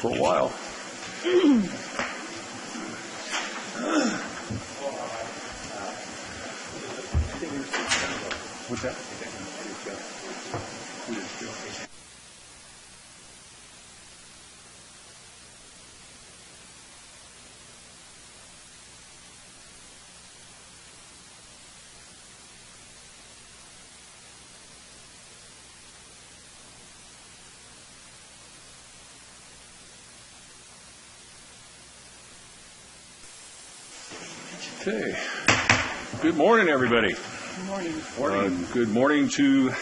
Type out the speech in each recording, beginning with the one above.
for a while. What's that? Okay. Good morning, everybody. Good morning. Good morning to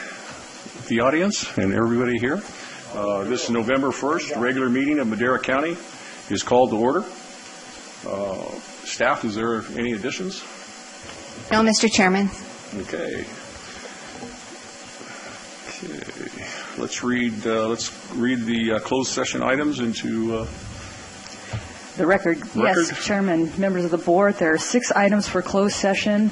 the audience and everybody here. This is November 1st. The regular meeting of Madera County is called to order. Staff, is there any additions? No, Mr. Chairman. Okay. Let's read the closed session items into the record. Yes, Chairman, members of the board, there are 6 items for closed session.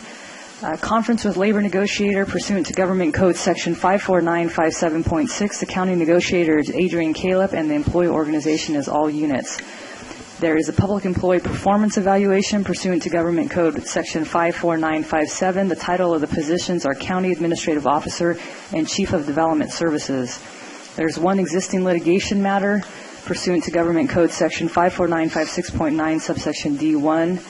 Conference with labor negotiator pursuant to Government Code Section 54957.6. The county negotiator is Adrian Caleb, and the employee organization is all units. There is a public employee performance evaluation pursuant to Government Code Section 54957. The title of the positions are County Administrative Officer and Chief of Development Services. There's one existing litigation matter pursuant to Government Code Section 54956.9, subsection D1.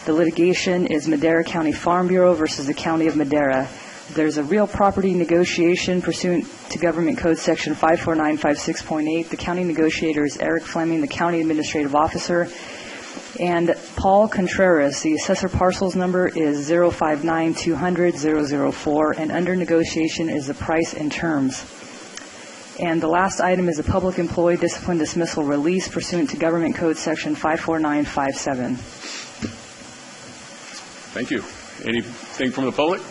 The litigation is Madera County Farm Bureau versus the County of Madera. There's a real property negotiation pursuant to Government Code Section 54956.8. The county negotiator is Eric Fleming, the County Administrative Officer. And Paul Contreras, the assessor parcels number is 059-200-004, and under negotiation is the price and terms. And the last item is a public employee discipline dismissal release pursuant to Government Code Section 54957. Thank you. Anything from the public?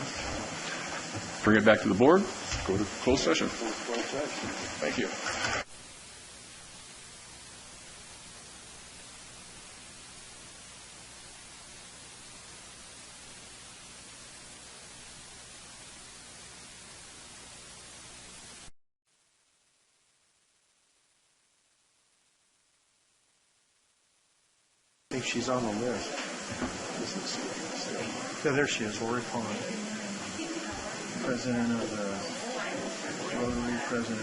Bring it back to the board. Go to closed session. Thank you. I think she's on the list. Yeah, there she is, Lori Pond. President of the Rotary, president of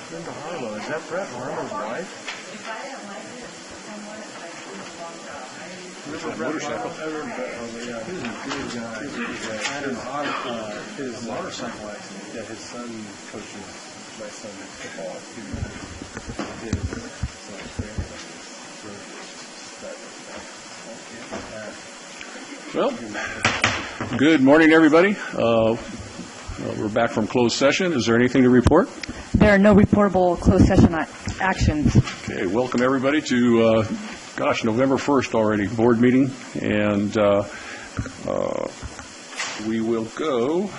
the Linda Harlow. Is that Brett Harlow's wife? Motorcycle. He's a good guy. His motorcycle accident. Yeah, his son coaches my son's football. Well, good morning, everybody. We're back from closed session. Is there anything to report? There are no reportable closed session actions. Okay, welcome everybody to, November 1st already, board meeting. And we will go.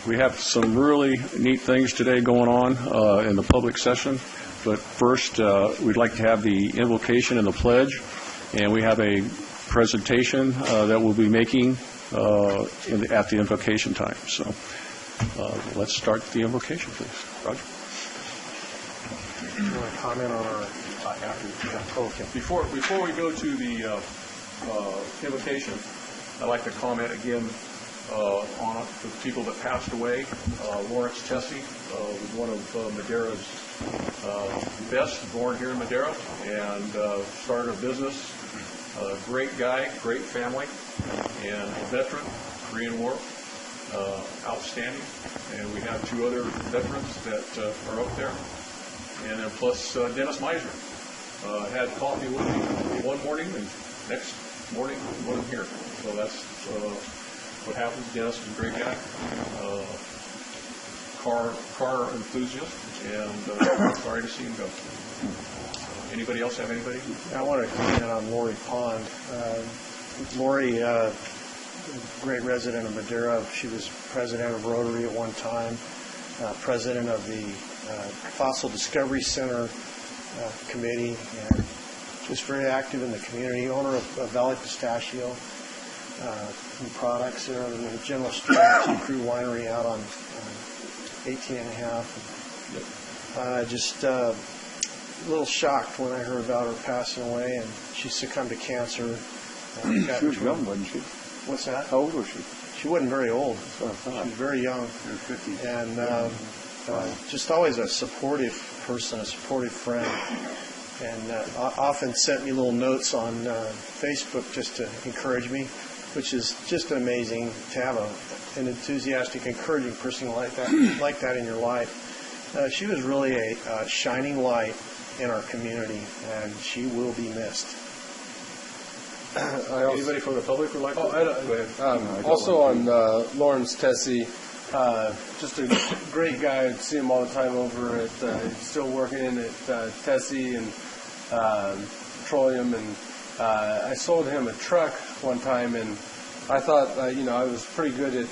We have some really neat things today going on in the public session. But first, we'd like to have the invocation and the pledge. And we have a presentation that we'll be making at the invocation time. So let's start the invocation, please. Roger. Do you want to comment on our okay. Before we go to the invocation, I'd like to comment again on the people that passed away. Lawrence Tessie was one of Madera's best, born here in Madera, and started a business. Great guy, great family, and a veteran, Korean War, outstanding. And we have 2 other veterans that are up there. And then plus Dennis Meiser. Had coffee with me one morning, and next morning wasn't here. So that's what happens. Dennis is a great guy, car enthusiast, and sorry to see him go. Anybody else have anybody? I want to comment on Lori Pond. Lori, great resident of Madera. She was president of Rotary at one time, president of the Fossil Discovery Center committee, and just very active in the community. Owner of Valley Pistachio and products there, and the General Store Tea Crew Winery out on 18 and a half. Just a little shocked when I heard about her passing away, and she succumbed to cancer. She was young, wasn't she? What's that? How old was she? She wasn't very old. That's what I thought. She was very young. In her 50s. And just always a supportive person, a supportive friend. And often sent me little notes on Facebook just to encourage me, which is just amazing to have an enthusiastic, encouraging person like that in your life. She was really a shining light in our community, and she will be missed. Anybody from the public would like to? Go ahead. Also on Lawrence Tessie, just a great guy. I see him all the time over at, still working at Tessie and Petroleum, and I sold him a truck one time, and I thought, I was pretty good at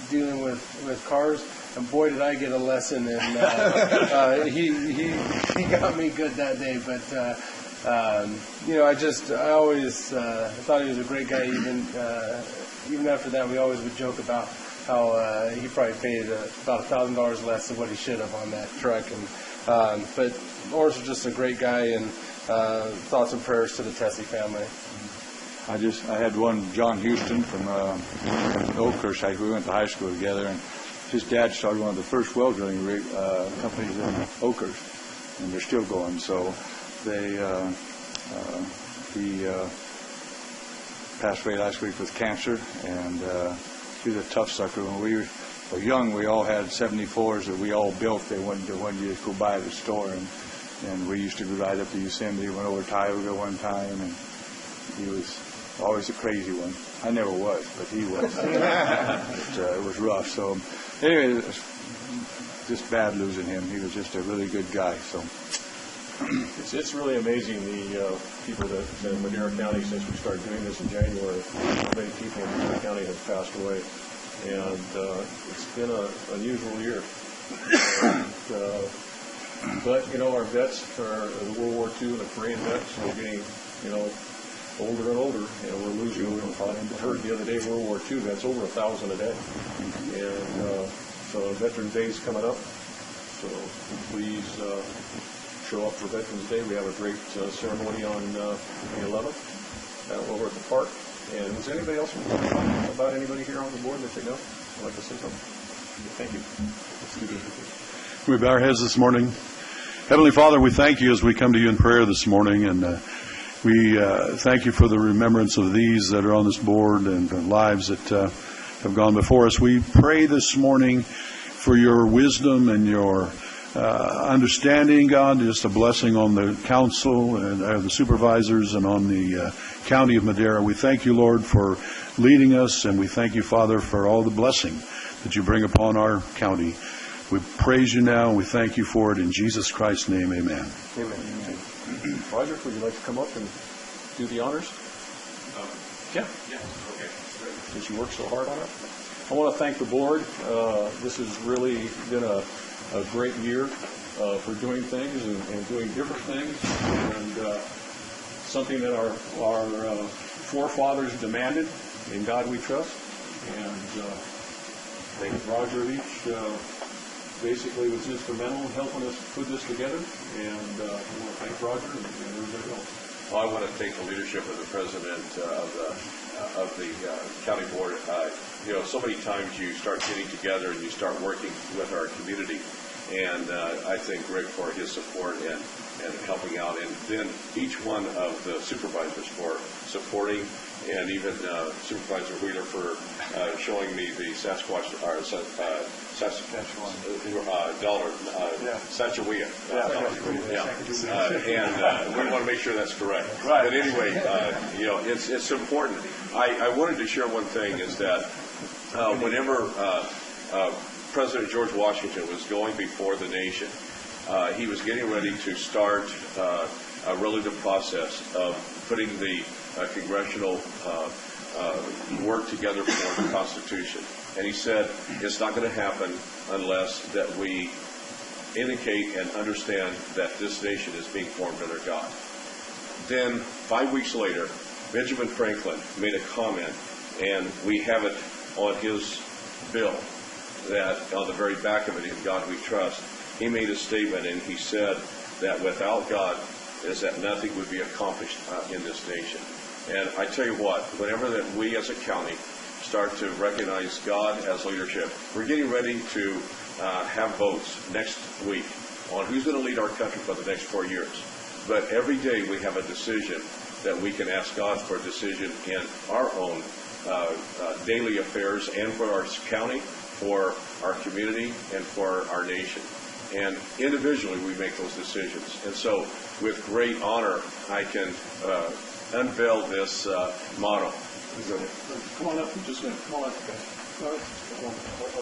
dealing with cars, and boy, did I get a lesson, and he got me good that day, but I always thought he was a great guy. Even after that, we always would joke about how he probably paid about $1,000 less than what he should have on that truck. And but Lawrence was just a great guy, and thoughts and prayers to the Tessie family. I had one, John Houston from Oakhurst. We went to high school together, and his dad started one of the first well drilling companies in Oakhurst, and they're still going. So he passed away last week with cancer, and he was a tough sucker. When we were young, we all had 74s that we all built. They wouldn't you go by the store, and we used to go right up to Yosemite. Went over to Tioga one time, and he was always a crazy one. I never was, but he was. It was rough. So anyway, just bad losing him. He was just a really good guy. So. It's really amazing the people that in Madera County, since we started doing this in January, how many people in Madera County have passed away. And it's been an unusual year. But, our vets are the World War II and the Korean vets are getting, older and older. We're losing, I heard the other day, World War II vets, over 1,000 a day. And so Veterans Day is coming up. So please show up for Veterans Day. We have a great ceremony on the 11th over at the park. And is anybody else about anybody here on the board that they know? I'd like to say something. Thank you. We bow our heads this morning. Heavenly Father, we thank you as we come to you in prayer this morning, and we thank you for the remembrance of these that are on this board and the lives that have gone before us. We pray this morning for your wisdom and your understanding, God, just a blessing on the council and the supervisors and on the county of Madera. We thank you, Lord, for leading us, and we thank you, Father, for all the blessing that you bring upon our county. We praise you now, and we thank you for it. In Jesus Christ's name, amen. Amen. Roger, would you like to come up and do the honors? Yeah. Okay. Since you worked so hard on it. I want to thank the board. This has really been a great year for doing things and doing different things, and something that our forefathers demanded. In God we trust. And I think Roger Leach basically was instrumental in helping us put this together, and I want to thank Roger and everybody else. Well, I want to take the leadership of the president of the county board. So many times you start getting together and you start working with our community, and I thank Rick for his support and helping out, and then each one of the supervisors for supporting, and even Supervisor Wheeler for showing me the Sasquatch, or Saskatchewan dollar, Sacagawea. And we want to make sure that's correct. Right. But anyway, it's important. I wanted to share one thing, is that whenever President George Washington was going before the nation, he was getting ready to start a relative process of putting the congressional work together for the Constitution. And he said, it's not going to happen unless that we indicate and understand that this nation is being formed under God. Then, 5 weeks later, Benjamin Franklin made a comment, and we have it on his bill. that on the very back of it, in God we trust, he made a statement and he said that without God is that nothing would be accomplished in this nation. And I tell you what, whenever that we as a county start to recognize God as leadership, we're getting ready to have votes next week on who's going to lead our country for the next 4 years. But every day we have a decision that we can ask God for a decision in our own daily affairs and for our county, for our community, and for our nation. And individually we make those decisions. And so with great honor, I can unveil this motto. Come on up. I'm just going to come on up, guys. All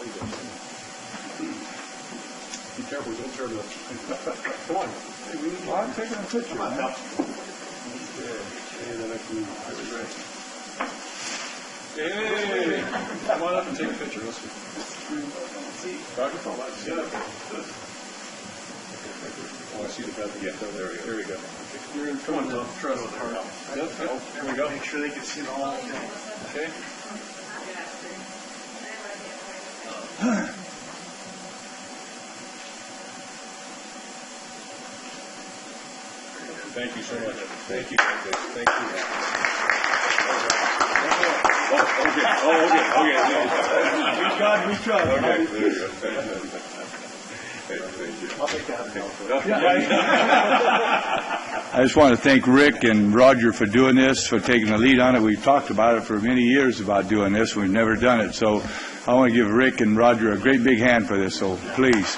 you do. Be careful, don't turn the... Come on. Hey, I'm taking a picture. Come on now. Hey, come on up and take a picture. Let's see. Drop your phone. Get up there. Oh, I see the back. Yeah, there we go. Here we go. Come on, Tom. Try to hard out. There we go. Make sure they can see it all. Okay. Thank you so much. Thank you. Thank you. Okay. God, we try. Okay, there you go. Thank you. I'll take that. I just want to thank Rick and Roger for doing this, for taking the lead on it. We've talked about it for many years about doing this. We've never done it. So I want to give Rick and Roger a great big hand for this. So please.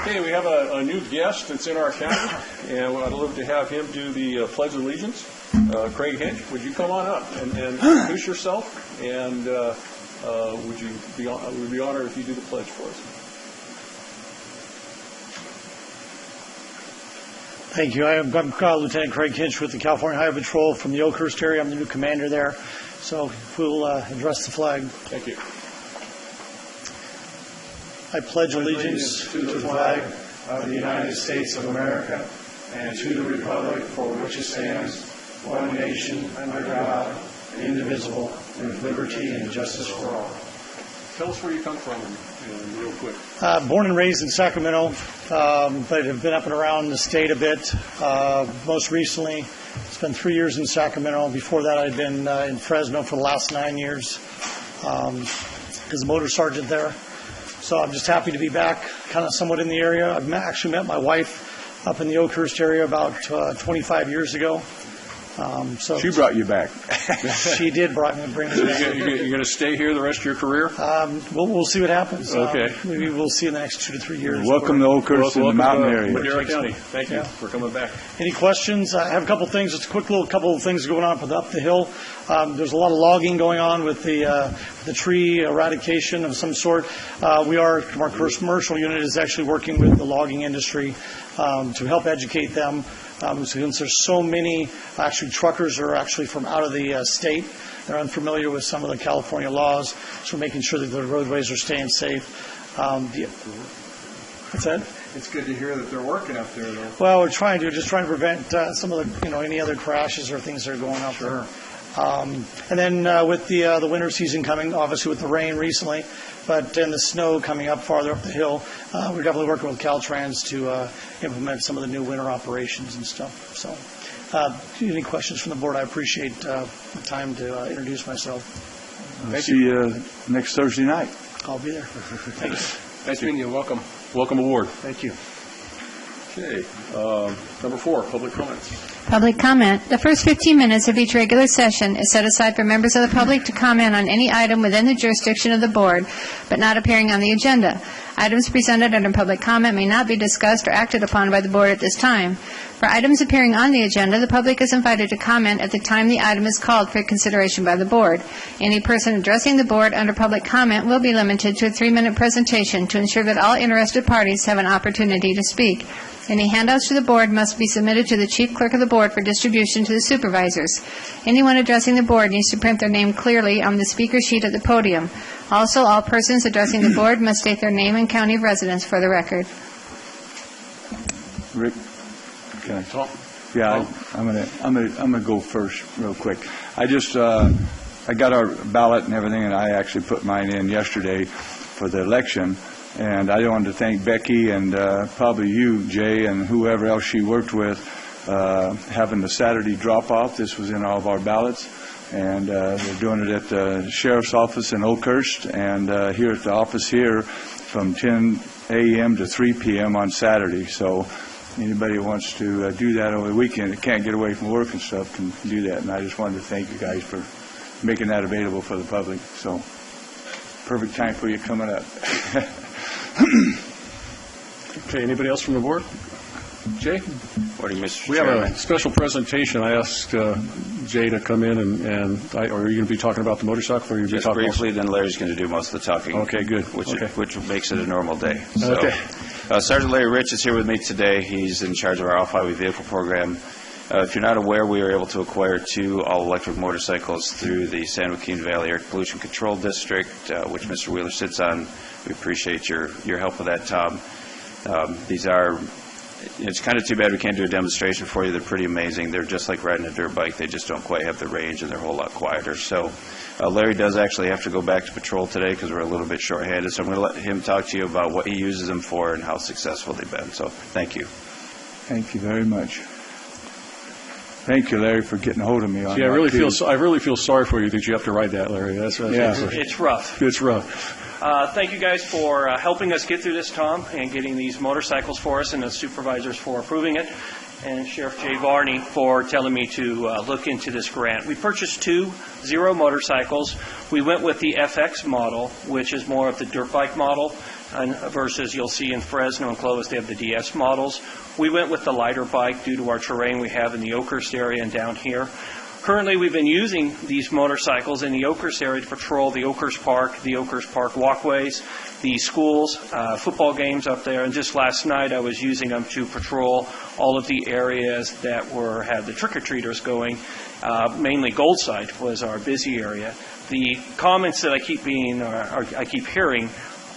Okay, we have a new guest that's in our county, and I'd love to have him do the Pledge of Allegiance. Craig Hinch, would you come on up and introduce yourself? And we'd be honored if you do the pledge for us. Thank you. I'm Lieutenant Craig Hinch with the California Highway Patrol from the Oakhurst area. I'm the new commander there. So we'll address the flag. Thank you. I pledge allegiance to the flag of the United States of America and to the republic for which it stands, one nation, under God, indivisible, with liberty and justice for all. Tell us where you come from, real quick. Born and raised in Sacramento, but have been up and around the state a bit. Most recently, spent 3 years in Sacramento. Before that, I'd been in Fresno for the last 9 years as a motor sergeant there. So I'm just happy to be back, kind of somewhat in the area. I've actually met my wife up in the Oakhurst area about 25 years ago. So She brought you back. She did bring me back. You're going to stay here the rest of your career? We'll see what happens. Okay. Maybe we'll see in the next 2 to 3 years. Welcome to Oakhurst in the mountain area. Madera County. Thank you for coming back. Any questions? I have a couple things. Just a quick little couple of things going on up the hill. There's a lot of logging going on with the tree eradication of some sort. Our commercial unit is actually working with the logging industry to help educate them. Since there's so many, actually truckers are actually from out of the state. They're unfamiliar with some of the California laws, so we're making sure that the roadways are staying safe. What's that? It's good to hear that they're working up there, though. Well, we're trying to prevent some of the, any other crashes or things that are going up there. And then with the winter season coming, obviously with the rain recently, but then the snow coming up farther up the hill, we're definitely working with Caltrans to implement some of the new winter operations and stuff. So, any questions from the board? I appreciate the time to introduce myself. I'll see you next Thursday night. I'll be there. Thank you. Nice meeting you. Welcome. Welcome aboard. Thank you. Okay. Number 4, public comments. Public comment. The first 15 minutes of each regular session is set aside for members of the public to comment on any item within the jurisdiction of the board, but not appearing on the agenda. Items presented under public comment may not be discussed or acted upon by the board at this time. For items appearing on the agenda, the public is invited to comment at the time the item is called for consideration by the board. Any person addressing the board under public comment will be limited to a 3-minute presentation to ensure that all interested parties have an opportunity to speak. Any handouts to the board must be submitted to the chief clerk of the board for distribution to the supervisors. Anyone addressing the board needs to print their name clearly on the speaker sheet at the podium. Also, all persons addressing the board must state their name and county of residence for the record. Rick, can I talk? Yeah, I'm gonna go first real quick. I just I got our ballot and everything, and I actually put mine in yesterday for the election. And I wanted to thank Becky and probably you, Jay, and whoever else she worked with, having the Saturday drop-off. This was in all of our ballots. And they're doing it at the Sheriff's Office in Oakhurst and here at the office here from 10 a.m. to 3 p.m. on Saturday. So anybody who wants to do that over the weekend that can't get away from work and stuff can do that. And I just wanted to thank you guys for making that available for the public. So perfect time for you coming up. Okay, anybody else from the board? Jay? Morning, Mr. We Chairman. have a special presentation. I asked Jay to come in, or are you going to be talking about the motorcycle, or are you going to be Just talking briefly, then Larry's going to do most of the talking. Okay, good. Which makes it a normal day. So, Okay. Sergeant Larry Rich is here with me today. He's in charge of our off-highway vehicle program. If you're not aware, we were able to acquire 2 all-electric motorcycles through the San Joaquin Valley Air Pollution Control District, which Mr. Wheeler sits on. We appreciate your help with that, Tom. These are... It's kind of too bad we can't do a demonstration for you. They're pretty amazing. They're just like riding a dirt bike. They just don't quite have the range, and they're a whole lot quieter. So Larry does actually have to go back to patrol today because we're a little bit short-handed. So I'm going to let him talk to you about what he uses them for and how successful they've been. So thank you. Thank you very much. Thank you, Larry, for getting a hold of me on Yeah, that, I really feel sorry for you that you have to ride that, Larry. That's It's rough. It's rough. Thank you guys for helping us get through this, Tom, and getting these motorcycles for us, and the supervisors for approving it, and Sheriff Jay Varney for telling me to look into this grant. We purchased 2 Zero motorcycles. We went with the FX model, which is more of the dirt bike model, versus you'll see in Fresno and Clovis they have the DS models. We went with the lighter bike due to our terrain we have in the Oakhurst area and down here. Currently, we've been using these motorcycles in the Oakhurst area to patrol the Oakhurst Park walkways, the schools, football games up there, and just last night I was using them to patrol all of the areas that had the trick-or-treaters going. Mainly Goldside was our busy area. The comments that I keep hearing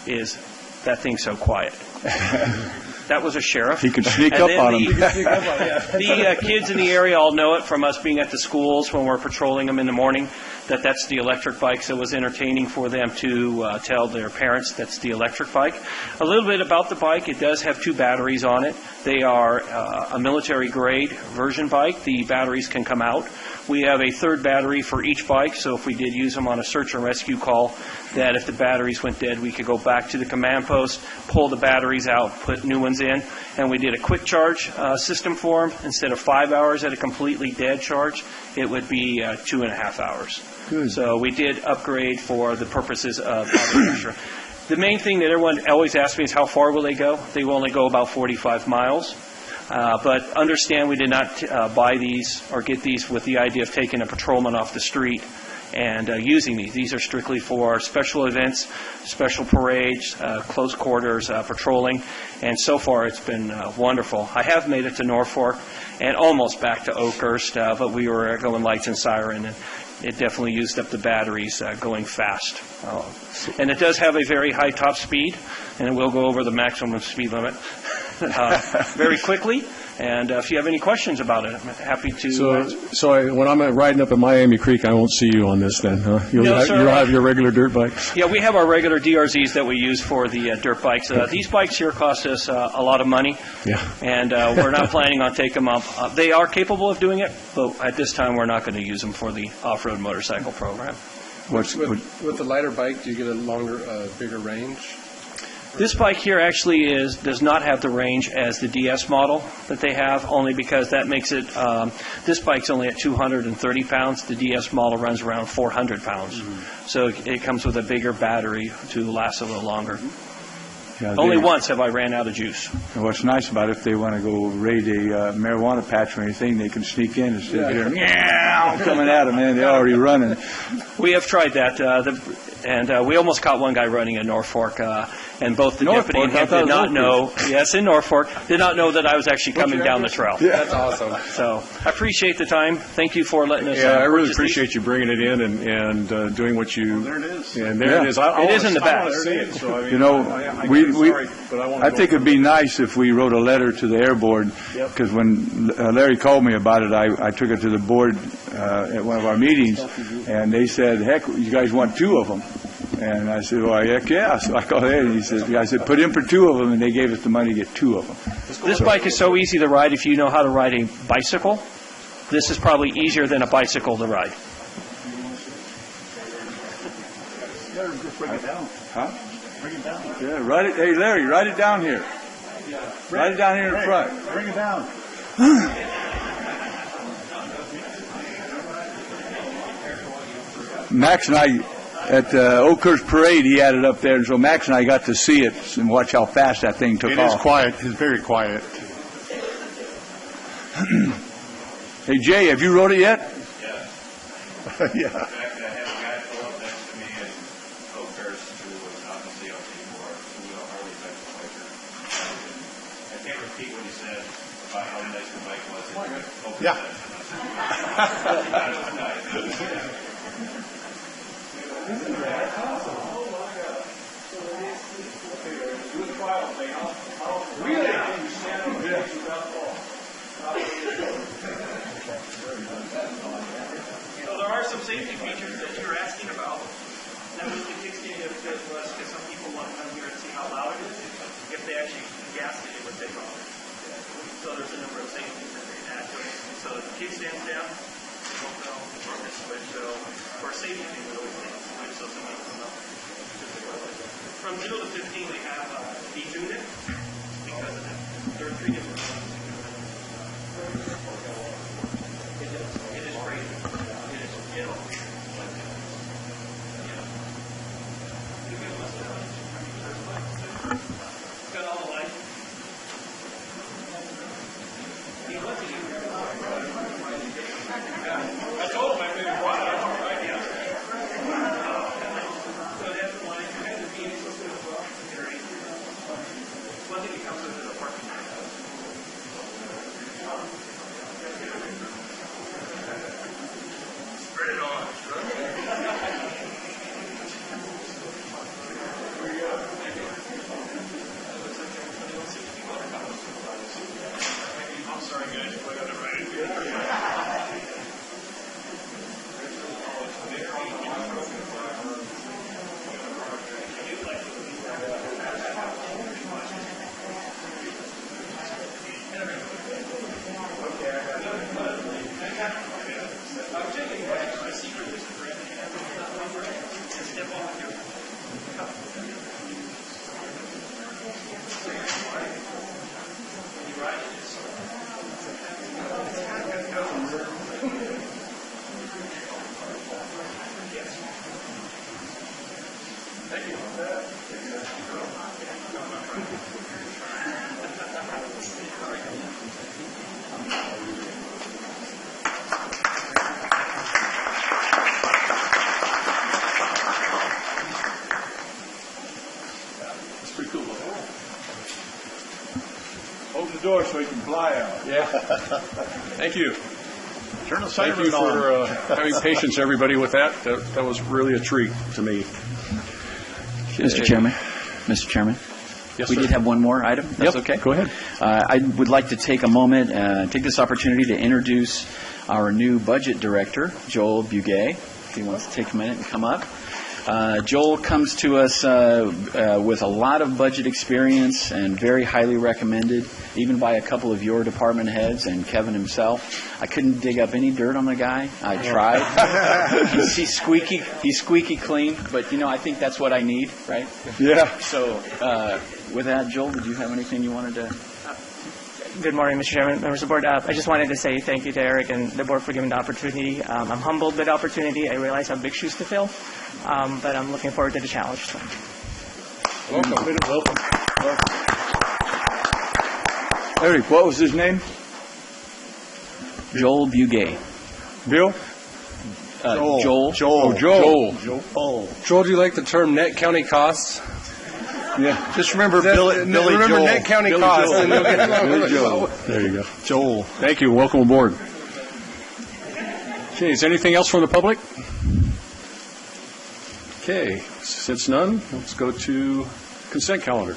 is, that thing's so quiet. That was a sheriff. He could sneak up on him. The kids in the area all know it from us being at the schools when we're patrolling them in the morning, that's the electric bike, so it was entertaining for them to tell their parents that's the electric bike. A little bit about the bike, it does have 2 batteries on it. They are a military-grade version bike. The batteries can come out. We have a 3rd battery for each bike, so if we did use them on a search and rescue call, that if the batteries went dead, we could go back to the command post, pull the batteries out, put new ones in, and we did a quick charge system for them. Instead of 5 hours at a completely dead charge, it would be 2.5 hours. Good. So we did upgrade for the purposes of powder pressure. The main thing that everyone always asks me is how far will they go? They will only go about 45 miles. But understand we did not buy these or get these with the idea of taking a patrolman off the street and using these. These are strictly for special events, special parades, close quarters patrolling, and so far it's been wonderful. I have made it to Norfolk and almost back to Oakhurst, but we were going lights and siren, and it definitely used up the batteries going fast. And it does have a very high top speed, and it will go over the maximum speed limit very quickly. And if you have any questions about it, I'm happy to. When I'm riding up at Miami Creek, I won't see you on this then, huh? You'll have your regular dirt bike? Yeah, we have our regular DRZs that we use for the dirt bikes. These bikes here cost us a lot of money, and we're not planning on taking them up. They are capable of doing it, but at this time we're not going to use them for the off-road motorcycle program. With the lighter bike, do you get a longer, bigger range? This bike here actually does not have the range as the DS model that they have, only because that makes it, this bike's only at 230 pounds. The DS model runs around 400 pounds. Mm-hmm. So it comes with a bigger battery to last a little longer. Yeah, only once have I ran out of juice. And what's nice about it, if they want to go raid a marijuana patch or anything, they can sneak in instead of hearing coming at them, man. They're already running. We have tried that, and we almost caught one guy running in Norfolk, and both the deputy and him did not know. Yes, in Norfolk, did not know that I was actually coming down the trail. Yeah. That's awesome. So I appreciate the time. Thank you for letting us. Yeah, I really appreciate you bringing it in and doing what you. Well, there it is. And there it is. It is in the back. I think it'd be nice if we wrote a letter to the Air Board, because when Larry called me about it, I took it to the board at one of our meetings, and they said, heck, you guys want 2 of them. And I said, well, heck yeah. So I called ahead, and he said, I said, put in for 2 of them, and they gave us the money to get 2 of them. This bike is so easy to ride if you know how to ride a bicycle. This is probably easier than a bicycle to ride. Just bring it down. Huh? Bring it down. Yeah, ride it. Hey, Larry, ride it down here. Ride it down here in front. Bring it down. Max and I, at Oakhurst Parade, he had it up there, and so Max and I got to see it and watch how fast that thing took off. It is quiet. It's very quiet. Hey, Jay, have you rode it yet? Yeah. Yeah. So there are some safety features that you're asking about. That was the kickstand that said to us, because some people want to come here and see how loud it is. If they actually gassed it, it would take off. So there's a number of safeties that they add to it. So the kickstand's down, the switch, so for safety, they would always take a switch so somebody can come up. From 0 to 15, they have detuned it because of that. There are 3 different ones. It is great. It is gentle. Got all the lights. I told him I could have brought it. I don't right yet. So that's the line. You have the Phoenix system as well. One thing that comes with is a parking lot. Spread it on. I'm sorry, guys. I got it right. Open the door so he can fly out. Yeah. Thank you. Turn the Thank siren you on. for having patience, everybody, with that. That was really a treat to me. Mr. Chairman, Yes, we sir. did have one more item. That's Yep, okay? go ahead. I would like to take a moment, take this opportunity to introduce our new budget director, Joel Bugay, if he wants to take a minute and come up. Joel comes to us with a lot of budget experience and very highly recommended, even by a couple of your department heads and Kevin himself. I couldn't dig up any dirt on the guy. I tried. He's squeaky clean, but I think that's what I need, right? Yeah. So with that, Joel, did you have anything you wanted to? Good morning, Mr. Chairman, members of the board. I just wanted to say thank you to Eric and the board for giving the opportunity. I'm humbled by the opportunity. I realize I have big shoes to fill, but I'm looking forward to the challenge. So. Welcome. Eric, what was his name? Joel Bugay. Bill? Joel. Joel, do you like the term net county costs? Yeah. Just remember Billy remember Joel. net county Billy costs. Joel. And you'll get along Billy really Joel. well. There you go. Joel. Thank you. Welcome aboard. Okay, is anything else from the public? Okay, since none, let's go to consent calendar.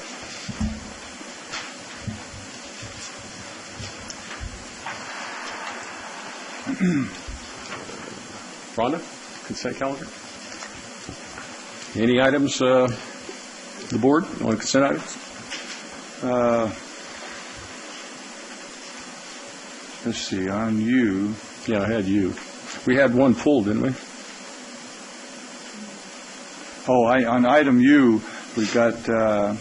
Rhonda, consent calendar. Any items, the board, on consent items? Let's see, on you. Yeah, I had you. We had one pulled, didn't we? Oh, on item U, we've got the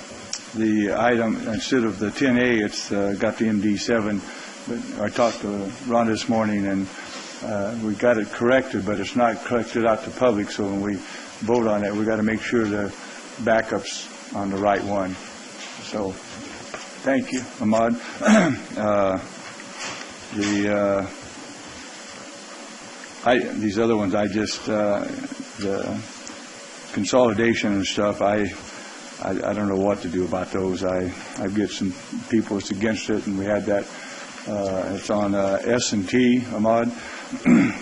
item, instead of the 10A, it's got the MD7. But I talked to Rhonda this morning, and we got it corrected, but it's not corrected out to public, so when we vote on it, we got to make sure the backup's on the right one. So, thank you, Ahmad. These other ones, the consolidation and stuff, I don't know what to do about those. I've got some people that's against it, and we had that. It's on S&T, Ahmad. We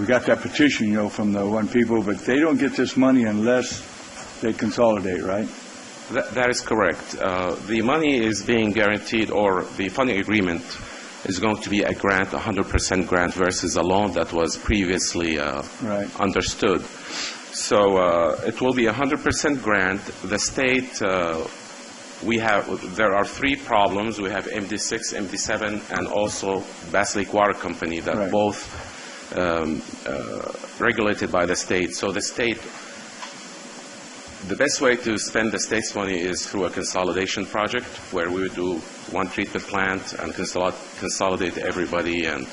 got that petition, from the one people, but they don't get this money unless they consolidate, right? That is correct. The money is being guaranteed, or the funding agreement is going to be a grant, 100% grant, versus a loan that was previously understood. So it will be 100% grant. The state, there are three problems. We have MD6, MD7, and also Bass Lake Water Company that both regulated by the state. So the best way to spend the state's money is through a consolidation project where we would do one treatment plant and consolidate everybody and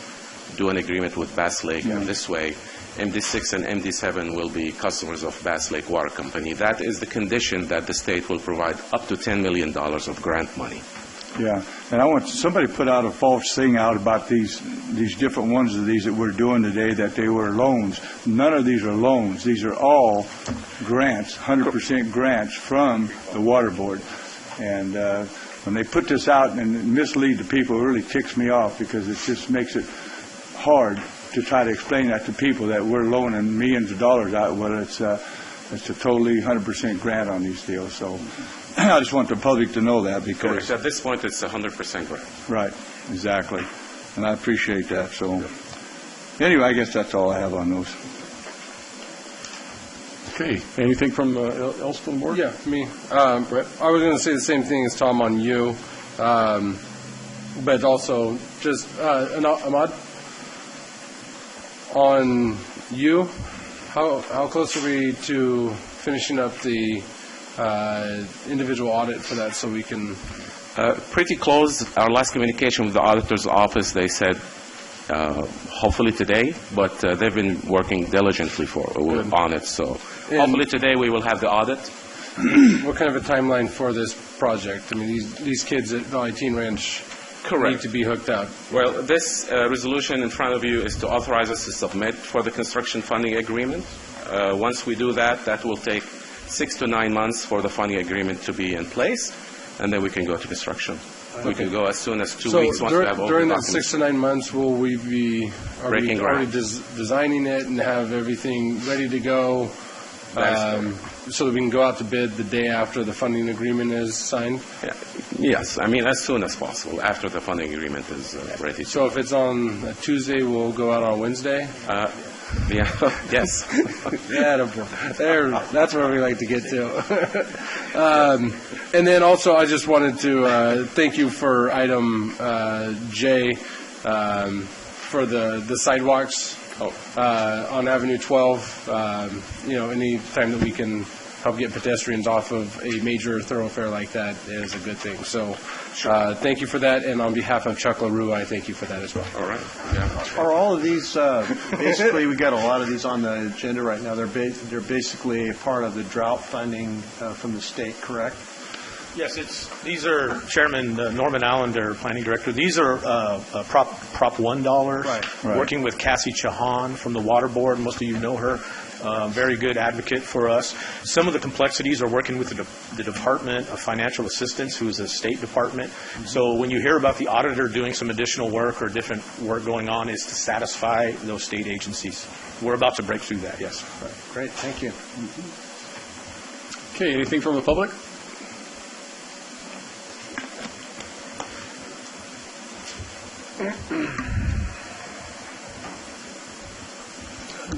do an agreement with Bass Lake. And this way, MD6 and MD7 will be customers of Bass Lake Water Company. That is the condition that the state will provide up to $10 million of grant money. Yeah, and somebody put out a false thing out about these different ones of these that we're doing today, that they were loans. None of these are loans. These are all grants, 100% grants from the water board. And when they put this out and mislead the people, it really ticks me off, because it just makes it hard to try to explain that to people, that we're loaning millions of dollars out when it's a totally 100% grant on these deals. So I just want the public to know that, because correct. At this point, it's 100% grant. Right, exactly, and I appreciate that. So anyway, I guess that's all I have on those. Okay, anything from else from the board? Yeah, me. Brett? I was going to say the same thing as Tom on you, but also just Ahmad, on you, how close are we to finishing up the individual audit for that, so we can? Pretty close. Our last communication with the auditor's office, they said hopefully today, but they've been working diligently on it. So hopefully today we will have the audit. What kind of a timeline for this project? I mean, these kids at Valley Teen Ranch need to be hooked up. Well, this resolution in front of you is to authorize us to submit for the construction funding agreement. Once we do that, that will take 6 to 9 months for the funding agreement to be in place, and then we can go to construction. We can go as soon as 2 weeks once we have all the during that documents. 6 to 9 months, will we be already designing it and have everything ready to go, so that we can go out to bid the day after the funding agreement is signed? Yes, I mean as soon as possible after the funding agreement is ready. So if it's on a Tuesday, we'll go out on Wednesday? Yes. That's where we like to get to. And then also, I just wanted to thank you for item J, for the sidewalks on Avenue 12. Any time that we can help get pedestrians off of a major thoroughfare like that is a good thing. So thank you for that, and on behalf of Chuck LaRue, I thank you for that as well. All right. Are all of these, basically we got a lot of these on the agenda right now, they're basically a part of the drought funding from the state, correct? Yes, these are Chairman Norman Allender, Planning Director. These are Prop 1 dollars. Right. Working with Cassie Chahan from the Water Board. Most of you know her. Very good advocate for us. Some of the complexities are working with the Department of Financial Assistance, who is a state department. So when you hear about the auditor doing some additional work or different work going on, is to satisfy those state agencies. We're about to break through that, yes. Right. Great, thank you. Okay, anything from the public?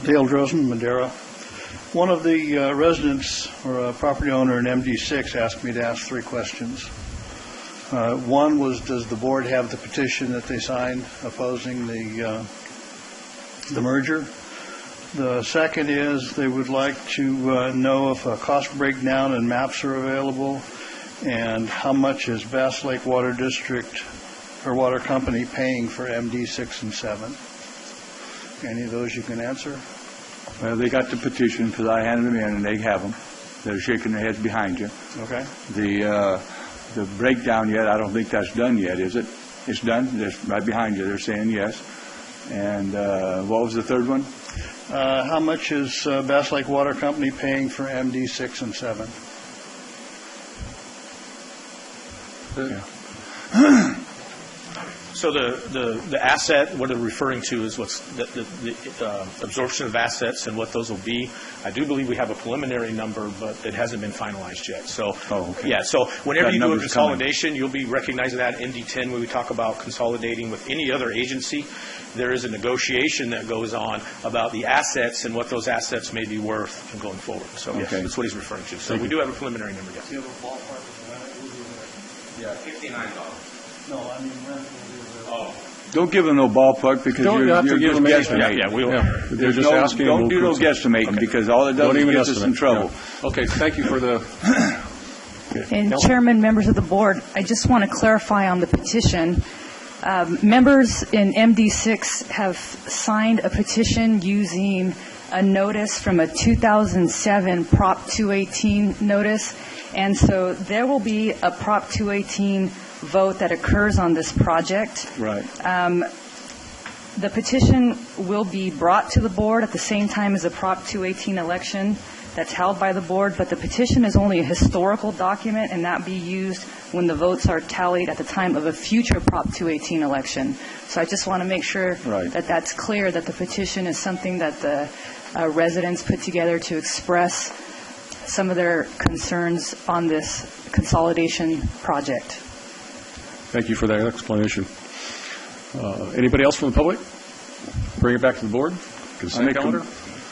Dale Drosen, Madera. One of the residents or a property owner in MD6 asked me to ask 3 questions. One was, does the board have the petition that they signed opposing the merger? The second is they would like to know if a cost breakdown and maps are available, and how much is Bass Lake Water District or Water Company paying for MD 6 and 7? Any of those you can answer? Well, they got the petition because I handed them in, and they have them. They're shaking their heads behind you. Okay. The breakdown yet, I don't think that's done yet, is it? It's done? They're right behind you. They're saying yes. And what was the third one? How much is Bass Lake Water Company paying for MD 6 and 7? Yeah. So the asset, what they're referring to is what's the absorption of assets and what those will be. I do believe we have a preliminary number, but it hasn't been finalized yet. So, yeah, so whenever you do a consolidation, you'll be recognizing that in D10 when we talk about consolidating with any other agency. There is a negotiation that goes on about the assets and what those assets may be worth going forward. So that's what he's referring to. So we do have a preliminary number, yes. Do you have a ballpark? Yeah, $59. No, I mean, Don't give them no ballpark because you're just guesstimating. They're just asking. Don't do no guesstimating because all it does is get us in trouble. Yeah. Okay, thank you for the... And Chairman, members of the board, I just want to clarify on the petition. Members in MD6 have signed a petition using a notice from a 2007 Prop 218 notice, and so there will be a Prop 218 vote that occurs on this project. Right. The petition will be brought to the board at the same time as a Prop 218 election that's held by the board, but the petition is only a historical document and not be used when the votes are tallied at the time of a future Prop 218 election. So I just want to make sure that that's clear, that the petition is something that the residents put together to express some of their concerns on this consolidation project. Thank you for that explanation. Anybody else from the public? Bring it back to the board. Consent calendar.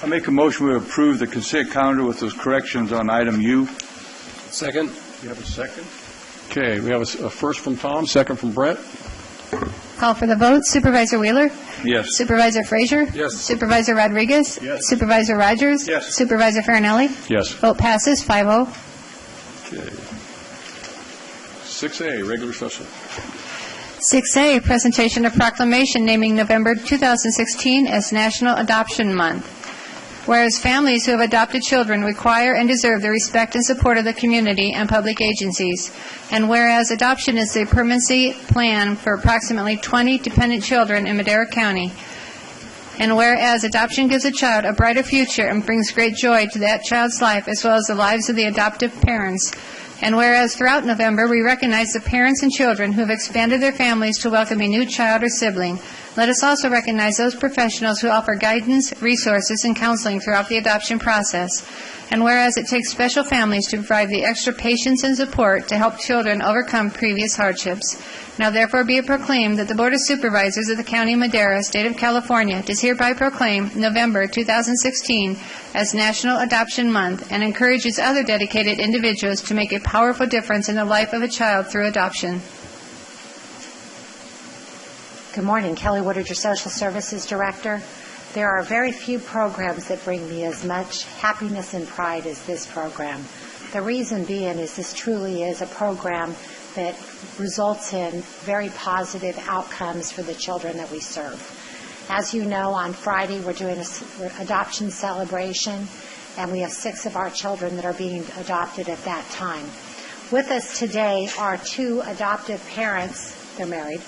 I make a motion to approve the consent calendar with those corrections on item U. Second. You have a second? Okay, we have a first from Tom, second from Brett. Call for the vote. Supervisor Wheeler? Yes. Supervisor Frazier? Yes. Supervisor Rodriguez? Yes. Supervisor Rogers? Yes. Supervisor Farinelli? Yes. Vote passes 5-0. Okay. 6A, regular session. 6A, presentation of proclamation naming November 2016 as National Adoption Month. Whereas families who have adopted children require and deserve the respect and support of the community and public agencies, and whereas adoption is the permanency plan for approximately 20 dependent children in Madera County, and whereas adoption gives a child a brighter future and brings great joy to that child's life as well as the lives of the adoptive parents, and whereas throughout November we recognize the parents and children who have expanded their families to welcome a new child or sibling, let us also recognize those professionals who offer guidance, resources, and counseling throughout the adoption process. And whereas it takes special families to provide the extra patience and support to help children overcome previous hardships. Now therefore be it proclaimed that the Board of Supervisors of the County of Madera, State of California, does hereby proclaim November 2016 as National Adoption Month and encourages other dedicated individuals to make a powerful difference in the life of a child through adoption. Good morning. Kelly Woodard, your Social Services Director. There are very few programs that bring me as much happiness and pride as this program. The reason being is this truly is a program that results in very positive outcomes for the children that we serve. As you know, on Friday we're doing an adoption celebration, and we have 6 of our children that are being adopted at that time. With us today are 2 adoptive parents. They're married.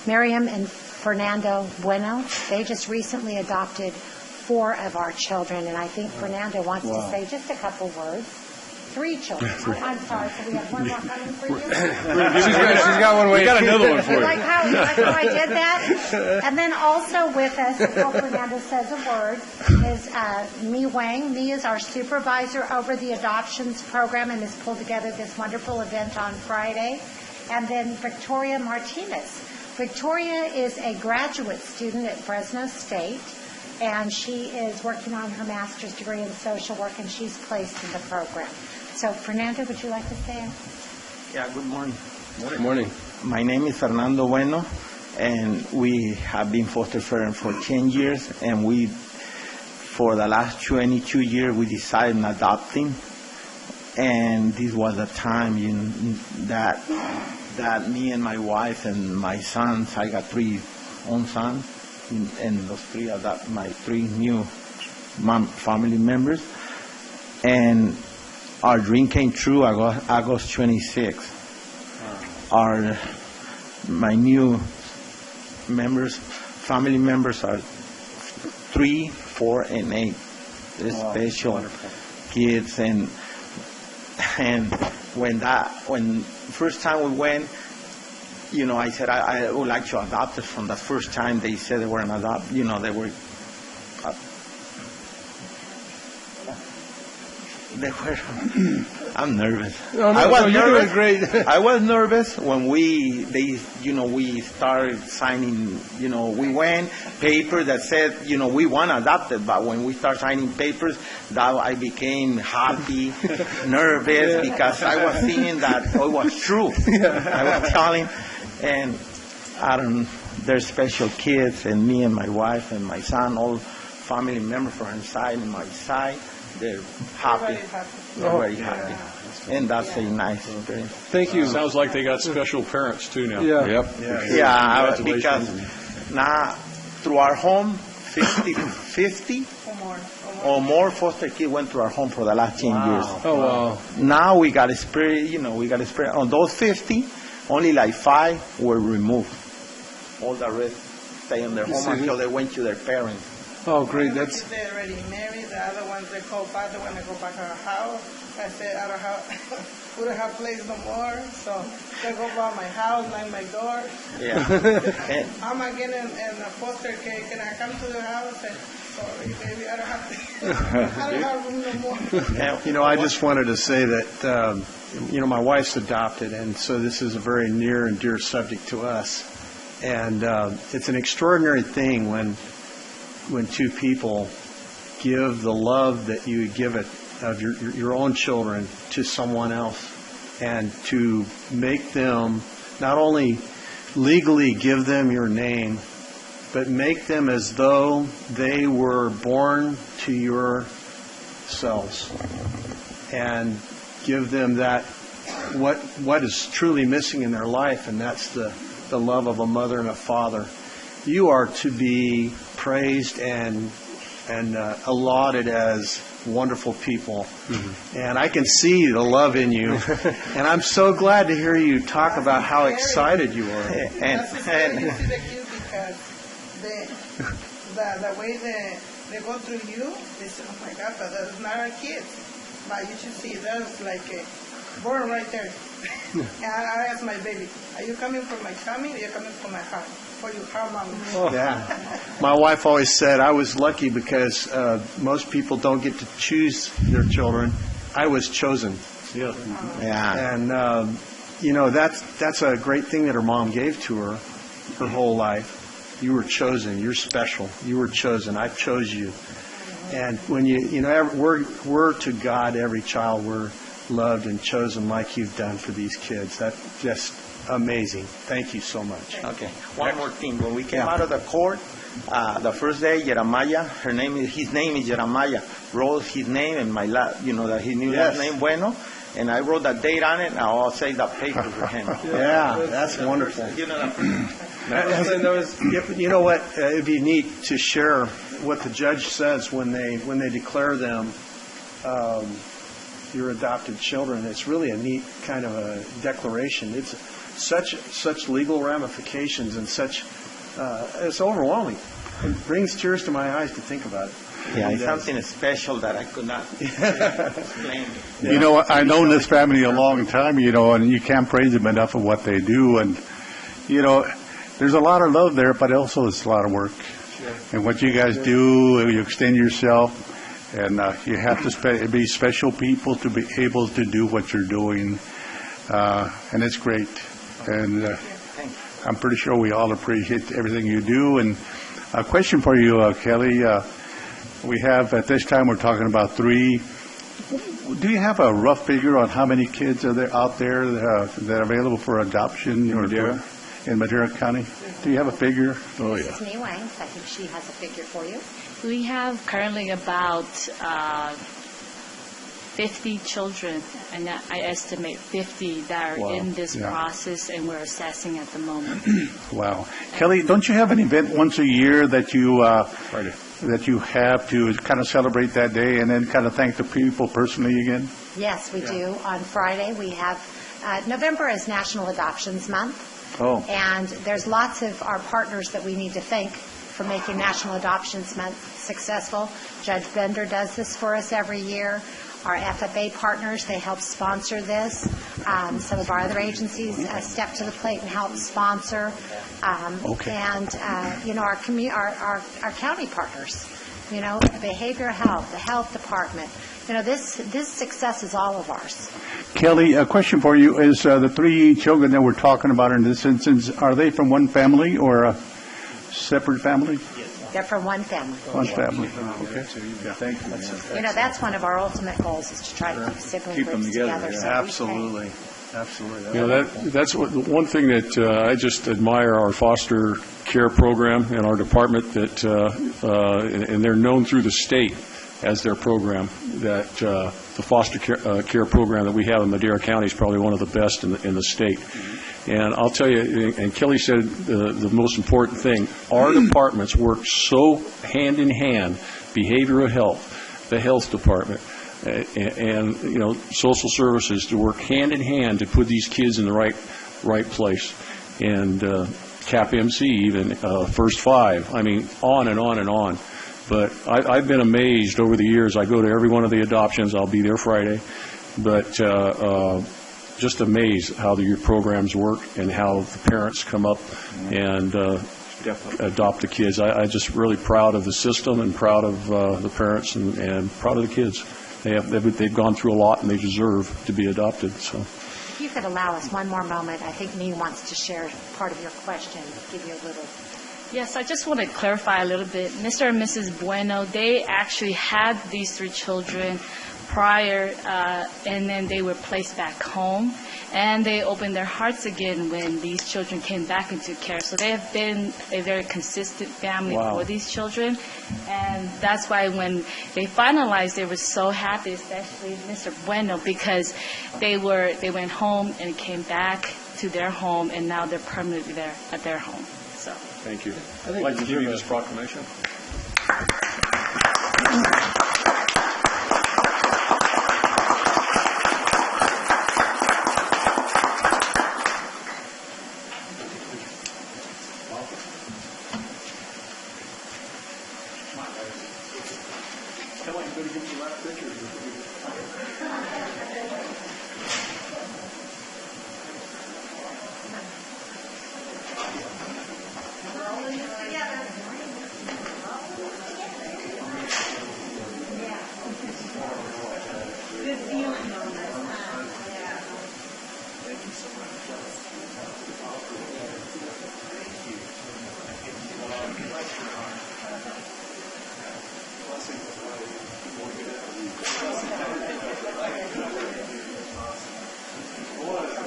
Miriam and Fernando Bueno. They just recently adopted 4 of our children, and I think Fernando wants to say just a couple words. 3 children. I'm sorry, so we have one more coming for you? She's got one waiting. We got another one for you. Like how I did that? And then also with us, before Fernando says a word, is Mi Wang. Mi is our supervisor over the adoptions program and has pulled together this wonderful event on Friday. And then Victoria Martinez. Victoria is a graduate student at Fresno State. and she is working on her master's degree in social work, and she's placed in the program. So, Fernando, would you like to say it? Yeah, good morning. Good morning. My name is Fernando Bueno, and we have been foster parents for 10 years, and for the last 22 years, we decided on adopting. And this was a time that me and my wife and my sons, I got 3 own sons, and those 3 are my 3 new family members. And our dream came true August 26th. My new family members are 3, 4, and 8. They're special kids, and when first time we went, I said I would like to adopt it. From the first time they said they were an adopt, they were. I'm nervous. I was nervous. Great. I was nervous when we started signing. We went paper that said we want to adopt it, but when we start signing papers, that I became happy, nervous because I was seeing that it was true. I was telling, and they're special kids, and me and my wife and my son, all family members from her side and my side. They're happy. They're very happy. And that's a nice experience. Thank you. Sounds like they got special parents too now. Yeah. Yep. Yeah, because now through our home, 50 or more foster kids went through our home for the last 10 years. Oh, wow. Now we got experience, on those 50, only like 5 were removed. All the rest stay in their home until they went to their parents. Oh, great. That's. They're already married. The other ones, they call back. They want to go back to our house. I said, I don't have, we don't have place no more. So they go by my house, knock my door. Yeah. I'm again in the foster care. Can I come to the house? And, sorry, baby, I don't have room no more. I just wanted to say that, my wife's adopted, and so this is a very near and dear subject to us. And it's an extraordinary thing when 2 people give the love that you would give it of your own children to someone else, and to make them not only legally give them your name, but make them as though they were born to yourselves, and give them that what is truly missing in their life, and that's the love of a mother and a father. You are to be praised and lauded as wonderful people. Mm-hmm. And I can see the love in you. And I'm so glad to hear you talk about how excited you are. And you see the kids because the way they go through you, they say, oh my God, but that's not our kids. But you should see, that's like a born right there. And I asked my baby, are you coming for my coming or are you coming for my heart? For your heart, Mom. Yeah. My wife always said I was lucky because most people don't get to choose their children. I was chosen. Yeah. And, that's a great thing that her mom gave to her whole life. You were chosen. You're special. You were chosen. I chose you. And when we're to God, every child, we're loved and chosen like you've done for these kids. That's just amazing. Thank you so much. Okay. One more thing. When we came out of the court, the first day, Jeremiah, his name is Jeremiah, wrote his name and his new last name, Bueno, and I wrote that date on it, and I'll say the paper for him. Yeah, that's wonderful. You know what? It'd be neat to share what the judge says when they declare them your adopted children. It's really a neat kind of a declaration. It's such legal ramifications and such. It's overwhelming. It brings tears to my eyes to think about it. Yeah, it's something special that I could not explain. I've known this family a long time, and you can't praise them enough for what they do. And, there's a lot of love there, but also it's a lot of work. Sure. And what you guys do, you extend yourself, and you have to be special people to be able to do what you're doing. And it's great. And I'm pretty sure we all appreciate everything you do. And A question for you, Kelly. We have, at this time, we're talking about 3. Do you have a rough figure on how many kids are there out there that are available for adoption in Madera County? Do you have a figure? Oh, yeah. Mrs. Wang, I think she has a figure for you. We have currently about 50 children, and I estimate 50 that are in this process, and we're assessing at the moment. Wow. Kelly, don't you have an event once a year that you have to kind of celebrate that day and then kind of thank the people personally again? Yes, we do. On Friday, we have November is National Adoptions Month. Oh. And there's lots of our partners that we need to thank for making National Adoptions Month successful. Judge Bender does this for us every year. Our FFA partners, they help sponsor this. Some of our other agencies step to the plate and help sponsor. And, our county partners, behavioral health, the health department. This success is all of ours. Kelly, a question for you is the 3 children that we're talking about in this instance, are they from one family or a separate family? They're from one family. One family. Okay. Thank you. That's one of our ultimate goals is to try to keep sibling groups together. So Absolutely. That's one thing that I just admire our foster care program and our department that, and they're known through the state as their program, that the foster care program that we have in Madera County is probably one of the best in the state. And I'll tell you, and Kelly said the most important thing, our departments work so hand in hand, behavioral health, the health department, and social services, to work hand in hand to put these kids in the right place. And CAP-MC even, First 5, I mean, on and on and on. But I've been amazed over the years. I go to every one of the adoptions. I'll be there Friday. But just amazed how your programs work and how the parents come up and adopt the kids. I'm just really proud of the system and proud of the parents and proud of the kids. They've gone through a lot and they deserve to be adopted. So. If you could allow us one more moment, I think Nee wants to share part of your question, give you a little. Yes, I just want to clarify a little bit. Mr. and Mrs. Bueno, they actually had these 3 children prior, and then they were placed back home, and they opened their hearts again when these children came back into care. So they have been a very consistent family for these children, and that's why when they finalized, they were so happy, especially Mr. Bueno, because they went home and came back to their home, and now they're permanently there at their home. So. Thank you. I'd like to give you this proclamation.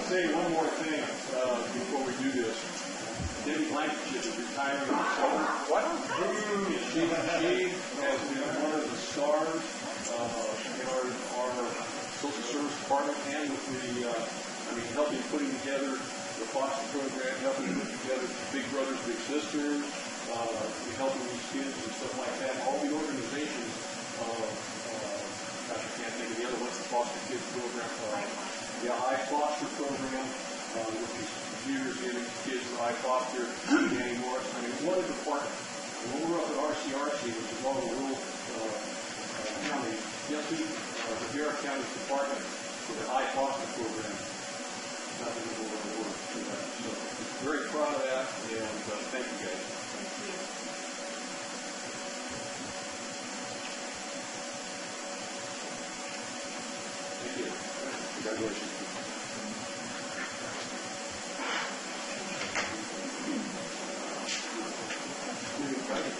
Say one more thing before we do this. Debbie Blankenship is retiring this summer. What? She has been one of the stars in our social service department and with the, helping putting together the foster program, helping put together Big Brothers, Big Sisters, helping these kids and stuff like that. All the organizations, gosh, I can't think of the other, what's the foster kids program called? The iFoster program, which is years giving kids the iFoster, Danny Morris. I mean, what a department. And when we're up at RCRC, which is all the rural county, guess who the Madera County's department for the iFoster program? Nothing in the world. So, very proud of that, and thank you guys. Thank you. Congratulations. Thank you.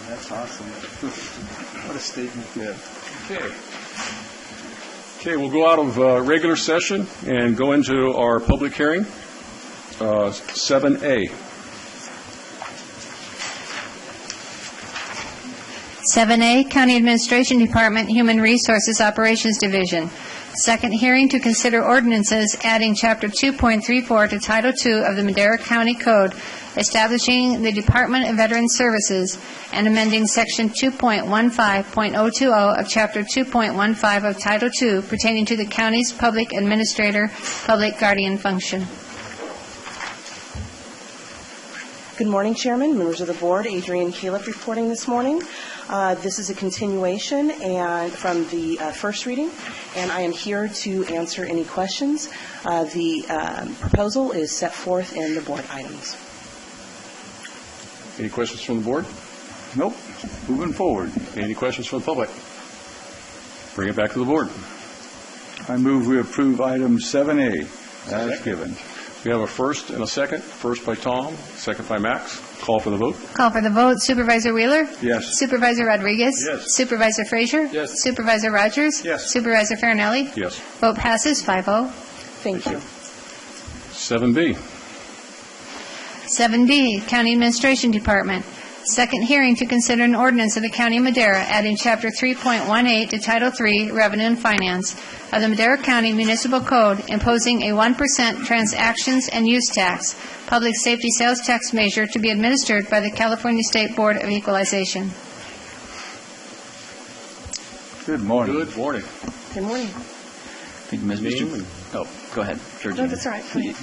That's awesome. What a statement. Yeah. Okay, we'll go out of regular session and go into our public hearing, 7A. 7A, County Administration Department, Human Resources Operations Division. Second hearing to consider ordinances adding Chapter 2.34 to Title II of the Madera County Code, establishing the Department of Veterans Services, and amending Section 2.15.020 of Chapter 2.15 of Title II pertaining to the county's public administrator, public guardian function. Good morning, Chairman, members of the board. Adrienne Caleb reporting this morning. This is a continuation from the first reading, and I am here to answer any questions. The proposal is set forth in the board items. Any questions from the board? Nope. Moving forward. Any questions from the public? Bring it back to the board. I move we approve item 7A as given. We have a first and a second. First by Tom, second by Max. Call for the vote. Call for the vote. Supervisor Wheeler? Yes. Supervisor Rodriguez? Yes. Supervisor Frazier? Yes. Supervisor Rogers? Yes. Supervisor Farinelli? Yes. Vote passes 5-0. Thank you. 7B. 7B, County Administration Department. Second hearing to consider an ordinance of the County of Madera adding Chapter 3.18 to Title III, Revenue and Finance, of the Madera County Municipal Code, imposing a 1% transactions and use tax, public safety sales tax measure to be administered by the California State Board of Equalization. Good morning. Good morning. Good morning. Thank you, Ms. Name Oh, go ahead, Georgina. No, that's all right. Go ahead.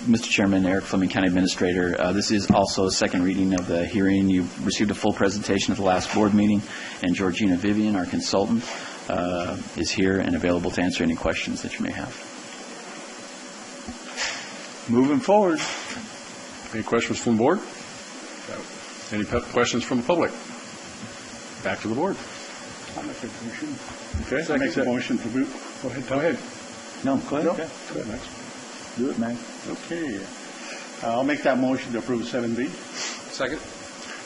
Mr. Chairman, Eric Fleming, County Administrator. This is also a second reading of the hearing. You received a full presentation at the last board meeting, and Georgina Vivian, our consultant, is here and available to answer any questions that you may have. Moving forward. Any questions from the board? Any questions from the public? Back to the board. I'll make a motion. Okay. I make a motion to move. Go ahead, Tom. Go ahead. No, go ahead. Go ahead, Max. Do it, man. Okay. I'll make that motion to approve 7B. Second.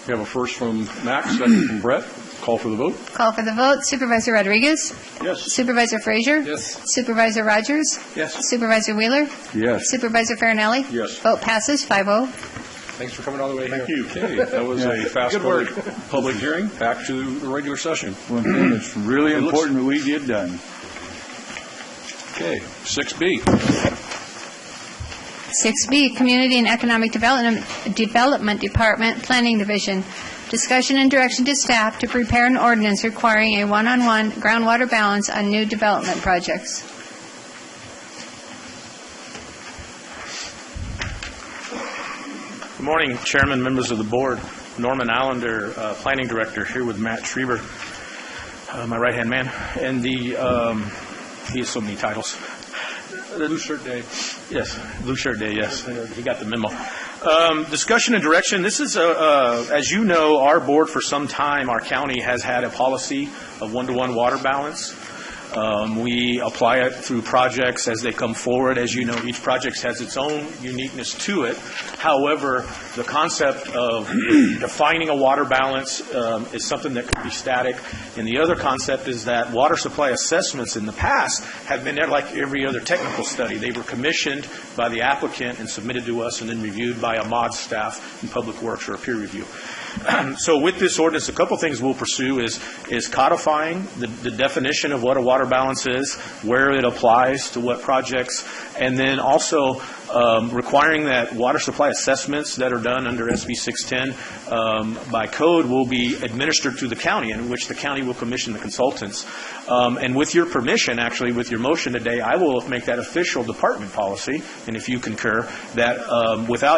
We have a first from Max, second from Brett. Call for the vote. Call for the vote. Supervisor Rodriguez? Yes. Supervisor Frazier? Yes. Supervisor Rogers? Yes. Supervisor Wheeler? Yes. Supervisor Farinelli? Yes. Vote passes 5-0. Thanks for coming all the way Thank here. you. Okay, that was a fast-forward public hearing. Back to the regular session. One thing that's really important that we get done. Okay, 6B. 6B, Community and Economic Development Department, Planning Division. Discussion and direction to staff to prepare an ordinance requiring a one-on-one groundwater balance on new development projects. Good morning, Chairman, members of the board. Norman Allender, Planning Director, here with Matt Schreiber, my right-hand man. And he has so many titles. Blue Shirt Day. Yes, Blue Shirt Day, yes. He got the memo. Discussion and direction. This is, as you know, our board for some time, our county has had a policy of one-to-one water balance. We apply it through projects as they come forward. As you know, each project has its own uniqueness to it. However, the concept of defining a water balance is something that could be static. And the other concept is that water supply assessments in the past have been like every other technical study. They were commissioned by the applicant and submitted to us and then reviewed by a mod staff in Public Works or a peer review. So with this ordinance, a couple things we'll pursue is codifying the definition of what a water water balance is, where it applies to what projects, and then also requiring that water supply assessments that are done under SB 610 by code will be administered through the county, in which the county will commission the consultants. And with your permission, actually, with your motion today, I will make that official department policy, and if you concur, that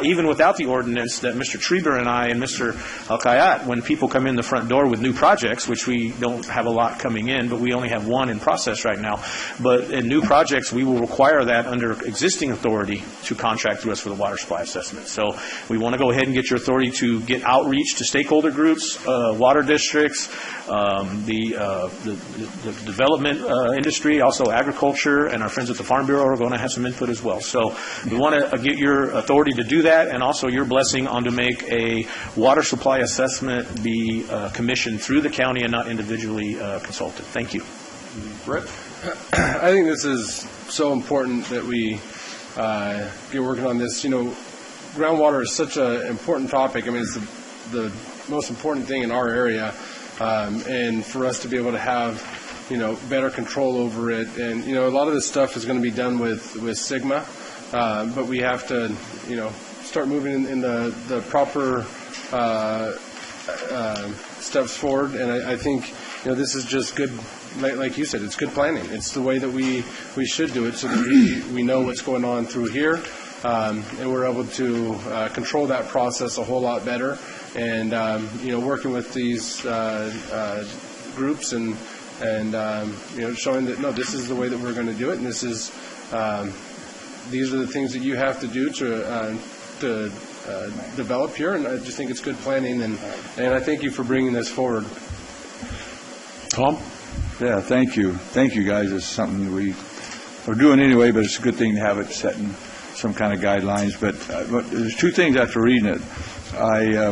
even without the ordinance, that Mr. Trieber and I and Mr. Al-Kayat, when people come in the front door with new projects, which we don't have a lot coming in, but we only have one in process right now, but in new projects, we will require that under existing authority to contract through us for the water supply assessment. So we want to go ahead and get your authority to get outreach to stakeholder groups, water districts, the development industry, also agriculture, and our friends at the Farm Bureau are going to have some input as well. So we want to get your authority to do that, and also your blessing on to make a water supply assessment be commissioned through the county and not individually consulted. Thank you. Brett? I think this is so important that we get working on this. You know, groundwater is such an important topic. I mean, it's the most important thing in our area, and for us to be able to have, you know, better control over it. And, you know, a lot of this stuff is going to be done with Sigma, but we have to, you know, start moving in the proper steps forward. And I think, you know, this is just good. Like you said, it's good planning. It's the way that we should do it, so that we know what's going on through here, and we're able to control that process a whole lot better. And you know, working with these groups and you know, showing that no, this is the way that we're going to do it, and this is these are the things that you have to do to develop here. And I just think it's good planning, and I thank you for bringing this forward. Tom? Yeah, thank you. Thank you, guys. It's something we are doing anyway, but it's a good thing to have it set in some kind of guidelines. But there's two things after reading it.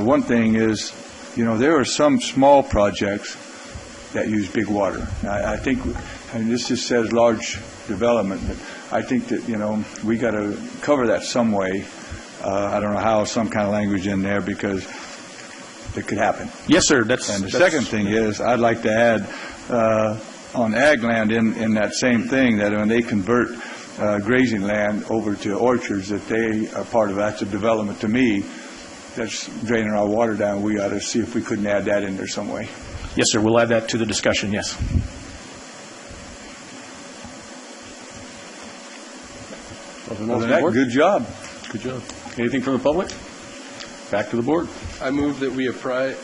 One thing is, you know, there are some small projects that use big water. I think, and this just says large development, but I think that, you know, we got to cover that some way. I don't know how, some kind of language in there, because it could happen. Yes, sir. And the second thing is, I'd like to add on ag land in that same thing, that when they convert grazing land over to orchards, that they are part of that's a development to me that's draining our water down. We ought to see if we couldn't add that in there some way. Yes, sir. We'll add that to the discussion, yes. Other than that, good job. Good job. Anything from the public? Back to the board. I move that we approve,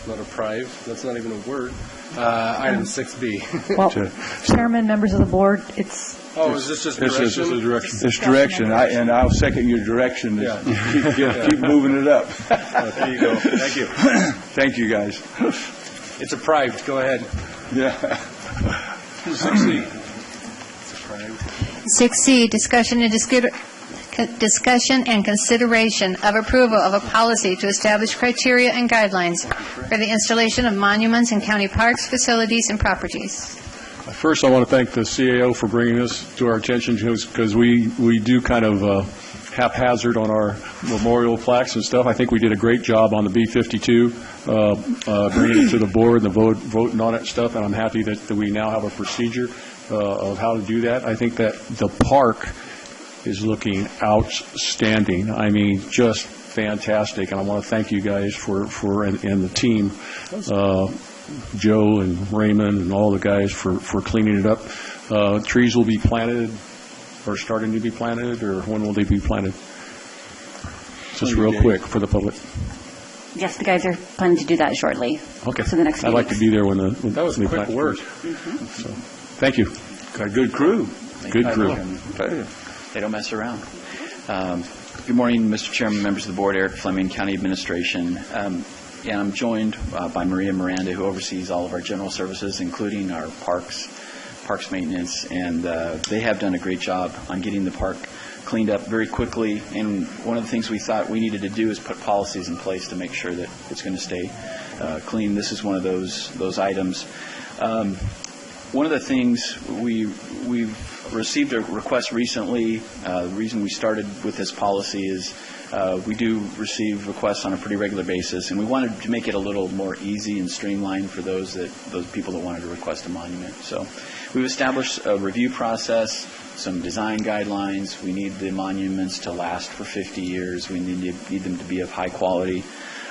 not approve, that's not even a word, item 6B. Well, Chairman, members of the board, it's... Oh, is this just direction? It's direction, and I'll second your direction. Yeah. Keep moving it up. There you go. Thank you. Thank you, guys. It's approved. Go ahead. Yeah. 6C. 6C, discussion and consideration of approval of a policy to establish criteria and guidelines for the installation of monuments in county parks, facilities, and properties. First, I want to thank the CAO for bringing this to our attention, because we do kind of haphazard on our memorial plaques and stuff. I think we did a great job on the B-52, bringing it to the board and the voting on it and stuff, and I'm happy that we now have a procedure of how to do that. I think that the park is looking outstanding. I mean, just fantastic, and I want to thank you guys for and the team, Joe and Raymond and all the guys for cleaning it up. Trees will be planted, or starting to be planted, or when will they be planted? Just real quick for the public. Yes, the guys are planning to do that shortly. Okay. So the next I'd like to be there when that was quick work. So, thank you. Got a good crew. Good crew. They don't mess around. Good morning, Mr. Chairman, members of the board, Eric Fleming, County Administration. And I'm joined by Maria Miranda, who oversees all of our general services, including our parks maintenance. And they have done a great job on getting the park cleaned up very quickly. And one of the things we thought we needed to do is put policies in place to make sure that it's going to stay clean. This is one of those items. One of the things we've received a request recently. The reason we started with this policy is We do receive requests on a pretty regular basis, and we wanted to make it a little more easy and streamlined for those people that wanted to request a monument. So we've established a review process, some design guidelines. We need the monuments to last for 50 years. We need them to be of high quality.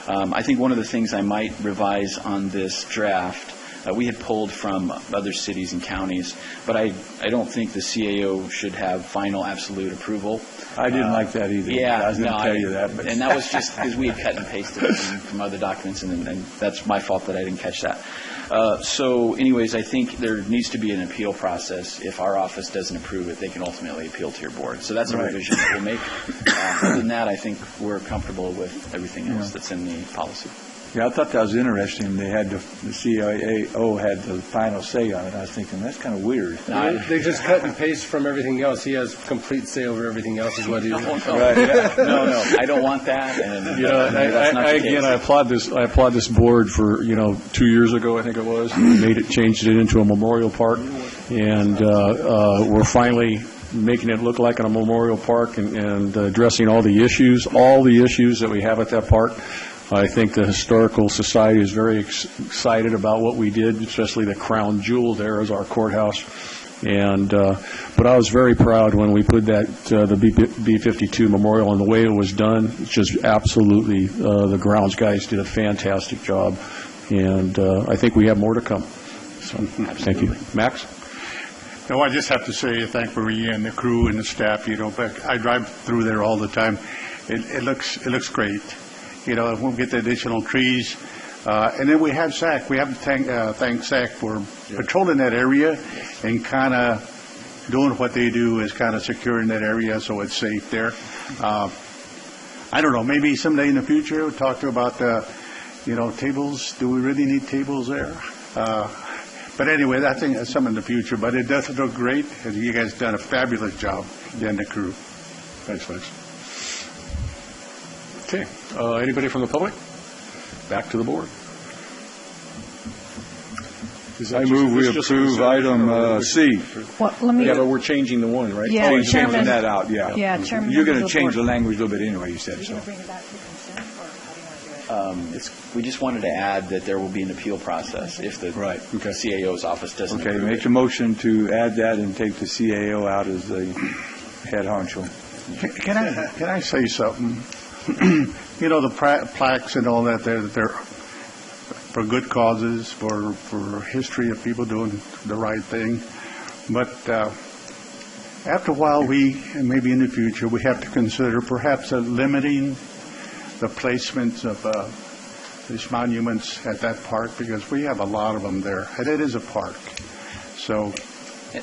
I think one of the things I might revise on this draft, we had pulled from other cities and counties, but I don't think the CAO should have final absolute approval. I didn't like that either. Yeah, I was going to tell you that. But. And that was just because we had cut and pasted it from other documents, and that's my fault that I didn't catch that. So anyways, I think there needs to be an appeal process. If our office doesn't approve it, they can ultimately appeal to your board. So that's a revision that we'll make. Other than that, I think we're comfortable with everything else that's in the policy. Yeah, I thought that was interesting. They had the CAO had the final say on it. I was thinking, that's kind of weird. They just cut and paste from everything else. He has complete say over everything else is what he No, I don't want that. And I applaud this board for 2 years ago, I think it was, changed it into a memorial park, and we're finally making it look like a memorial park and addressing all the issues that we have at that park. I think the Historical Society is very excited about what we did, especially the crown jewel there is our courthouse. And but I was very proud when we put that the B-52 memorial and the way it was done. It's just absolutely the grounds guys did a fantastic job, and I think we have more to come. So thank you, Max. No, I just have to say thank Maria and the crew and the staff. But I drive through there all the time. It looks great. We'll get the additional trees. And then we have SAC. We have to thank SAC for patrolling that area and kind of doing what they do is kind of securing that area so it's safe there. I don't know, maybe someday in the future we'll talk about tables. Do we really need tables there? But anyway, I think that's something in the future. But it does look great. And you guys done a fabulous job, you and the crew. Thanks, Max. Okay. Anybody from the public? Back to the board. I move we approve item C. But we're changing the one, right? Yeah, you're changing that out, yeah. Yeah, Chairman. You're going to change the language a little bit anyway, you said so. We just wanted to add that there will be an appeal process if the CAO's office doesn't approve make a motion to add that and take the CAO out as the head honcho. Can I say something? The plaques and all that, they're for good causes, for history of people doing the right thing. But after a while, and maybe in the future, we have to consider perhaps limiting the placements of these monuments at that park, because we have a lot of them there, and it is a park. So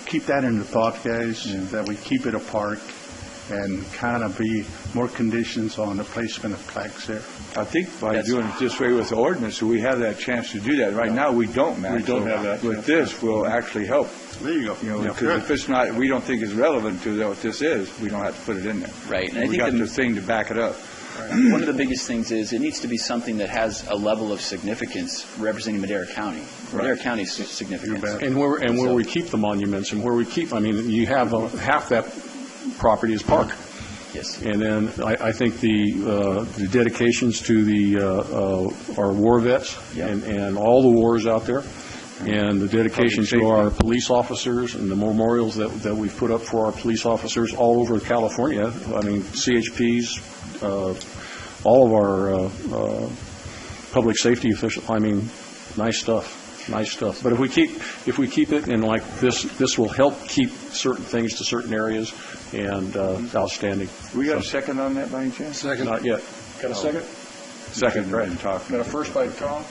keep that in the thought, guys, that we keep it a park and kind of be more conditions on the placement of plaques there. I think by doing it this way with the ordinance, we have that chance to do that. Right now, we don't, Max. We don't have that. With this, will actually help. There you go. Because if it's not, we don't think it's relevant to what this is, we don't have to put it in there. Right. And I think got the thing to back it up. One of the biggest things is it needs to be something that has a level of significance representing Madera County. Madera County's significance. And where we keep the monuments and where we keep, you have half that property is park. Yes. And then I think the dedications to our war vets and all the wars out there, and the dedications to our police officers and the memorials that we've put up for our police officers all over California. CHPs, all of our public safety officials. Nice stuff. Nice stuff. But if we keep it in like this will help keep certain things to certain areas, and outstanding. We got a second on that by any chance? Second. Not yet. Got a second? Second, Brett. Got a first by Tom,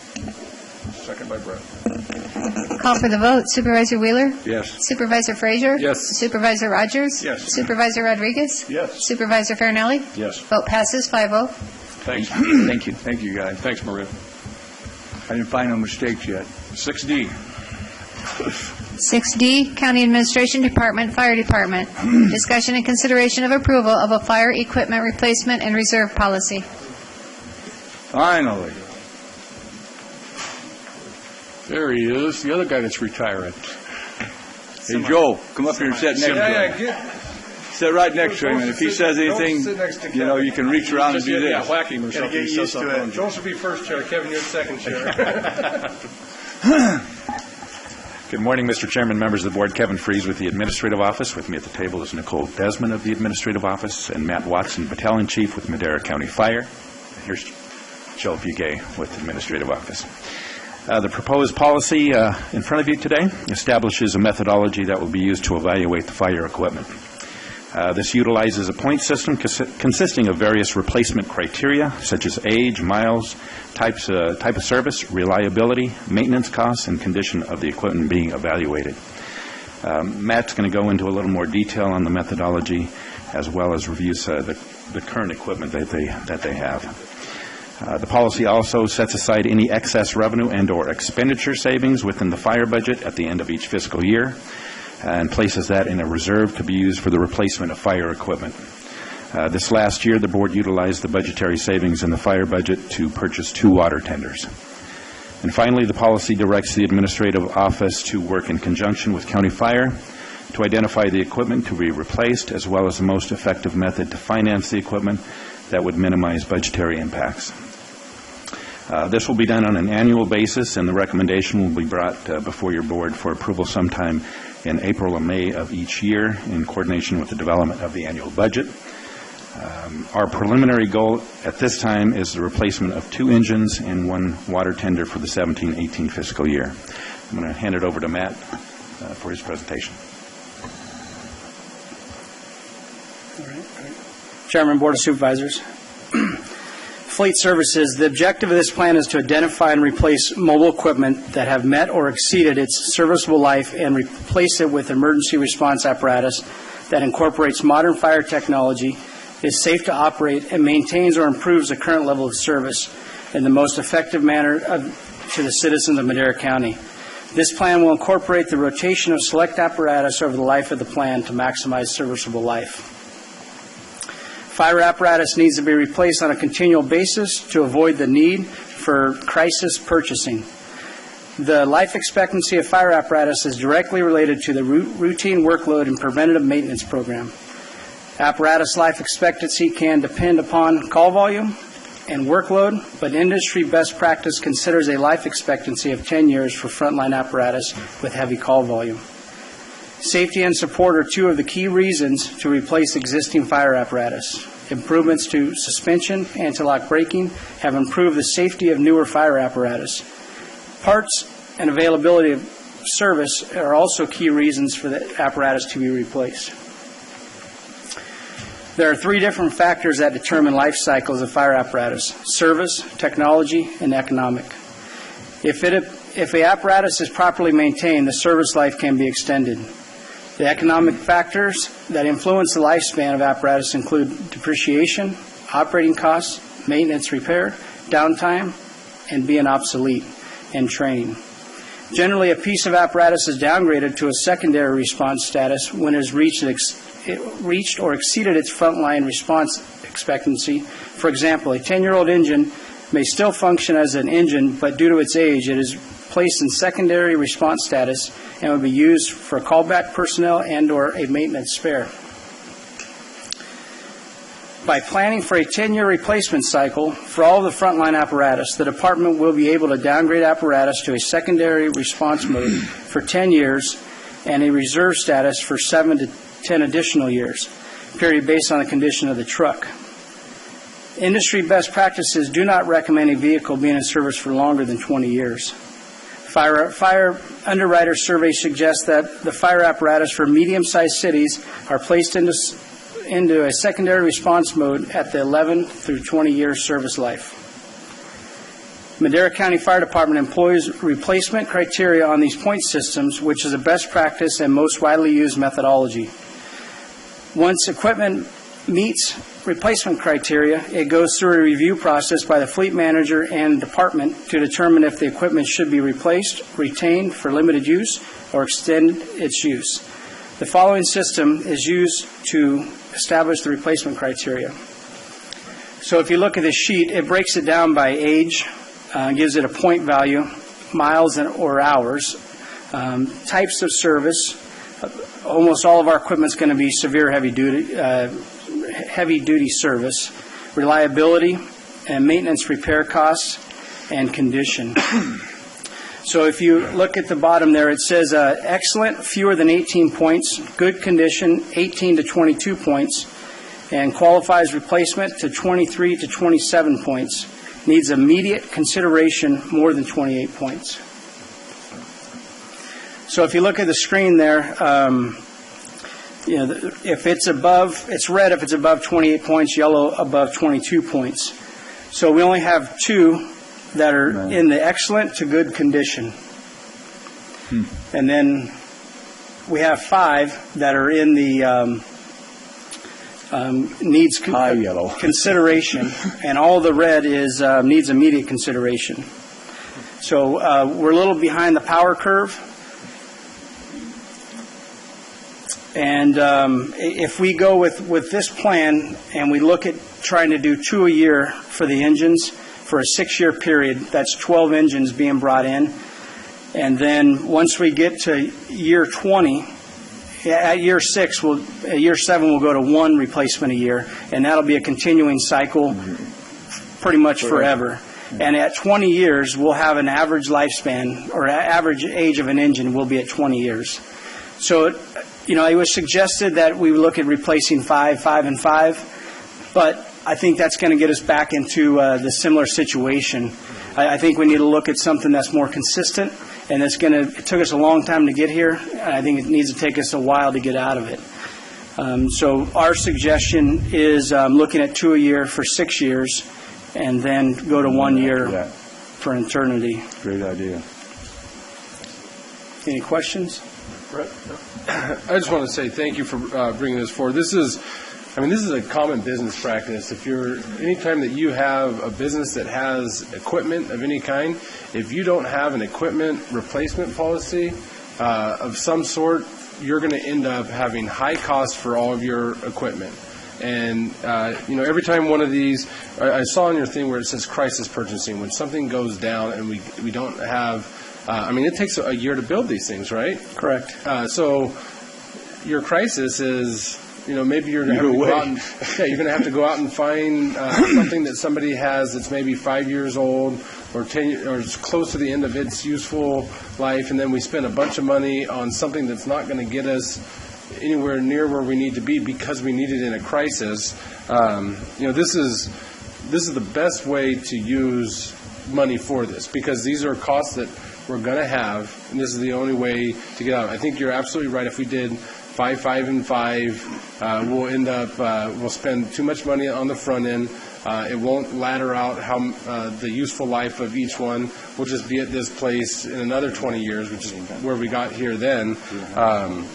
second by Brett. Call for the vote. Supervisor Wheeler? Yes. Supervisor Frazier? Yes. Supervisor Rogers? Yes. Supervisor Rodriguez? Yes. Supervisor Farinelli? Yes. Vote passes 5-0. Thanks. Thank you. Thank you, guys. Thanks, Maria. I didn't find no mistakes yet. 6D. 6D, County Administration Department, Fire Department. Discussion and consideration of approval of a fire equipment replacement and reserve policy. Finally. There he is, the other guy that's retiring. Hey, Joe, come up here and sit next to him. Sit right next to him, and if he says anything, you know, you can reach around and do this. Yeah, whack him or something. Get used to it. Joel should be first chair. Kevin, you're second chair. Good morning, Mr. Chairman, members of the board. Kevin Fries with the Administrative Office. With me at the table is Nicole Desmond of the Administrative Office and Matt Watson, Battalion Chief with Madera County Fire. Here's Joe Bugay with the Administrative Office. The proposed policy in front of you today establishes a methodology that will be used to evaluate the fire equipment. This utilizes a point system consisting of various replacement criteria such as age, miles, type of service, reliability, maintenance costs, and condition of the equipment being evaluated. Matt's going to go into a little more detail on the methodology as well as reviews the current equipment that they have. The policy also sets aside any excess revenue and or expenditure savings within the fire budget at the end of each fiscal year and places that in a reserve to be used for the replacement of fire equipment. This last year, the board utilized the budgetary savings in the fire budget to purchase 2 water tenders. And finally, the policy directs the Administrative Office to work in conjunction with County Fire to identify the equipment to be replaced as well as the most effective method to finance the equipment that would minimize budgetary impacts. This will be done on an annual basis, and the recommendation will be brought before your board for approval sometime in April or May of each year in coordination with the development of the annual budget. Our preliminary goal at this time is the replacement of 2 engines and 1 water tender for the 17-18 fiscal year. I'm going to hand it over to Matt for his presentation. Chairman, Board of Supervisors. Fleet Services, the objective of this plan is to identify and replace mobile equipment that have met or exceeded its serviceable life and replace it with emergency response apparatus that incorporates modern fire technology, is safe to operate, and maintains or improves the current level of service in the most effective manner to the citizens of Madera County. This plan will incorporate the rotation of select apparatus over the life of the plan to maximize serviceable life. Fire apparatus needs to be replaced on a continual basis to avoid the need for crisis purchasing. The life expectancy of fire apparatus is directly related to the routine workload and preventative maintenance program. Apparatus life expectancy can depend upon call volume and workload, but industry best practice considers a life expectancy of 10 years for frontline apparatus with heavy call volume. Safety and support are 2 of the key reasons to replace existing fire apparatus. Improvements to suspension, anti-lock braking have improved the safety of newer fire apparatus. Parts and availability of service are also key reasons for the apparatus to be replaced. There are 3 different factors that determine life cycles of fire apparatus: service, technology, and economic. If the apparatus is properly maintained, the service life can be extended. The economic factors that influence the lifespan of apparatus include depreciation, operating costs, maintenance repair, downtime, and being obsolete, and training. Generally, a piece of apparatus is downgraded to a secondary response status when it has reached or exceeded its frontline response expectancy. For example, a 10-year-old engine may still function as an engine, but due to its age, it is placed in secondary response status and will be used for callback personnel and or a maintenance spare. By planning for a 10-year replacement cycle for all of the frontline apparatus, the department will be able to downgrade apparatus to a secondary response mode for 10 years and a reserve status for 7 to 10 additional years, period, based on the condition of the truck. Industry best practices do not recommend a vehicle being in service for longer than 20 years. Fire underwriter survey suggests that the fire apparatus for medium-sized cities are placed into a secondary response mode at the 11 through 20-year service life. Madera County Fire Department employs replacement criteria on these point systems, which is a best practice and most widely used methodology. Once equipment meets replacement criteria, it goes through a review process by the fleet manager and department to determine if the equipment should be replaced, retained for limited use, or extend its use. The following system is used to establish the replacement criteria. So if you look at this sheet, it breaks it down by age, gives it a point value, miles or hours, types of service, almost all of our equipment's going to be severe heavy-duty service, reliability, and maintenance repair costs, and condition. So if you look at the bottom there, it says excellent, fewer than 18 points, good condition, 18 to 22 points, and qualifies replacement to 23 to 27 points. Needs immediate consideration, more than 28 points. So if you look at the screen there, if it's above, it's red if it's above 28 points, yellow above 22 points. So we only have 2 that are in the excellent to good condition. And then we have 5 that are in the needs consideration, and all the red is needs immediate consideration. So we're a little behind the power curve. And if we go with this plan and we look at trying to do 2 a year for the engines for a 6-year period, that's 12 engines being brought in. And then once we get to year 20, at year 7 we'll go to 1 replacement a year, and that'll be a continuing cycle pretty much forever. And at 20 years, we'll have an average lifespan, or average age of an engine will be at 20 years. So, it was suggested that we look at replacing 5, and 5, but I think that's going to get us back into the similar situation. I think we need to look at something that's more consistent, and it took us a long time to get here, and I think it needs to take us a while to get out of it. So our suggestion is looking at 2 a year for 6 years, and then go to 1 year for eternity. Great idea. Any questions? Brett? I just want to say thank you for bringing this forward. This is a common business practice. Anytime that you have a business that has equipment of any kind, if you don't have an equipment replacement policy of some sort, you're going to end up having high costs for all of your equipment. And, every time one of these, I saw on your thing where it says crisis purchasing, when something goes down and we don't have, it takes a year to build these things, right? Correct. So your crisis is, maybe you're going to have to go out and find something that somebody has that's maybe 5 years old or 10 or it's close to the end of its useful life, and then we spend a bunch of money on something that's not going to get us anywhere near where we need to be because we need it in a crisis. This is the best way to use money for this, because these are costs that we're going to have, and this is the only way to get out. I think you're absolutely right. If we did 5, 5, and 5, we'll end up, we'll spend too much money on the front end. It won't ladder out the useful life of each one. We'll just be at this place in another 20 years, which is where we got here then. And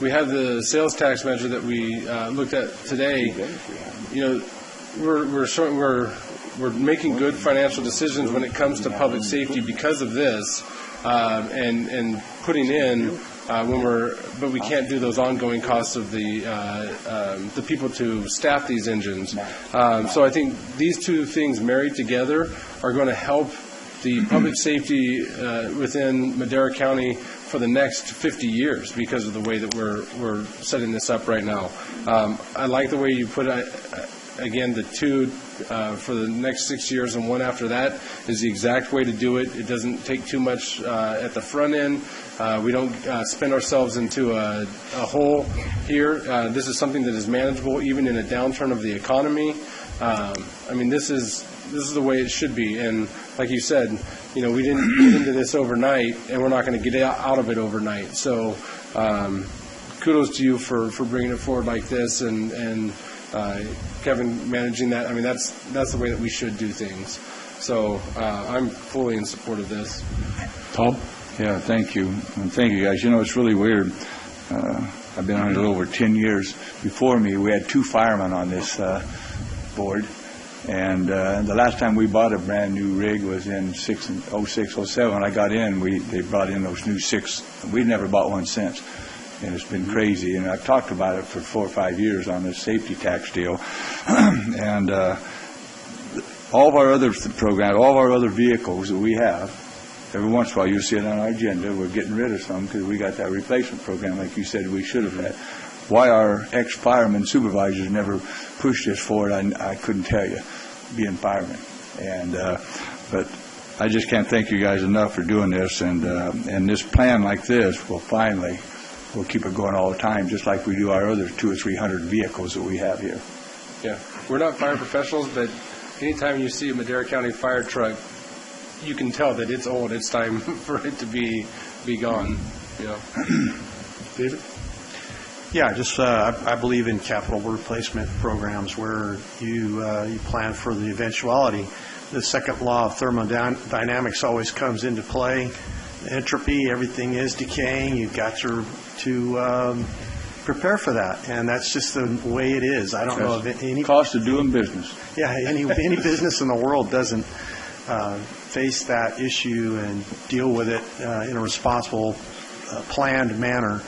we have the sales tax measure that we looked at today. We're making good financial decisions when it comes to public safety because of this, and putting in but we can't do those ongoing costs of the people to staff these engines. So I think these two things married together are going to help the public safety within Madera County for the next 50 years because of the way that we're setting this up right now. I like the way you put it. Again, the 2 for the next 6 years and 1 after that is the exact way to do it. It doesn't take too much at the front end. We don't spin ourselves into a hole here. This is something that is manageable even in a downturn of the economy. This is the way it should be. And like you said, we didn't get into this overnight, and we're not going to get out of it overnight. So kudos to you for bringing it forward like this, and Kevin managing that. That's the way that we should do things. So I'm fully in support of this. Tom? Yeah, thank you. And thank you, guys. It's really weird. I've been on it over 10 years. Before me, we had 2 firemen on this board. And the last time we bought a brand new rig was in 06, 07. When I got in, they brought in those new 6. We'd never bought one since. And it's been crazy. And I've talked about it for 4 or 5 years on this safety tax deal. And all of our other programs, all of our other vehicles that we have, every once in a while you'll see it on our agenda, we're getting rid of some because we got that replacement program like you said we should have had. Why our ex-firemen supervisors never pushed this forward, I couldn't tell you, being firemen. But I just can't thank you guys enough for doing this, and this plan like this we'll keep it going all the time, just like we do our other 200 or 300 vehicles that we have here. Yeah, we're not fire professionals, but anytime you see a Madera County fire truck, you can tell that it's old. It's time for it to be gone. Yeah. David? Yeah, just I believe in capital replacement programs where you plan for the eventuality. The second law of thermodynamics always comes into play. Entropy, everything is decaying. You've got to prepare for that, and that's just the way it is. I don't know of any cost of doing business. Yeah, any business in the world doesn't face that issue and deal with it in a responsible, planned manner.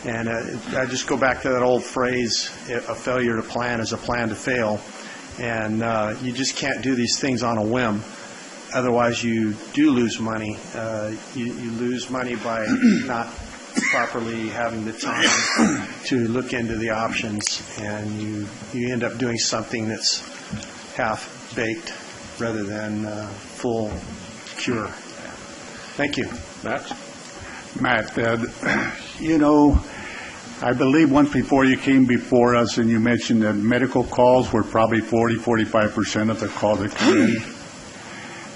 And I just go back to that old phrase, a failure to plan is a plan to fail. And you just can't do these things on a whim. Otherwise, you do lose money. You lose money by not properly having the time to look into the options, and you end up doing something that's half-baked rather than full cure. Thank you. Matt, I believe once before you came before us and you mentioned that medical calls were probably 40-45% of the calls that come in.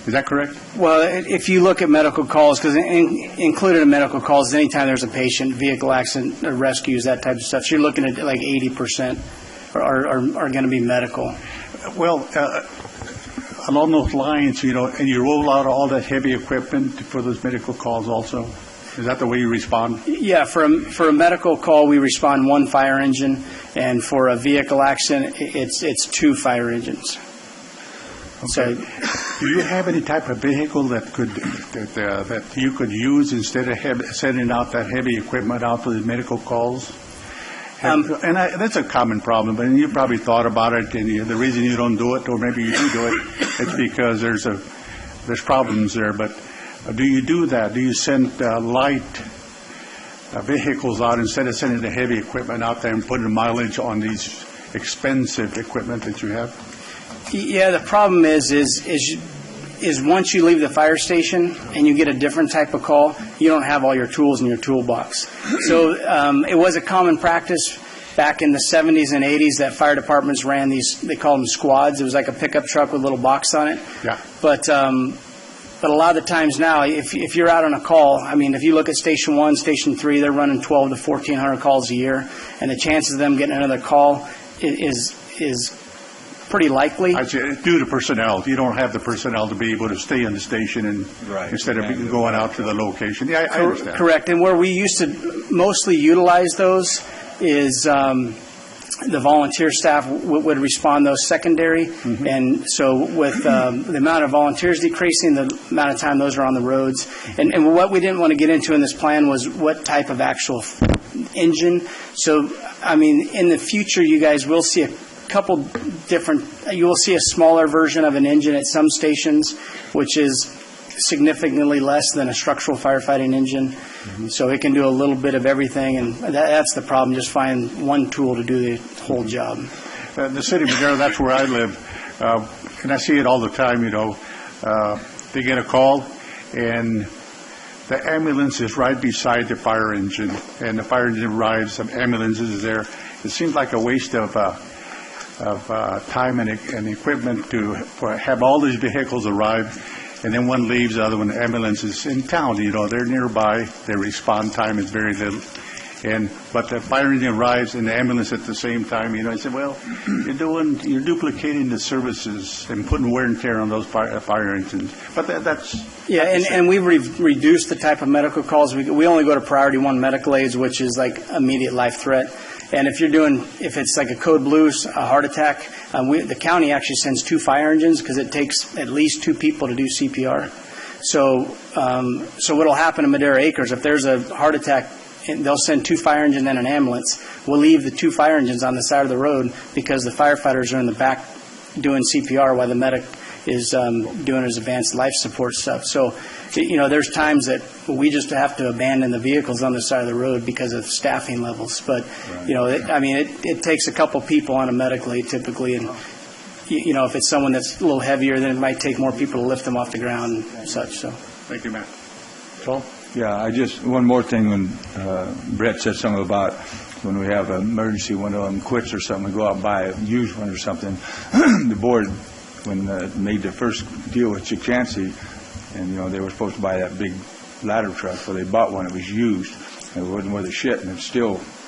Is that correct? Well, if you look at medical calls, because included in medical calls is anytime there's a patient, vehicle accident, rescues, that type of stuff. So you're looking at like 80% are going to be medical. Well, along those lines, and you roll out all that heavy equipment for those medical calls also? Is that the way you respond? Yeah, for a medical call, we respond 1 fire engine, and for a vehicle accident, it's 2 fire engines. Okay. So, do you have any type of vehicle that you could use instead of sending out that heavy equipment out for the medical calls? That's a common problem, but you probably thought about it, and the reason you don't do it, or maybe you do it, it's because there's problems there. But do you do that? Do you send light vehicles out instead of sending the heavy equipment out there and putting mileage on these expensive equipment that you have? Yeah, the problem is once you leave the fire station and you get a different type of call, you don't have all your tools in your toolbox. So it was a common practice back in the 70s and 80s that fire departments ran these, they called them squads. It was like a pickup truck with a little box on it. Yeah. But a lot of the times now, if you're out on a call, I mean, if you look at Station 1, Station 3, they're running 12 to 1,400 calls a year, and the chances of them getting another call is pretty likely. I'd say due to personnel. You don't have the personnel to be able to stay in the station instead of going out to the location. Yeah, I understand. Correct. And where we used to mostly utilize those is the volunteer staff would respond those secondary. Mm-hmm. And so with the amount of volunteers decreasing, the amount of time those are on the roads. And what we didn't want to get into in this plan was what type of actual engine. So, I mean, in the future, you guys will see a couple different, you will see a smaller version of an engine at some stations, which is significantly less than a structural firefighting engine. Mm-hmm. So it can do a little bit of everything, and that's the problem, just find one tool to do the whole job. The city of Madera, that's where I live, and I see it all the time, they get a call, and the ambulance is right beside the fire engine, and the fire engine arrives, the ambulance is there. It seems like a waste of time and equipment to have all these vehicles arrive, and then one leaves, the other one, the ambulance is in town, they're nearby, their response time is very little. But the fire engine arrives and the ambulance at the same time, I said, well, you're duplicating the services and putting wear and tear on those fire engines. But that's... Yeah, and we've reduced the type of medical calls. We only go to priority 1 medical aids, which is like immediate life threat. And if it's like a code blue, a heart attack, the county actually sends 2 fire engines because it takes at least 2 people to do CPR. So what'll happen in Madera Acres, if there's a heart attack, they'll send 2 fire engines and an ambulance. We'll leave the 2 fire engines on the side of the road because the firefighters are in the back doing CPR while the medic is doing his advanced life support stuff. So, there's times that we just have to abandon the vehicles on the side of the road because of staffing levels. But, it takes a couple people on a medical aid typically, and if it's someone that's a little heavier, then it might take more people to lift them off the ground and such. So, Thank you, Matt. Tom? Yeah, one more thing when Brett said something about when we have an emergency, one of them quits or something, we go out and buy a used one or something. The board, when made the first deal with Chicansey, and they were supposed to buy that big ladder truck, so they bought one that was used, and it wasn't worth a shit, and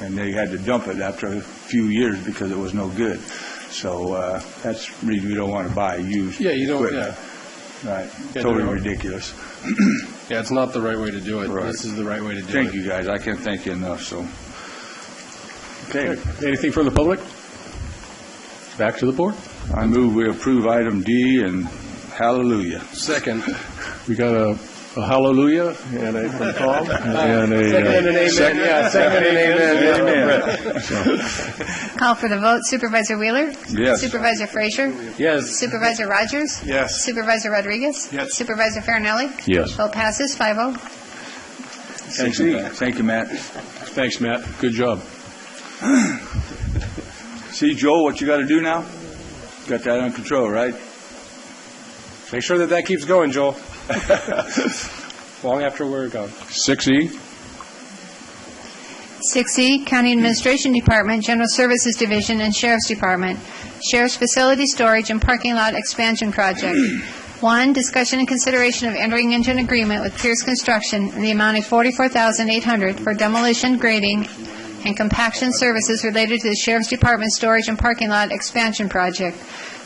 and they had to dump it after a few years because it was no good. So that's the reason we don't want to buy used equipment. Right. Totally ridiculous. Yeah, it's not the right way to do it. Right. This is the right way to do it. Thank you, guys. I can't thank you enough. So. Okay. Anything from the public? Back to the board. I move we approve item D and hallelujah. Second. We got a hallelujah and a from Tom and a second and an amen. Second and amen. Call for the vote. Supervisor Wheeler? Yes. Supervisor Frazier? Yes. Supervisor Rogers? Yes. Supervisor Rodriguez? Yes. Supervisor Farinelli? Yes. Vote passes 5-0. Thank you, Matt. Thanks, Matt. Good job. See, Joel, what you got to do now? Got that under control, right? Make sure that keeps going, Joel. Long after we're gone. 6E. 6E, County Administration Department, General Services Division, and Sheriff's Department. Sheriff's Facility Storage and Parking Lot Expansion Project. 1, discussion and consideration of entering into an agreement with Pierce Construction in the amount of $44,800 for demolition, grading, and compaction services related to the Sheriff's Department Storage and Parking Lot Expansion Project.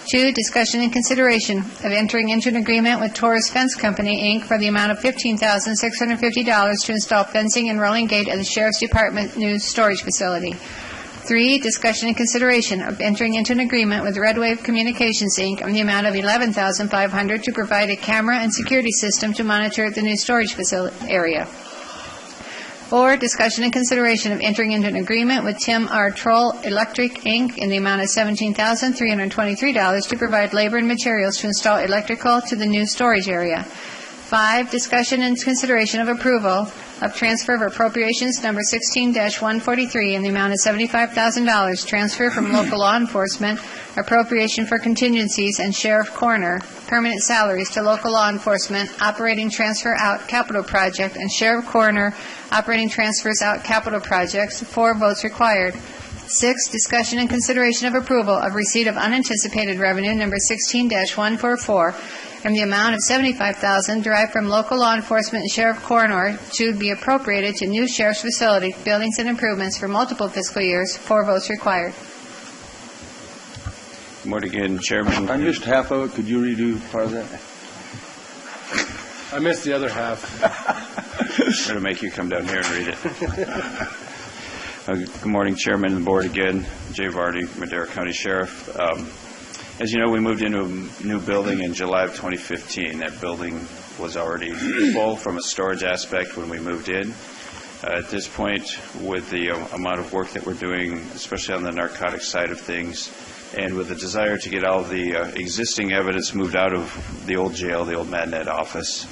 2, discussion and consideration of entering into an agreement with Torres Fence Company, Inc. for the amount of $15,650 to install fencing and rolling gate at the Sheriff's Department new storage facility. 3, discussion and consideration of entering into an agreement with Red Wave Communications, Inc. on the amount of $11,500 to provide a camera and security system to monitor the new storage facility area. 4, discussion and consideration of entering into an agreement with Tim R. Troll Electric, Inc. in the amount of $17,323 to provide labor and materials to install electrical to the new storage area. 5, discussion and consideration of approval of transfer of appropriations number 16-143 in the amount of $75,000, transfer from local law enforcement, appropriation for contingencies and sheriff coroner, permanent salaries to local law enforcement, operating transfer out capital project, and sheriff coroner, operating transfers out capital projects. 4 votes required. 6, discussion and consideration of approval of receipt of unanticipated revenue number 16-144 in the amount of $75,000 derived from local law enforcement and sheriff coroner to be appropriated to new sheriff's facility, buildings and improvements for multiple fiscal years. 4 votes required. Good morning again, Chairman. I missed half of it. Could you redo part of that? I missed the other half. I'm going to make you come down here and read it. Good morning, Chairman and the Board again. Jay Vardy, Madera County Sheriff. As you know, we moved into a new building in July of 2015. That building was already full from a storage aspect when we moved in. At this point, with the amount of work that we're doing, especially on the narcotics side of things, and with the desire to get all of the existing evidence moved out of the old jail, the old MadNet office,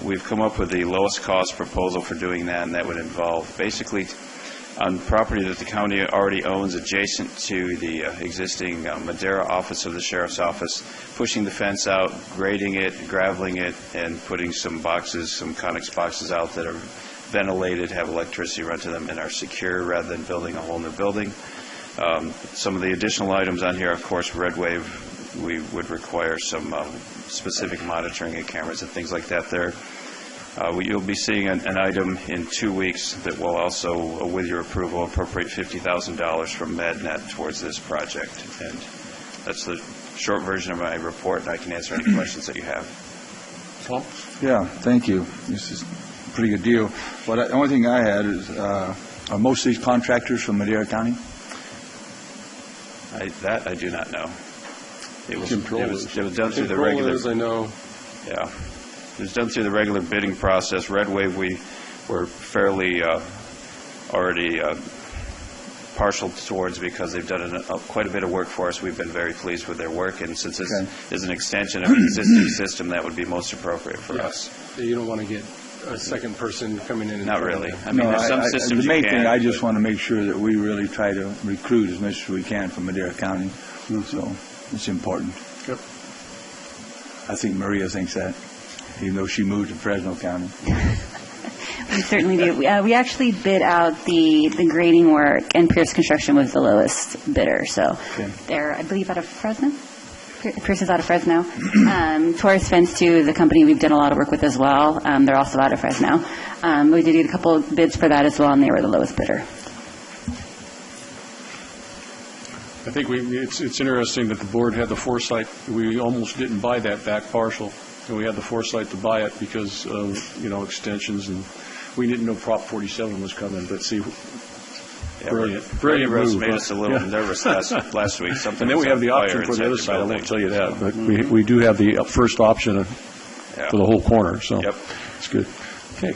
we've come up with the lowest cost proposal for doing that, and that would involve basically on property that the county already owns adjacent to the existing Madera office of the Sheriff's Office, pushing the fence out, grading it, graveling it, and putting some boxes, some Conex boxes out that are ventilated, have electricity run to them, and are secure rather than building a whole new building. Some of the additional items on here, of course, Red Wave, we would require some specific monitoring and cameras and things like that there. You'll be seeing an item in 2 weeks that will also, with your approval, appropriate $50,000 from MadNet towards this project. And that's the short version of my report, and I can answer any questions that you have. Tom? Yeah, thank you. This is a pretty good deal. The only thing I had is, are most of these contractors from Madera County? That I do not know. It was done through the regular. regular. I know. Yeah. It was done through the regular bidding process. Red Wave, we were fairly already partial towards because they've done quite a bit of work for us. We've been very pleased with their work, and since this is an extension of an existing system, that would be most appropriate for us. You don't want to get a second person coming in and Not really. I mean, there's some systems the main you can. thing, I just want to make sure that we really try to recruit as much as we can from Madera County. So it's important. Yep. I think Maria thinks that, even though she moved to Fresno County. We certainly do. We actually bid out the grading work, and Pierce Construction was the lowest bidder. So they're, I believe, out of Fresno. Pierce is out of Fresno. Torres Fence, too, is a company we've done a lot of work with as well. They're also out of Fresno. We did get a couple of bids for that as well, and they were the lowest bidder. I think it's interesting that the board had the foresight. We almost didn't buy that back parcel, and we had the foresight to buy it because of, extensions, and we didn't know Prop 47 was coming, but see, brilliant move. Made us a little nervous last week. And then we have the option for the other side. I won't tell you that, but we do have the first option for the whole corner, so it's good. Okay.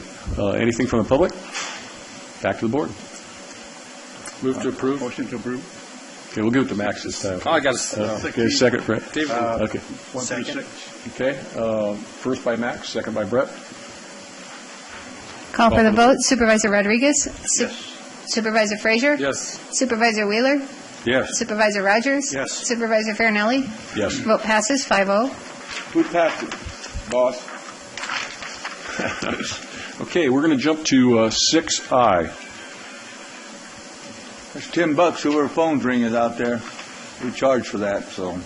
Anything from the public? Back to the board. Move to approve. Motion to approve. Okay, we'll give it to Max this time. Oh, I got a okay, second, Brett. Okay. 1 through 6. Okay. First by Max, second by Brett. Call for the vote. Supervisor Rodriguez? Yes. Supervisor Frazier? Yes. Supervisor Wheeler? Yes. Supervisor Rogers? Yes. Supervisor Farinelli? Yes. Vote passes 5-0. Who passed it, boss? Okay, we're going to jump to 6I. There's $10 whoever phone's ringing out there. We charge for that, so.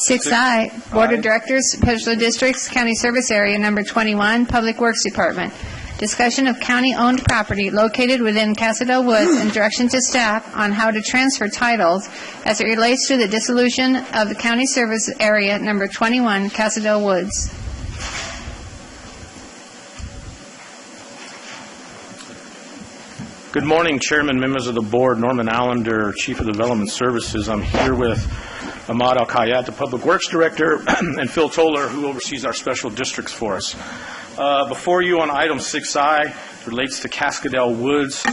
6I, Board of Directors, Special Districts, County Service Area Number 21, Public Works Department. Discussion of county-owned property located within Casadel Woods and direction to staff on how to transfer titles as it relates to the dissolution of the County Service Area Number 21, Casadel Woods. Good morning, Chairman, members of the board. Norman Allender, Chief of Development Services. I'm here with Ahmad Al-Kayat, the Public Works Director, and Phil Toller, who oversees our special districts for us. Before you on item 6I relates to Cascadel Woods,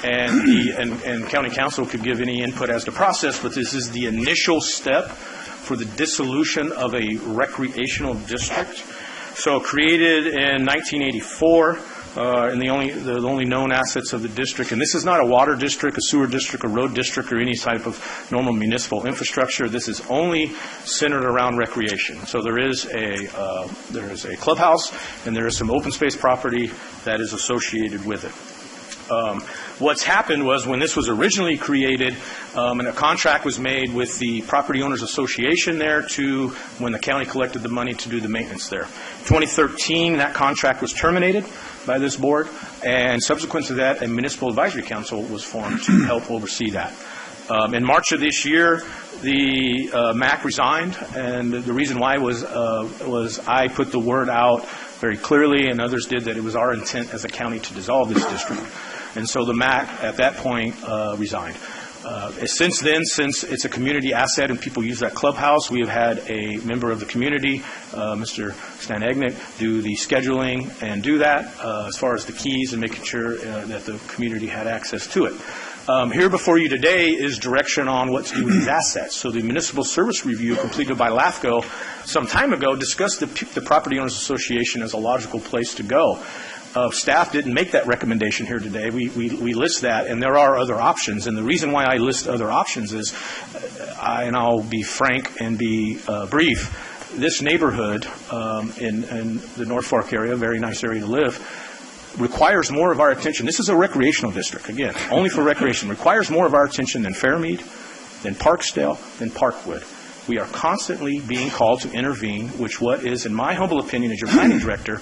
and County Council could give any input as to process, but this is the initial step for the dissolution of a recreational district. So created in 1984, and the only known assets of the district, and this is not a water district, a sewer district, a road district, or any type of normal municipal infrastructure. This is only centered around recreation. So there is a clubhouse, and there is some open space property that is associated with it. What's happened was when this was originally created, and a contract was made with the Property Owners Association there to, when the county collected the money to do the maintenance there. 2013, that contract was terminated by this board, and subsequent to that, a municipal advisory council was formed to help oversee that. In March of this year, the MAC resigned, and the reason why was I put the word out very clearly, and others did, that it was our intent as a county to dissolve this district. And so the MAC, at that point, resigned. Since then, since it's a community asset and people use that clubhouse, we have had a member of the community, Mr. Stan Egnick, do the scheduling and do that as far as the keys and making sure that the community had access to it. Here before you today is direction on what to do with these assets. So the Municipal Service Review completed by LAFCO some time ago discussed the Property Owners Association as a logical place to go. Staff didn't make that recommendation here today. We list that, and there are other options. And the reason why I list other options is, and I'll be frank and be brief, this neighborhood in the North Fork area, a very nice area to live, requires more of our attention. This is a recreational district, again, only for recreation. Requires more of our attention than Fairmead, than Parksdale, than Parkwood. We are constantly being called to intervene, which what is, in my humble opinion as your planning director,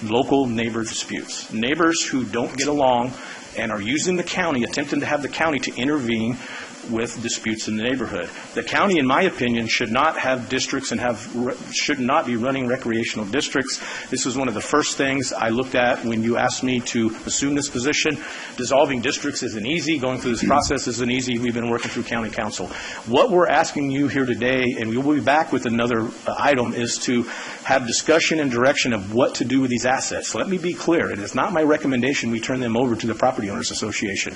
local neighbor disputes. Neighbors who don't get along and are using the county, attempting to have the county to intervene with disputes in the neighborhood. The county, in my opinion, should not have districts and should not be running recreational districts. This was one of the first things I looked at when you asked me to assume this position. Dissolving districts isn't easy. Going through this process isn't easy. We've been working through county council. What we're asking you here today, and we will be back with another item, is to have discussion and direction of what to do with these assets. Let me be clear. It is not my recommendation we turn them over to the Property Owners Association.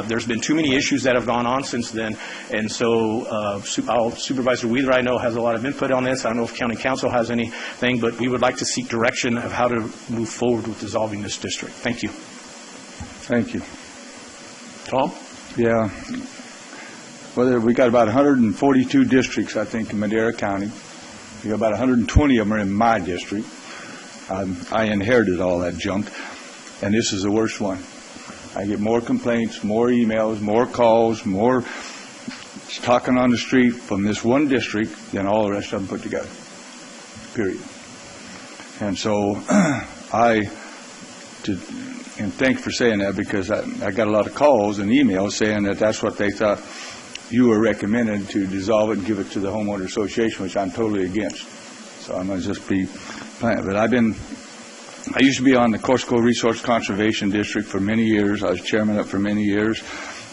There's been too many issues that have gone on since then, and so Supervisor Wheeler, I know, has a lot of input on this. I don't know if County Council has anything, but we would like to seek direction of how to move forward with dissolving this district. Thank you. Thank you. Tom? Yeah. Well, we got about 142 districts, I think, in Madera County. We got about 120 of them are in my district. I inherited all that junk, and this is the worst one. I get more complaints, more emails, more calls, more talking on the street from this one district than all the rest of them put together, period. And so and thanks for saying that, because I got a lot of calls and emails saying that that's what they thought you were recommending, to dissolve it and give it to the homeowner association, which I'm totally against. So I'm going to just be plain. But I used to be on the Corsico Resource Conservation District for many years. I was chairman of it for many years.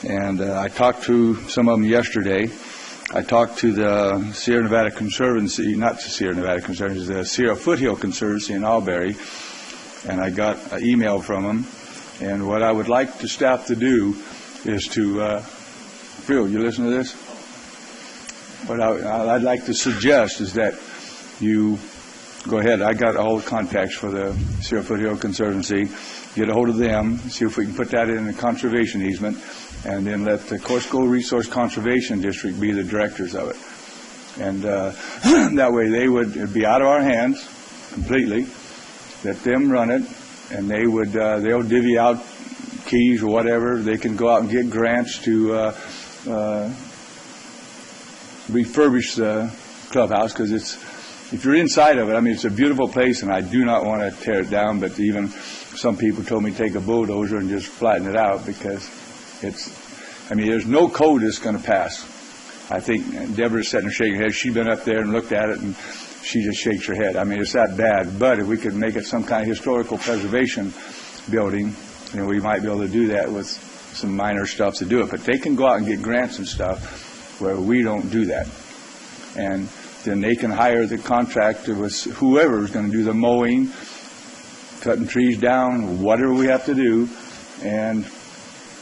And I talked to some of them yesterday. I talked to the Sierra Nevada Conservancy, not the Sierra Nevada Conservancy, the Sierra Foothill Conservancy in Albury. And I got an email from them. And what I would like the staff to do is to, Phil, you listen to this? What I'd like to suggest is that you go ahead. I got all the contacts for the Sierra Foothill Conservancy. Get a hold of them, see if we can put that in a conservation easement, and then let the Corsico Resource Conservation District be the directors of it. And that way it'd be out of our hands completely. Let them run it, and they'll divvy out keys or whatever. They can go out and get grants to refurbish the clubhouse, because if you're inside of it, I mean, it's a beautiful place, and I do not want to tear it down, but even some people told me to take a bulldozer and just flatten it out, because there's no code that's going to pass. I think Deborah's sitting there shaking her head. She's been up there and looked at it, and she just shakes her head. I mean, it's that bad. But if we could make it some kind of historical preservation building, we might be able to do that with some minor stuff to do it. But they can go out and get grants and stuff where we don't do that. And then they can hire the contractor with whoever is going to do the mowing, cutting trees down, whatever we have to do, and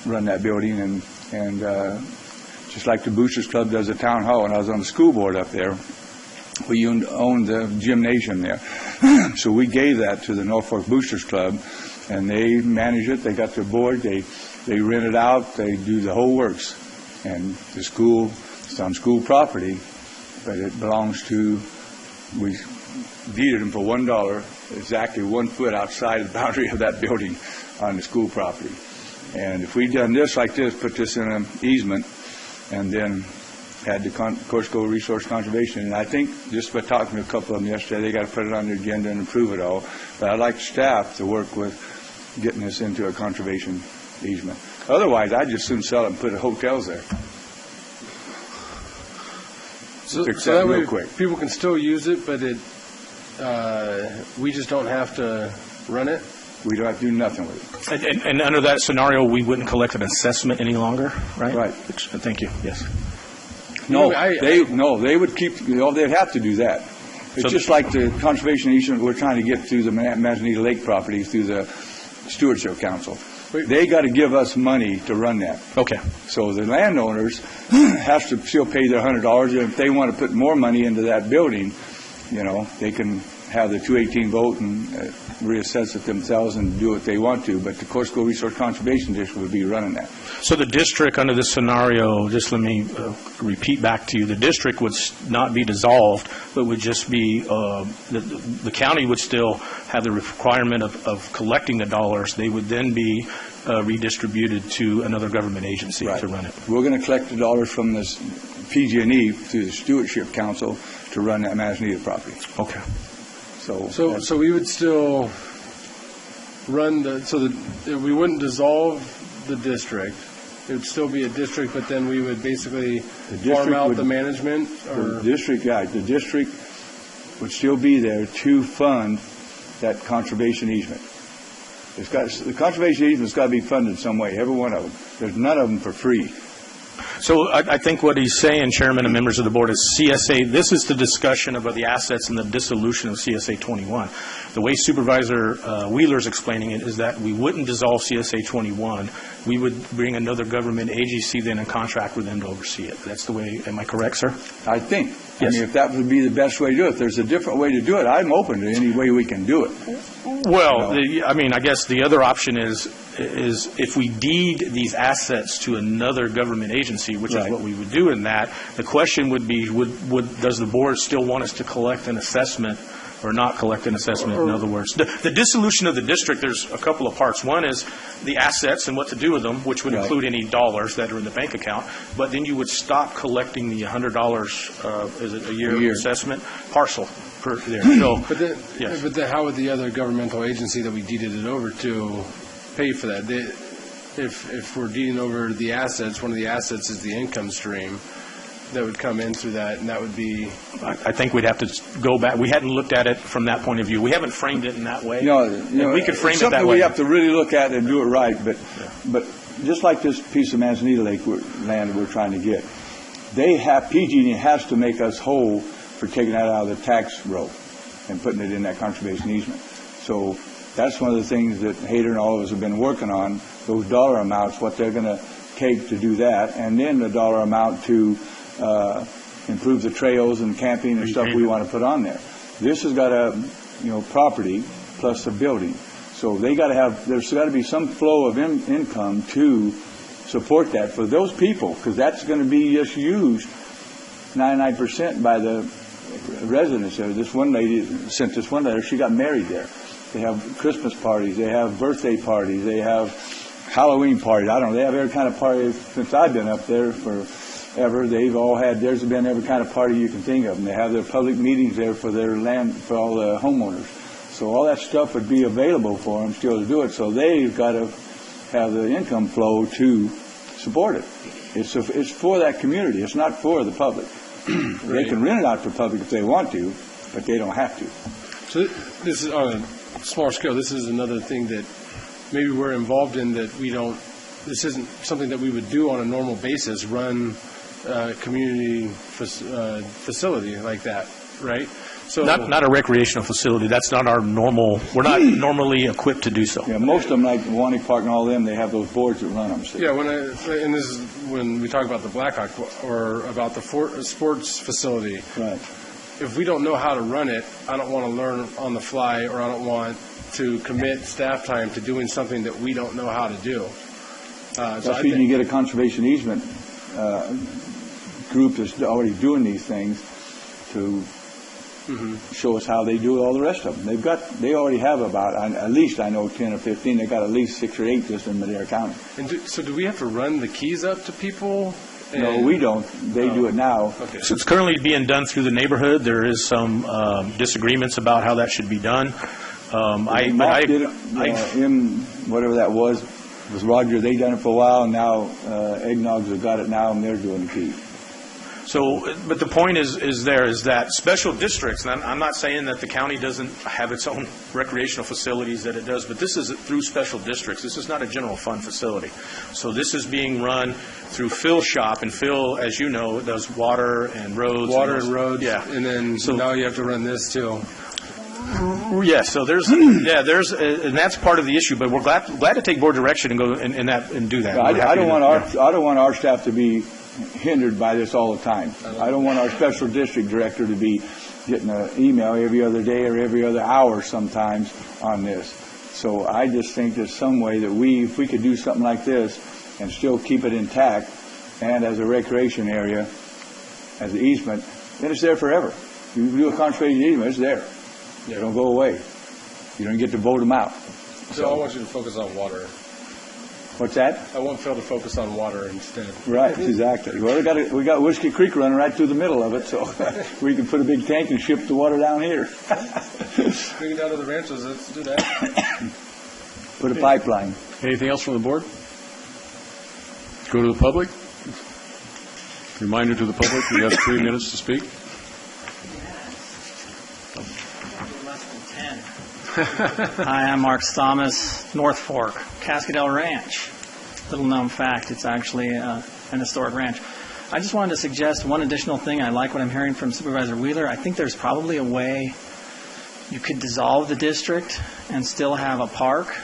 run that building. And just like the Boosters Club does the town hall, and I was on the school board up there, we owned the gymnasium there. So we gave that to the Norfolk Boosters Club, and they manage it. They got their board. They rent it out. They do the whole works. And the school, it's on school property, but it belongs to, we deeded them for $1, exactly 1 foot outside the boundary of that building on the school property. And if we'd done this like this, put this in an easement, and then had the Corsico Resource Conservation, and I think, just by talking to a couple of them yesterday, they got to put it on their agenda and approve it all. But I'd like staff to work with getting this into a conservation easement. Otherwise, I'd just soon sell it and put hotels there. So that way people can still use it, but we just don't have to run it? We don't have to do nothing with it. And under that scenario, we wouldn't collect an assessment any longer, right? Right. Thank you. Yes. No, they would keep, they'd have to do that. It's just like the conservation easement we're trying to get through the Manzanita Lake property through the Stewardship Council. They got to give us money to run that. Okay. So the landowners have to still pay their $100, and if they want to put more money into that building, they can have the 218 vote and reassess it themselves and do what they want to. But the Corsico Resource Conservation District would be running that. So the district under this scenario, just let me repeat back to you, the district would not be dissolved, but would just be, the county would still have the requirement of collecting the dollars. They would then be redistributed to another government agency to run it. We're going to collect the dollars from this PG&E through the Stewardship Council to run that Manzanita property. Okay. So we would still run we wouldn't dissolve the district. it would still be a district, but then we would basically farm out the management? The district would still be there to fund that conservation easement. The conservation easement's got to be funded some way, every one of them. There's none of them for free. So I think what he's saying, Chairman and members of the board, is CSA, this is the discussion about the assets and the dissolution of CSA 21. The way Supervisor Wheeler's explaining it is that we wouldn't dissolve CSA 21. We would bring another government agency then and contract with them to oversee it. That's the way, am I correct, sir? I think. Yes. I mean, if that would be the best way to do it. If there's a different way to do it, I'm open to any way we can do it. Well, I guess the other option is if we deed these assets to another government agency, which is what we would do in that, the question would be, does the board still want us to collect an assessment or not collect an assessment, in other words? The dissolution of the district, there's a couple of parts. One is the assets and what to do with them, which would include any dollars that are in the bank account, but then you would stop collecting the $100, is it a year assessment, parcel per there. So, but then how would the other governmental agency that we deeded it over to pay for that? If we're deeding over the assets, one of the assets is the income stream that would come in through that, and that would be... I think we'd have to go back. We hadn't looked at it from that point of view. We haven't framed it in that way. We could frame it that way. It's something we have to really look at and do it right, but just like this piece of Manzanita Lake land we're trying to get, PG&E has to make us whole for taking that out of the tax roll and putting it in that conservation easement. So that's one of the things that Hayter and all of us have been working on, those dollar amounts, what they're going to take to do that, and then the dollar amount to improve the trails and camping and stuff we want to put on there. This has got a, property plus a building. So there's got to be some flow of income to support that for those people, because that's going to be just used 99% by the residents there. This one lady sent this one letter. She got married there. They have Christmas parties. They have birthday parties. They have Halloween parties. I don't know. They have every kind of party since I've been up there forever. They've all had, there's been every kind of party you can think of. And they have their public meetings there for their land, for all the homeowners. So all that stuff would be available for them still to do it. So they've got to have the income flow to support it. It's for that community. It's not for the public. They can rent it out for public if they want to, but they don't have to. So this is on a smaller scale. This is another thing that maybe we're involved in that we don't. This isn't something that we would do on a normal basis. Run a community facility like that, right? So not a recreational facility. That's not our normal. We're not normally equipped to do so. Yeah, most of them, like Wani Park and all them, they have those boards that run them. So. Yeah, and this is when we talk about the Blackhawk or about the sports facility. Right. If we don't know how to run it, I don't want to learn on the fly, or I don't want to commit staff time to doing something that we don't know how to do. That's why you get a conservation easement group that's already doing these things to show us how they do all the rest of them. They already have about, at least I know 10 or 15. They got at least 6 or 8 just in Madera County. And so do we have to run the keys up to people? No, we don't. They do it now. Okay. So it's currently being done through the neighborhood. There is some disagreements about how that should be done. Whatever that was Roger. They done it for a while, and now Eggnogs have got it now, and they're doing the key. So, but the point is that special districts, and I'm not saying that the county doesn't have its own recreational facilities that it does, but this is through special districts. This is not a general fund facility. So this is being run through Phil's shop, and Phil, as you know, does water and roads. Yeah. And then now you have to run this too. Yeah, so and that's part of the issue. But we're glad to take board direction and go and do that. I don't want our staff to be hindered by this all the time. I don't want our special district director to be getting an email every other day or every other hour sometimes on this. So I just think there's some way that if we could do something like this and still keep it intact and as a recreation area, as an easement, then it's there forever. If you do a conservation easement, it's there. They don't go away. You don't get to vote them out. So I want you to focus on water. What's that? I want Phil to focus on water instead. Right, exactly. Well, we got Whiskey Creek running right through the middle of it, so we can put a big tank and ship the water down here. Bring it down to the ranches. Let's do that. Put a pipeline. Anything else from the board? Go to the public. Reminder to the public, you have 3 minutes to speak. Hi, I'm Mark Thomas, North Fork, Cascadel Ranch. Little known fact, it's actually an historic ranch. I just wanted to suggest one additional thing. I like what I'm hearing from Supervisor Wheeler. I think there's probably a way you could dissolve the district and still have a park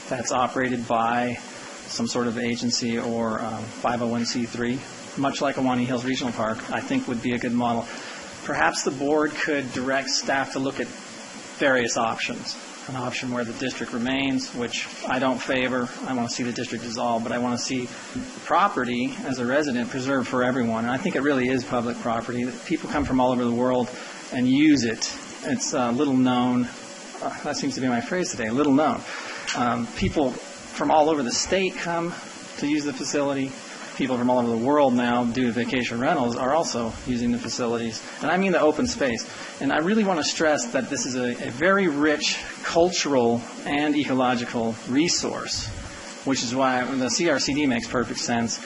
that's operated by some sort of agency or 501c3, much like Awani Hills Regional Park, I think would be a good model. Perhaps the board could direct staff to look at various options. An option where the district remains, which I don't favor. I want to see the district dissolved, but I want to see the property as a resident preserved for everyone. And I think it really is public property. People come from all over the world and use it. It's little known. That seems to be my phrase today, little known. People from all over the state come to use the facility. People from all over the world now, due to vacation rentals, are also using the facilities. And I mean the open space. And I really want to stress that this is a very rich cultural and ecological resource, which is why the CRCD makes perfect sense,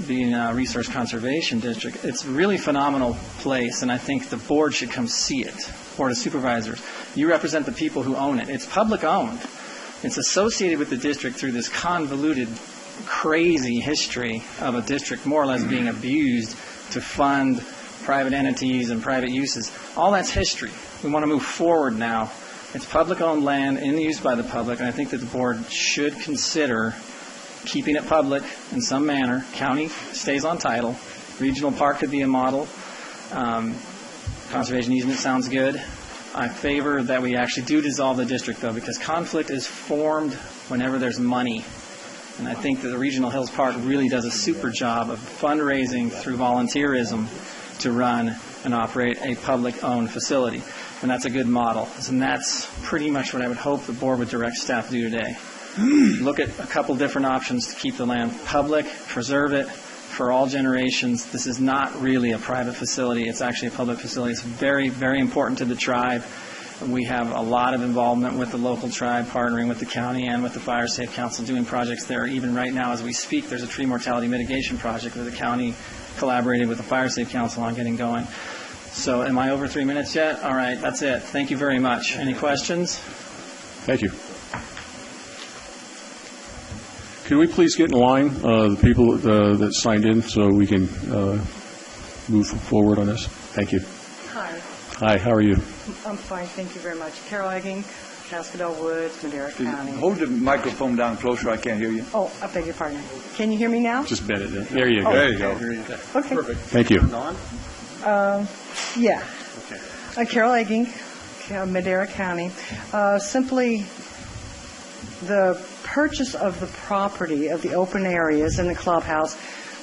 being a resource conservation district. It's a really phenomenal place, and I think the board should come see it. Board of Supervisors. You represent the people who own it. It's public owned. It's associated with the district through this convoluted, crazy history of a district more or less being abused to fund private entities and private uses. All that's history. We want to move forward now. It's public-owned land in use by the public, and I think that the board should consider keeping it public in some manner. County stays on title. Regional park could be a model. Conservation easement sounds good. I favor that we actually do dissolve the district, though, because conflict is formed whenever there's money. And I think that the Regional Hills Park really does a super job of fundraising through volunteerism to run and operate a public-owned facility. And that's a good model. And that's pretty much what I would hope the board would direct staff to do today. Look at a couple different options to keep the land public, preserve it for all generations. This is not really a private facility. It's actually a public facility. It's very, very important to the tribe. We have a lot of involvement with the local tribe, partnering with the county and with the Fire Safe Council, doing projects there. Even right now, as we speak, there's a tree mortality mitigation project that the county collaborated with the Fire Safe Council on getting going. So am I over 3 minutes yet? All right, that's it. Thank you very much. Any questions? Thank you. Can we please get in line, the people that signed in, so we can move forward on this? Thank you. Hi. Hi, how are you? I'm fine, thank you very much. Carol Egging, Cascadel Woods, Madera County. Hold the microphone down closer, I can't hear you. Oh, I beg your pardon. Can you hear me now? Just bend it in. There you go. Oh, There you go. Okay. Perfect. Thank you. Yeah. Carol Egging, Madera County. Simply, the purchase of the property of the open areas in the clubhouse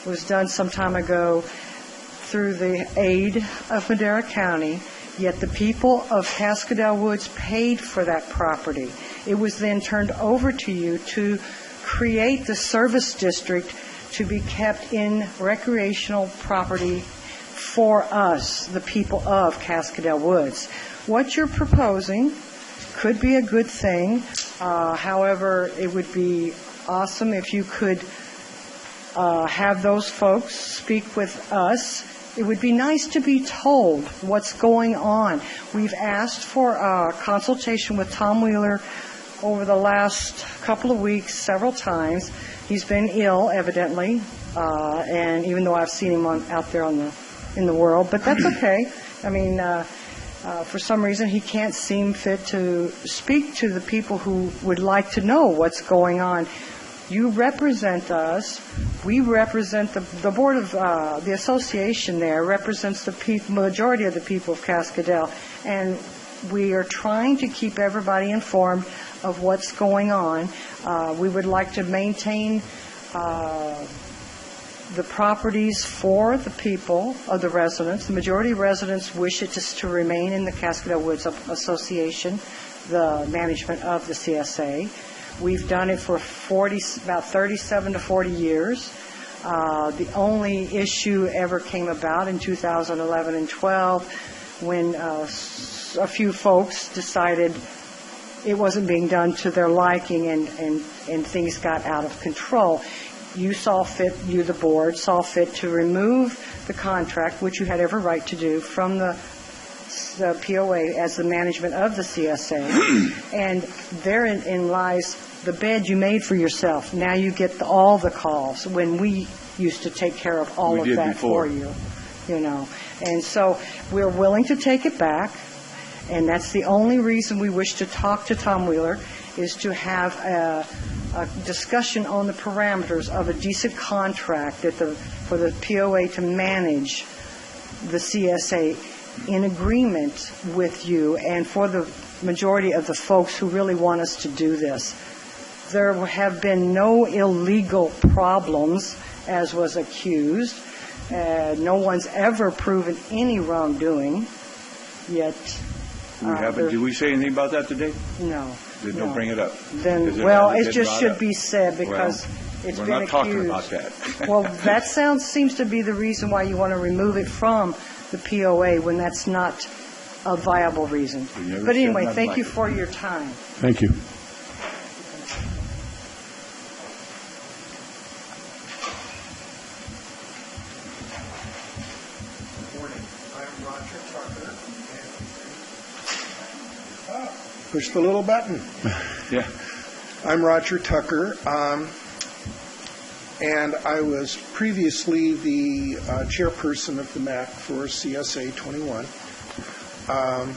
was done some time ago through the aid of Madera County, yet the people of Cascadel Woods paid for that property. It was then turned over to you to create the service district to be kept in recreational property for us, the people of Cascadel Woods. What you're proposing could be a good thing. However, it would be awesome if you could have those folks speak with us. It would be nice to be told what's going on. We've asked for a consultation with Tom Wheeler over the last couple of weeks several times. He's been ill, evidently, and even though I've seen him out there in the world, but that's okay. I mean, for some reason, he can't seem fit to speak to the people who would like to know what's going on. You represent us. We represent the board of the association there represents the majority of the people of Cascadel, and we are trying to keep everybody informed of what's going on. We would like to maintain the properties for the people of the residents. The majority of residents wish it to remain in the Cascadel Woods Association, the management of the CSA. We've done it for about 37 to 40 years. The only issue ever came about in 2011 and 12 when a few folks decided it wasn't being done to their liking and things got out of control. you saw fit, you, the board, saw fit to remove the contract, which you had every right to do, from the POA as the management of the CSA. And therein lies the bed you made for yourself. Now you get all the calls when we used to take care of all of that for you, you know. And so we're willing to take it back, and that's the only reason we wish to talk to Tom Wheeler, is to have a discussion on the parameters of a decent contract for the POA to manage the CSA in agreement with you and for the majority of the folks who really want us to do this. There have been no illegal problems, as was accused. No one's ever proven any wrongdoing, yet... Did we say anything about that today? No. Then don't bring it up. Then, well, it just should be said because it's been accused. We're not talking about that. Well, that seems to be the reason why you want to remove it from the POA when that's not a viable reason. But anyway, thank you for your time. Thank you. Push the little button. Yeah. I'm Roger Tucker, and I was previously the chairperson of the MAC for CSA 21.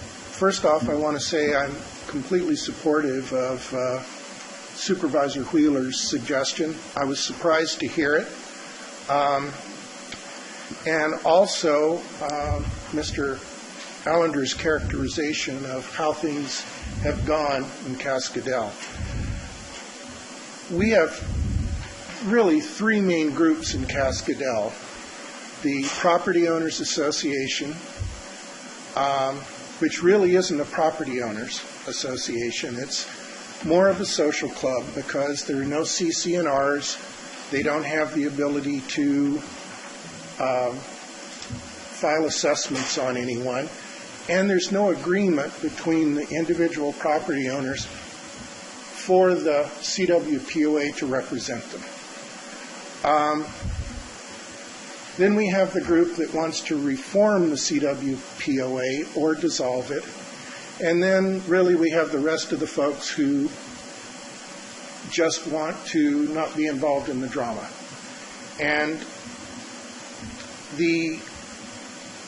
First off, I want to say I'm completely supportive of Supervisor Wheeler's suggestion. I was surprised to hear it. And also, Mr. Allender's characterization of how things have gone in Cascadel. We have really three main groups in Cascadel. The Property Owners Association, which really isn't a property owners association. It's more of a social club because there are no CC&Rs. They don't have the ability to file assessments on anyone. And there's no agreement between the individual property owners for the CWPOA to represent them. Then we have the group that wants to reform the CWPOA or dissolve it. And then really we have the rest of the folks who just want to not be involved in the drama. And the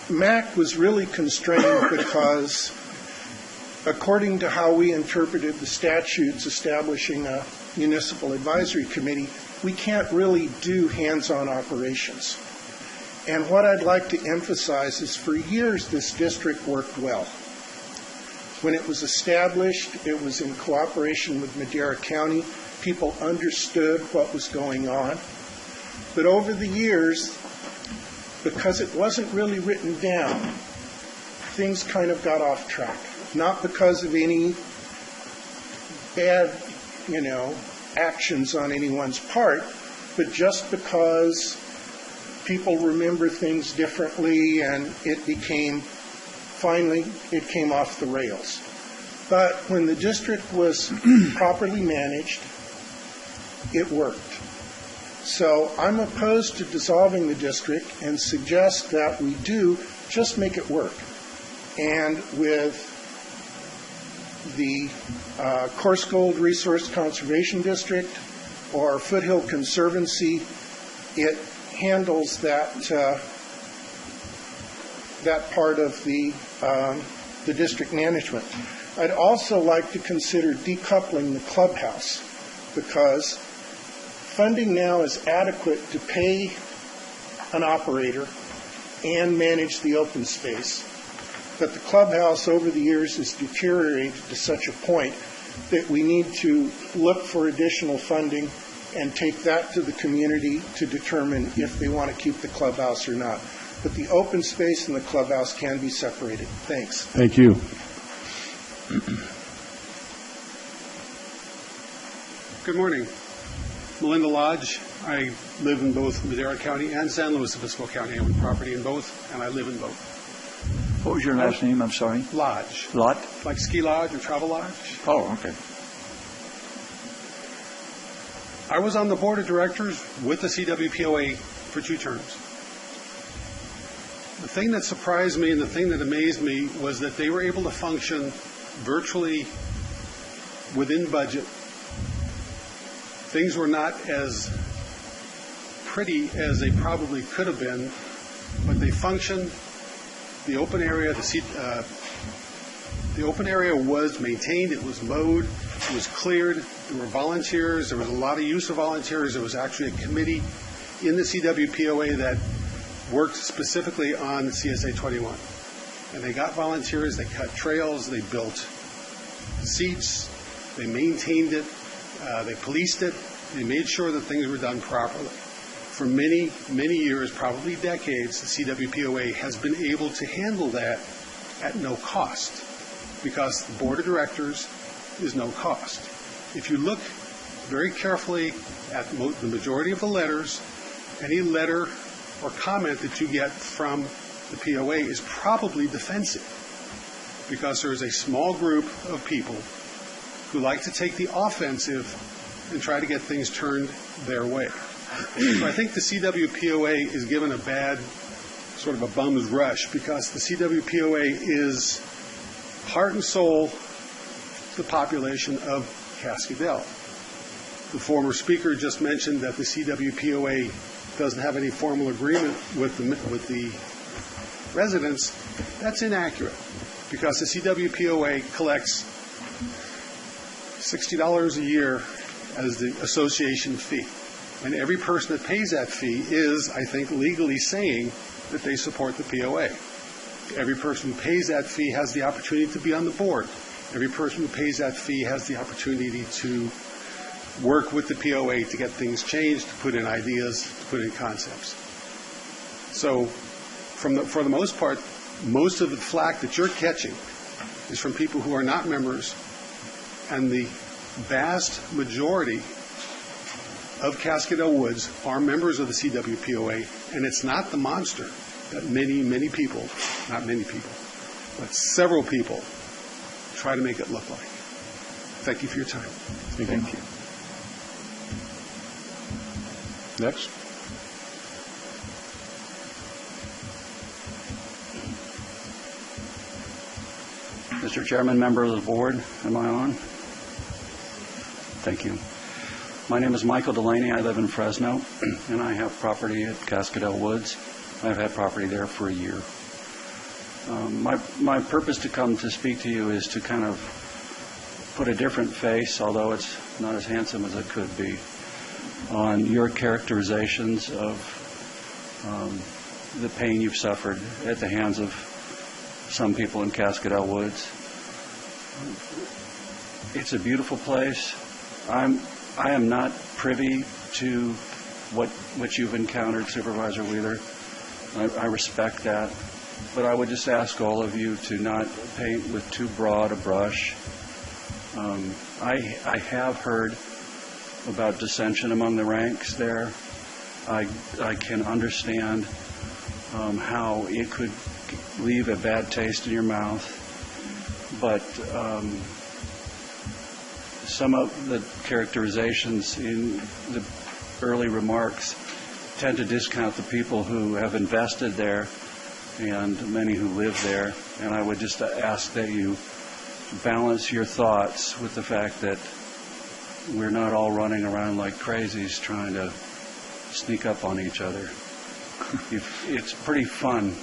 MAC was really constrained because, according to how we interpreted the statutes establishing a municipal advisory committee, we can't really do hands-on operations. And what I'd like to emphasize is for years this district worked well. When it was established, it was in cooperation with Madera County. People understood what was going on. But over the years, because it wasn't really written down, things kind of got off track. Not because of any bad, actions on anyone's part, but just because people remember things differently and finally it came off the rails. But when the district was properly managed, it worked. So I'm opposed to dissolving the district and suggest that we do just make it work. And with the Coarse Gold Resource Conservation District or Foothill Conservancy, it handles that part of the district management. I'd also like to consider decoupling the clubhouse because funding now is adequate to pay an operator and manage the open space. But the clubhouse over the years has deteriorated to such a point that we need to look for additional funding and take that to the community to determine if they want to keep the clubhouse or not. But the open space and the clubhouse can be separated. Thanks. Thank you. Good morning. Melinda Lodge. I live in both Madera County and San Luis Obispo County. I own property in both, and I live in both. What was your last name? I'm sorry. Lodge. Lot? Like ski lodge or travel lodge. Oh, okay. I was on the board of directors with the CWPOA for 2 terms. The thing that surprised me and the thing that amazed me was that they were able to function virtually within budget. Things were not as pretty as they probably could have been, but they functioned. The open area, the open area was maintained, it was mowed, it was cleared, there were volunteers, there was a lot of use of volunteers. There was actually a committee in the CWPOA that worked specifically on CSA 21. And they got volunteers, they cut trails, they built seats, they maintained it, they policed it, they made sure that things were done properly. For many, many years, probably decades, the CWPOA has been able to handle that at no cost, because the board of directors is no cost. If you look very carefully at the majority of the letters, any letter or comment that you get from the POA is probably defensive, because there is a small group of people who like to take the offensive and try to get things turned their way. So I think the CWPOA is given a bad, sort of a bum's rush, because the CWPOA is heart and soul the population of Cascadel. The former speaker just mentioned that the CWPOA doesn't have any formal agreement with the residents. That's inaccurate, because the CWPOA collects $60 a year as the association fee. And every person that pays that fee is, I think, legally saying that they support the POA. Every person who pays that fee has the opportunity to be on the board. Every person who pays that fee has the opportunity to work with the POA to get things changed, to put in ideas, to put in concepts. So for the most part, most of the flack that you're catching is from people who are not members, and the vast majority of Cascadel Woods are members of the CWPOA, and it's not the monster that many, many people, not many people, but several people try to make it look like. Thank you for your time. Thank you. Next. Mr. Chairman, members of the board, am I on? Thank you. My name is Michael Delaney. I live in Fresno, and I have property at Cascadel Woods. I've had property there for a year. My purpose to come to speak to you is to kind of put a different face, although it's not as handsome as it could be, on your characterizations of the pain you've suffered at the hands of some people in Cascadel Woods. It's a beautiful place. I am not privy to what you've encountered, Supervisor Wheeler. I respect that. But I would just ask all of you to not paint with too broad a brush. I have heard about dissension among the ranks there. I can understand how it could leave a bad taste in your mouth. But some of the characterizations in the early remarks tend to discount the people who have invested there and many who live there. And I would just ask that you balance your thoughts with the fact that we're not all running around like crazies trying to sneak up on each other. It's a pretty fun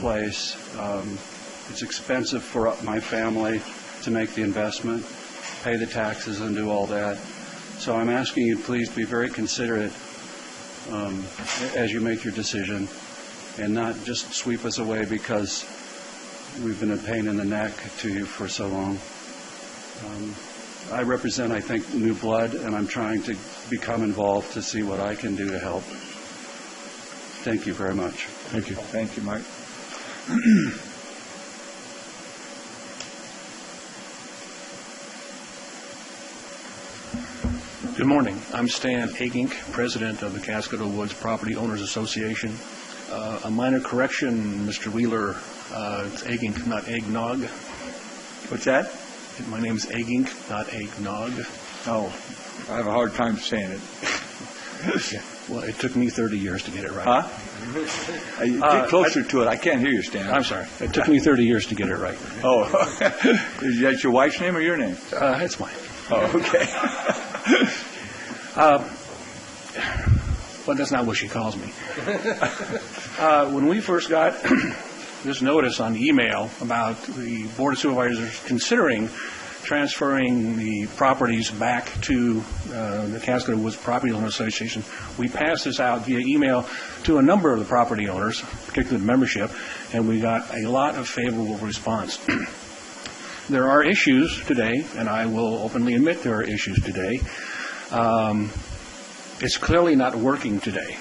place. It's expensive for my family to make the investment, pay the taxes and do all that. So I'm asking you, please be very considerate as you make your decision, and not just sweep us away because we've been a pain in the neck to you for so long. I represent, I think, new blood, and I'm trying to become involved to see what I can do to help. Thank you very much. Thank you. Thank you, Mike. Good morning. I'm Stan Agink, President of the Cascadel Woods Property Owners Association. A minor correction, Mr. Wheeler, it's Agink, not eggnog. What's that? My name is Agink, not eggnog. Oh, I have a hard time saying it. Well, it took me 30 years to get it right. Huh? Get closer to it. I can't hear you, Stan. I'm sorry. It took me 30 years to get it right. Oh, is that your wife's name or your name? It's mine. Oh, okay. But that's not what she calls me. When we first got this notice on email about the Board of Supervisors considering transferring the properties back to the Cascade Woods Property Owner Association, we passed this out via email to a number of the property owners, particularly the membership, and we got a lot of favorable response. There are issues today, and I will openly admit there are issues today. It's clearly not working today.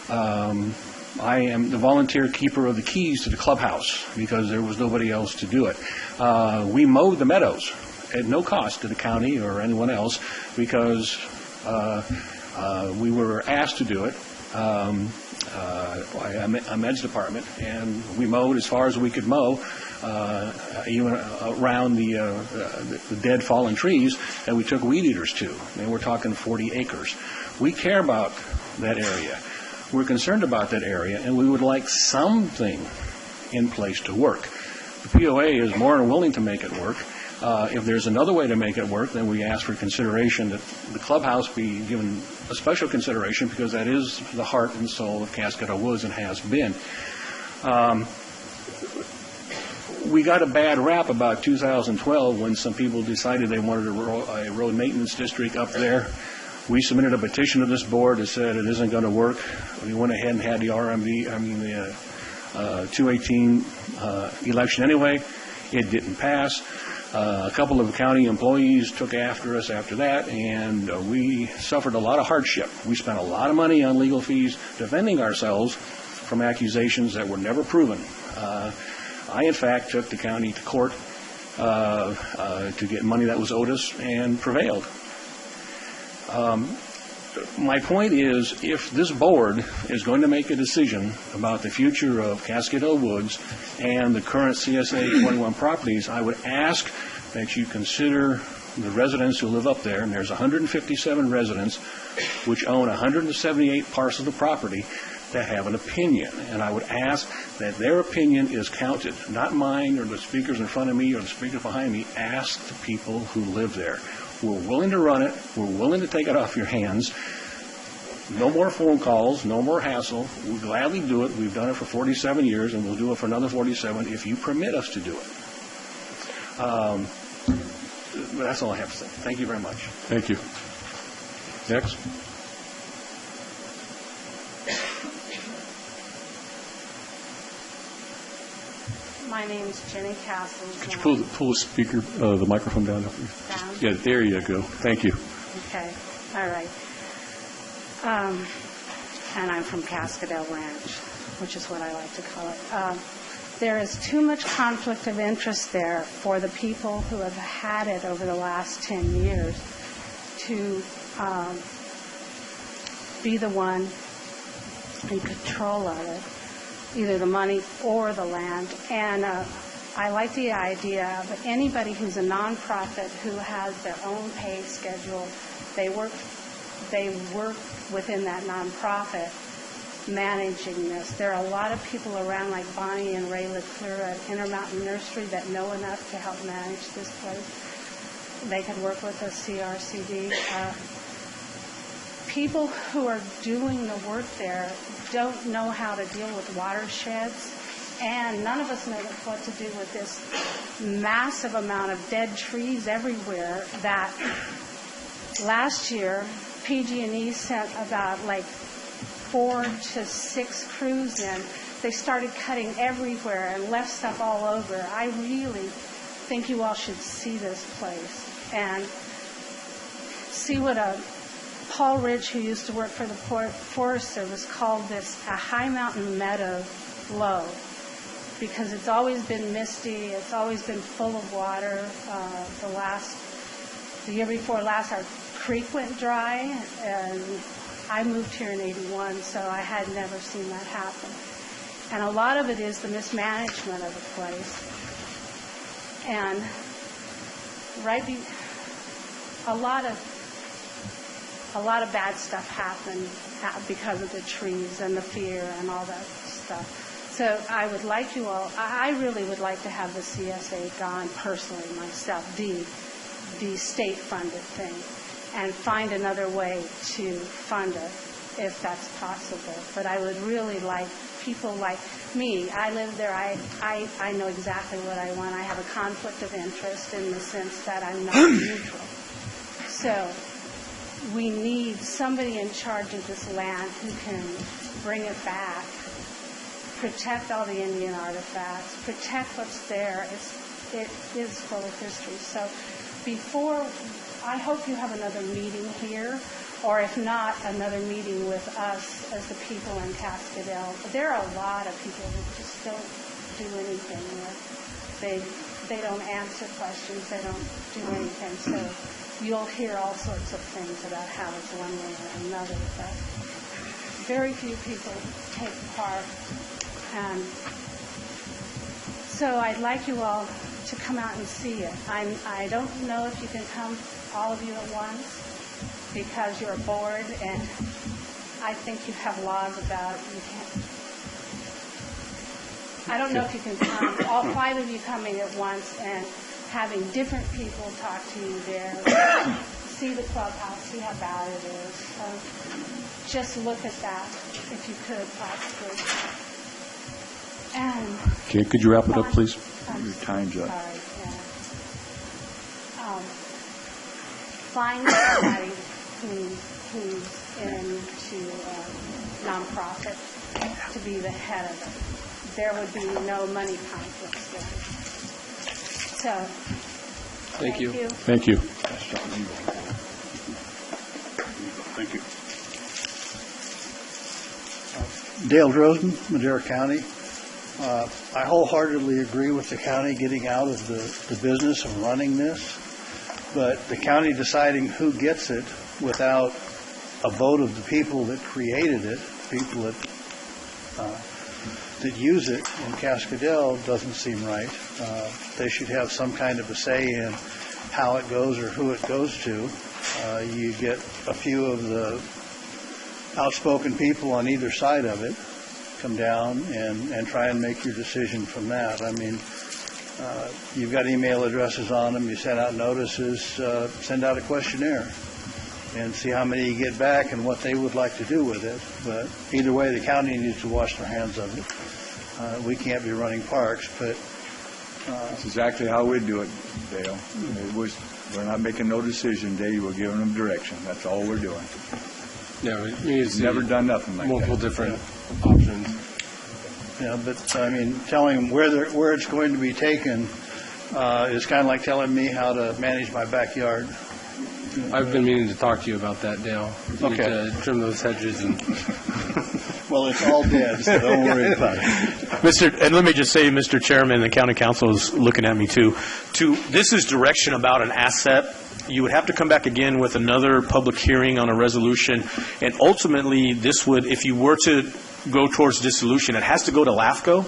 I am the volunteer keeper of the keys to the clubhouse because there was nobody else to do it. We mowed the meadows at no cost to the county or anyone else because we were asked to do it by a meds department, and we mowed as far as we could mow, even around the dead fallen trees, and we took weed eaters too. And we're talking 40 acres. We care about that area. We're concerned about that area, and we would like something in place to work. The POA is more than willing to make it work. If there's another way to make it work, then we ask for consideration that the clubhouse be given a special consideration because that is the heart and soul of Cascade Woods and has been. We got a bad rap about 2012 when some people decided they wanted a road maintenance district up there. We submitted a petition to this board that said it isn't going to work. We went ahead and had the 218 election anyway. It didn't pass. A couple of county employees took after us after that, and we suffered a lot of hardship. We spent a lot of money on legal fees defending ourselves from accusations that were never proven. I, in fact, took the county to court to get money that was owed us and prevailed. My point is, if this board is going to make a decision about the future of Cascade Woods and the current CSA 21 properties, I would ask that you consider the residents who live up there, and there's 157 residents which own 178 parcels of property that have an opinion. And I would ask that their opinion is counted, not mine or the speakers in front of me or the speakers behind me. Ask the people who live there. We're willing to run it. We're willing to take it off your hands. No more phone calls, no more hassle. We'll gladly do it. We've done it for 47 years, and we'll do it for another 47 if you permit us to do it. But that's all I have to say. Thank you very much. Thank you. Next. My name is Jenny Castles. Could you pull the speaker, the microphone down? Down? Yeah, there you go. Thank you. Okay. All right. And I'm from Cascadel Ranch, which is what I like to call it. There is too much conflict of interest there for the people who have had it over the last 10 years to be the one in control of it, either the money or the land. And I like the idea of anybody who's a nonprofit who has their own pay schedule, they work within that nonprofit managing this. There are a lot of people around like Bonnie and Ray LeClure at Intermountain Nursery that know enough to help manage this place. They could work with the CRCD. People who are doing the work there don't know how to deal with watersheds, and none of us know what to do with this massive amount of dead trees everywhere that last year PG&E sent about like 4 to 6 crews in. They started cutting everywhere and left stuff all over. I really think you all should see this place and see what Paul Ridge, who used to work for the Forest Service, called this a high mountain meadow low, because it's always been misty, it's always been full of water. The year before last, our creek went dry, and I moved here in 81, so I had never seen that happen. And a lot of it is the mismanagement of the place. And a lot of a lot of bad stuff happened because of the trees and the fear and all that stuff. So I would like you all, I really would like to have the CSA gone personally myself, the state-funded thing, and find another way to fund it if that's possible. But I would really like people like me. I live there. I know exactly what I want. I have a conflict of interest in the sense that I'm not neutral. So we need somebody in charge of this land who can bring it back, protect all the Indian artifacts, protect what's there. It is full of history. So before, I hope you have another meeting here, or if not, another meeting with us as the people in Cascadel. There are a lot of people who just don't do anything. They don't answer questions. They don't do anything. So you'll hear all sorts of things about how it's one way or another. But very few people take part. And so I'd like you all to come out and see it. I don't know if you can come, all of you at once, because you're bored, and I think you have laws about you can't. I don't know if you can come, all 5 of you coming at once and having different people talk to you there, see the clubhouse, see how bad it is. Just look at that, if you could, possibly. And Okay, could you wrap it up, please? Your time's up. Sorry, yeah. Find somebody who's into nonprofit to be the head of it. There would be no money conflicts there. So, Thank you. Thank you. Thank you. Dale Drosen, Madera County. I wholeheartedly agree with the county getting out of the business of running this, but the county deciding who gets it without a vote of the people that created it, people that use it in Cascadel, doesn't seem right. They should have some kind of a say in how it goes or who it goes to. You get a few of the outspoken people on either side of it come down and try and make your decision from that. I mean, you've got email addresses on them, you send out notices, send out a questionnaire and see how many you get back and what they would like to do with it. But either way, the county needs to wash their hands of it. We can't be running parks, but... That's exactly how we do it, Dale. We're not making no decision, Dale. We're giving them direction. That's all we're doing. Yeah, we've never done nothing like multiple that. Different options. Yeah, but I mean, telling them where it's going to be taken is kind of like telling me how to manage my backyard. I've been meaning to talk to you about that, Dale. You Okay. need to trim those hedges and. Well, it's all dead, so don't worry about it. And let me just say, Mr. Chairman, the county council is looking at me too. This is direction about an asset. You would have to come back again with another public hearing on a resolution, and ultimately, this would, if you were to go towards dissolution, it has to go to LAFCO,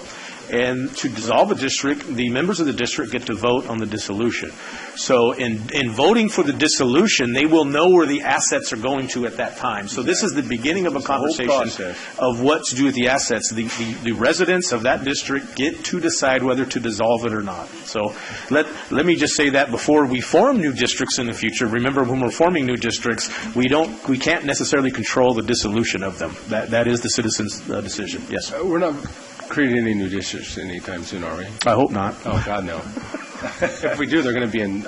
and to dissolve a district, the members of the district get to vote on the dissolution. So in voting for the dissolution, they will know where the assets are going to at that time. So this is the beginning of a conversation of what to do with the assets. The residents of that district get to decide whether to dissolve it or not. So let me just say that before we form new districts in the future. Remember, when we're forming new districts, we can't necessarily control the dissolution of them. That is the citizens' decision. Yes. We're not creating any new districts anytime soon, are we? I hope not. Oh, God, no. If we do, they're going to be in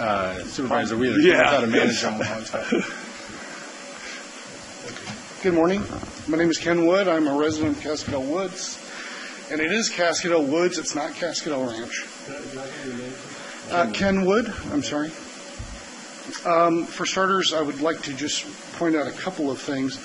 supervisor Wheeler. Yeah. How to manage them. Good morning. My name is Ken Wood. I'm a resident of Cascadel Woods. And it is Cascadel Woods. It's not Cascadel Ranch. Ken Wood. I'm sorry. For starters, I would like to just point out a couple of things.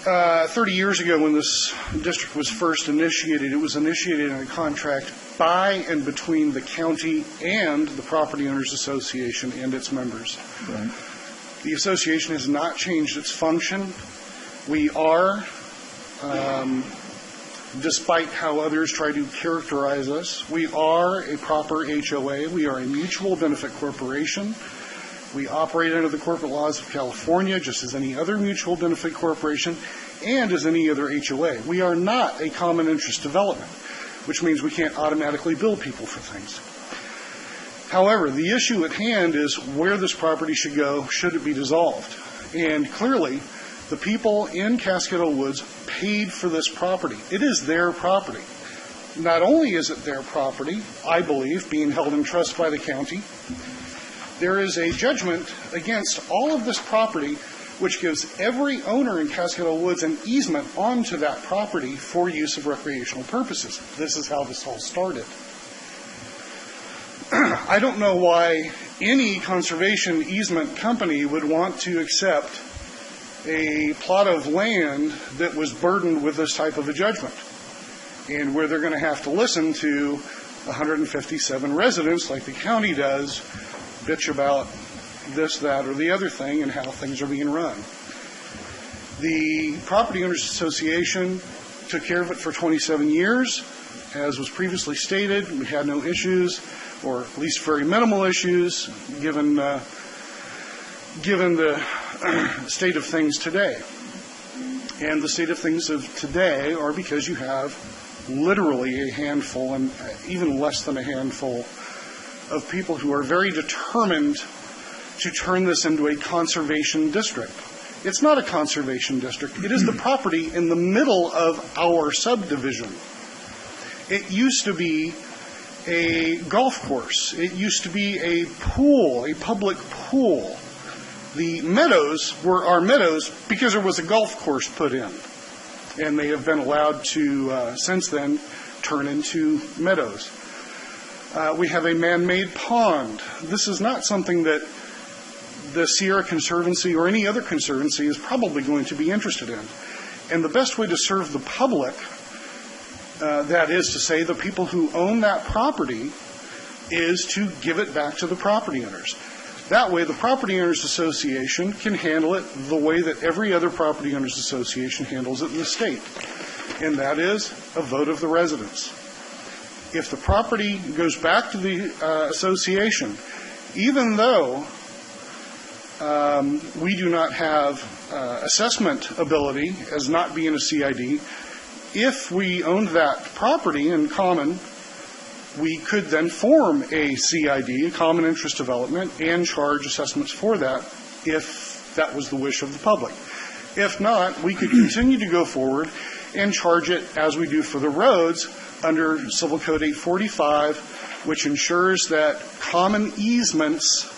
30 years ago, when this district was first initiated, it was initiated in a contract by and between the county and the Property Owners Association and its members. Right. The association has not changed its function. We are, despite how others try to characterize us, we are a proper HOA. We are a mutual benefit corporation. We operate under the corporate laws of California, just as any other mutual benefit corporation and as any other HOA. We are not a common interest development, which means we can't automatically bill people for things. However, the issue at hand is where this property should go, should it be dissolved. And clearly, the people in Cascadel Woods paid for this property. It is their property. Not only is it their property, I believe, being held in trust by the county, there is a judgment against all of this property which gives every owner in Cascadel Woods an easement onto that property for use of recreational purposes. This is how this all started. I don't know why any conservation easement company would want to accept a plot of land that was burdened with this type of a judgment, and where they're going to have to listen to 157 residents, like the county does, bitch about this, that, or the other thing and how things are being run. The Property Owners Association took care of it for 27 years. As was previously stated, we had no issues, or at least very minimal issues, given the state of things today. And the state of things of today are because you have literally a handful, and even less than a handful, of people who are very determined to turn this into a conservation district. It's not a conservation district. It is the property in the middle of our subdivision. It used to be a golf course. It used to be a pool, a public pool. The meadows were our meadows because there was a golf course put in. And they have been allowed to, since then, turn into meadows. We have a man-made pond. This is not something that the Sierra Conservancy or any other conservancy is probably going to be interested in. And the best way to serve the public, that is to say the people who own that property, is to give it back to the property owners. That way the Property Owners Association can handle it the way that every other Property Owners Association handles it in the state. And that is a vote of the residents. If the property goes back to the association, even though we do not have assessment ability as not being a CID, if we owned that property in common, we could then form a CID, a common interest development, and charge assessments for that if that was the wish of the public. If not, we could continue to go forward and charge it as we do for the roads under Civil Code 845, which ensures that common easements,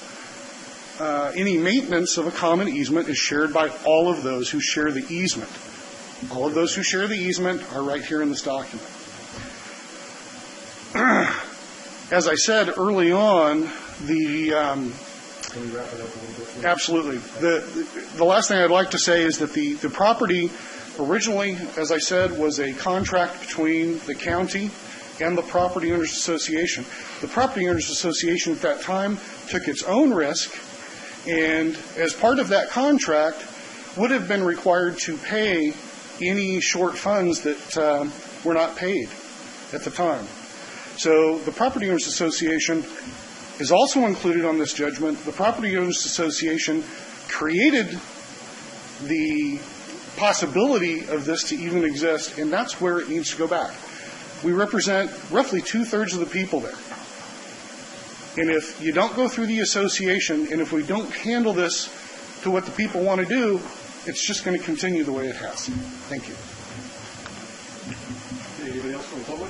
any maintenance of a common easement is shared by all of those who share the easement. All of those who share the easement are right here in this document. As I said early on, the Can we wrap it up a little bit? absolutely. The last thing I'd like to say is that the property originally, as I said, was a contract between the county and the Property Owners Association. The Property Owners Association at that time took its own risk, and as part of that contract, would have been required to pay any short funds that were not paid at the time. So the Property Owners Association is also included on this judgment. The Property Owners Association created the possibility of this to even exist, and that's where it needs to go back. We represent roughly 2/3 of the people there. And if you don't go through the association, and if we don't handle this to what the people want to do, it's just going to continue the way it has. Thank you. Anybody else from the public?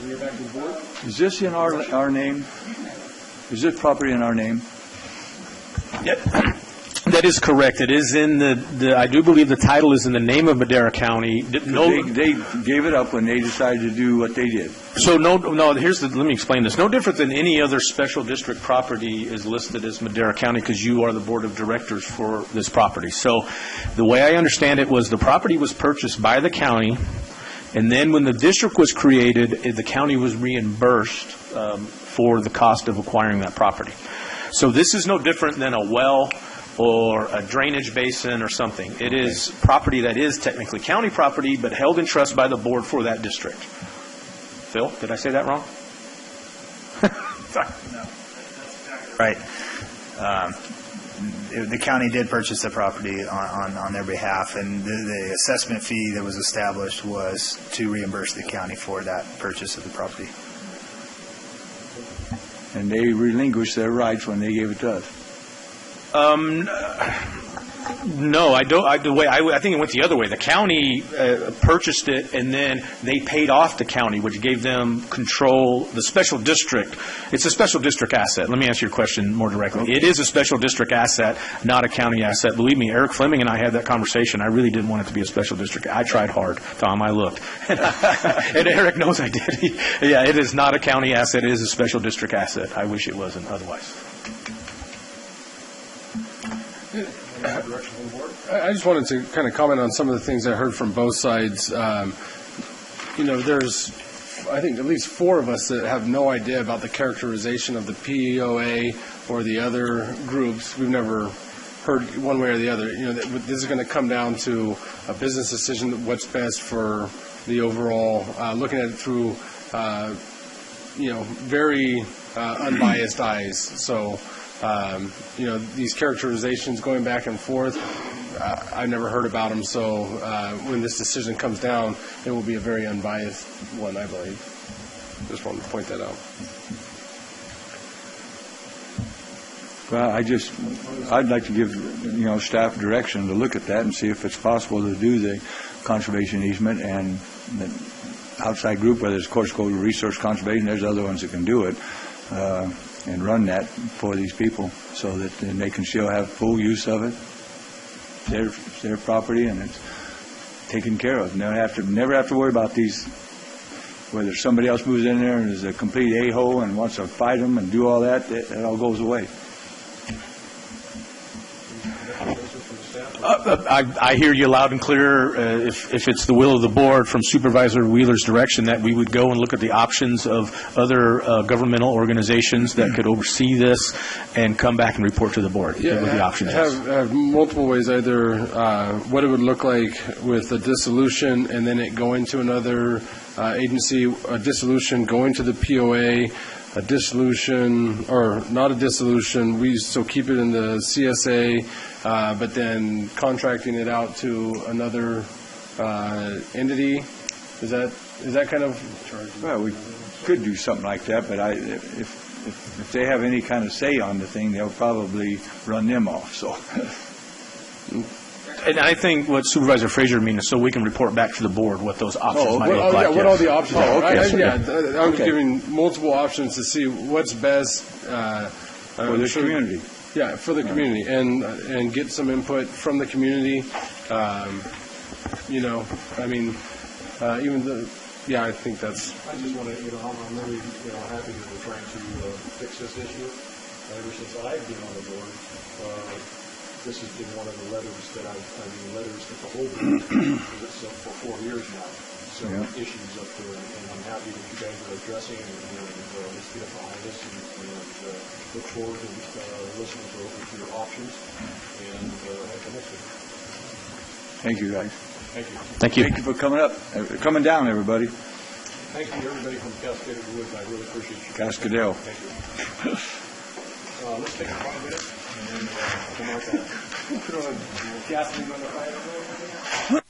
Bring it back to the board. Is this in our name? Is this property in our name? Yep. That is correct. It is in the I do believe the title is in the name of Madera County. They gave it up when they decided to do what they did. So let me explain this. No different than any other special district property is listed as Madera County because you are the board of directors for this property. So the way I understand it was the property was purchased by the county, and then when the district was created, the county was reimbursed for the cost of acquiring that property. So this is no different than a well or a drainage basin or something. It is property that is technically county property, but held in trust by the board for that district. Phil, did I say that wrong? Sorry. Right. the county did purchase the property on their behalf, and the assessment fee that was established was to reimburse the county for that purchase of the property. And they relinquished their rights when they gave it to us. No, I don't. I think it went the other way. The county purchased it, and then they paid off the county, which gave them control. The special district, it's a special district asset. Let me answer your question more directly. Okay. It is a special district asset, not a county asset. Believe me, Eric Fleming and I had that conversation. I really didn't want it to be a special district. I tried hard, Tom. I looked. And Eric knows I did. Yeah, it is not a county asset. It is a special district asset. I wish it wasn't otherwise. I just wanted to kind of comment on some of the things I heard from both sides. There's, I think, at least 4 of us that have no idea about the characterization of the POA or the other groups. We've never heard one way or the other. This is going to come down to a business decision, what's best for the overall, looking at it through, very unbiased eyes. So, these characterizations going back and forth, I've never heard about them, so when this decision comes down, it will be a very unbiased one, I believe. Just wanted to point that out. Well, I'd like to give, staff direction to look at that and see if it's possible to do the conservation easement, and the outside group, whether it's Course Code or Resource Conservation, there's other ones that can do it, and run that for these people so that they can still have full use of it. It's their property, and it's taken care of. Never have to worry about these, whether somebody else moves in there and is a complete a-hole and wants to fight them and do all that, it all goes away. I hear you loud and clear. If it's the will of the board from Supervisor Wheeler's direction that we would go and look at the options of other governmental organizations that could oversee this and come back and report to the board. Yeah, the options. Have multiple ways, either what it would look like with a dissolution and then it going to another agency, a dissolution going to the POA, a dissolution, or not a dissolution, we still keep it in the CSA, but then contracting it out to another entity. Is that kind of? Well, we could do something like that, but if they have any kind of say on the thing, they'll probably run them off. So. And I think what Supervisor Frazier means is so we can report back to the board what those options might look like. Yeah, what all the options are. Okay. I was giving multiple options to see what's best for the community. Yeah, for the community, and get some input from the community. I think that's. I just want to, I'm really, happy that we're trying to fix this issue. Ever since I've been on the board, this has been one of the letters that letters that the whole board, because it's up for 4 years now. So issues up there, and I'm happy that you guys are addressing it, and let's get it behind us, and look forward to listening to your options, and have the next one. Thank you, guys. Thank you. Thank you. Thank you for coming down, everybody. Thank you, everybody from Cascaded Woods. I really appreciate you. Cascadel. Thank you. Let's take 5 minutes and then come out that. Put on gasoline on the fire.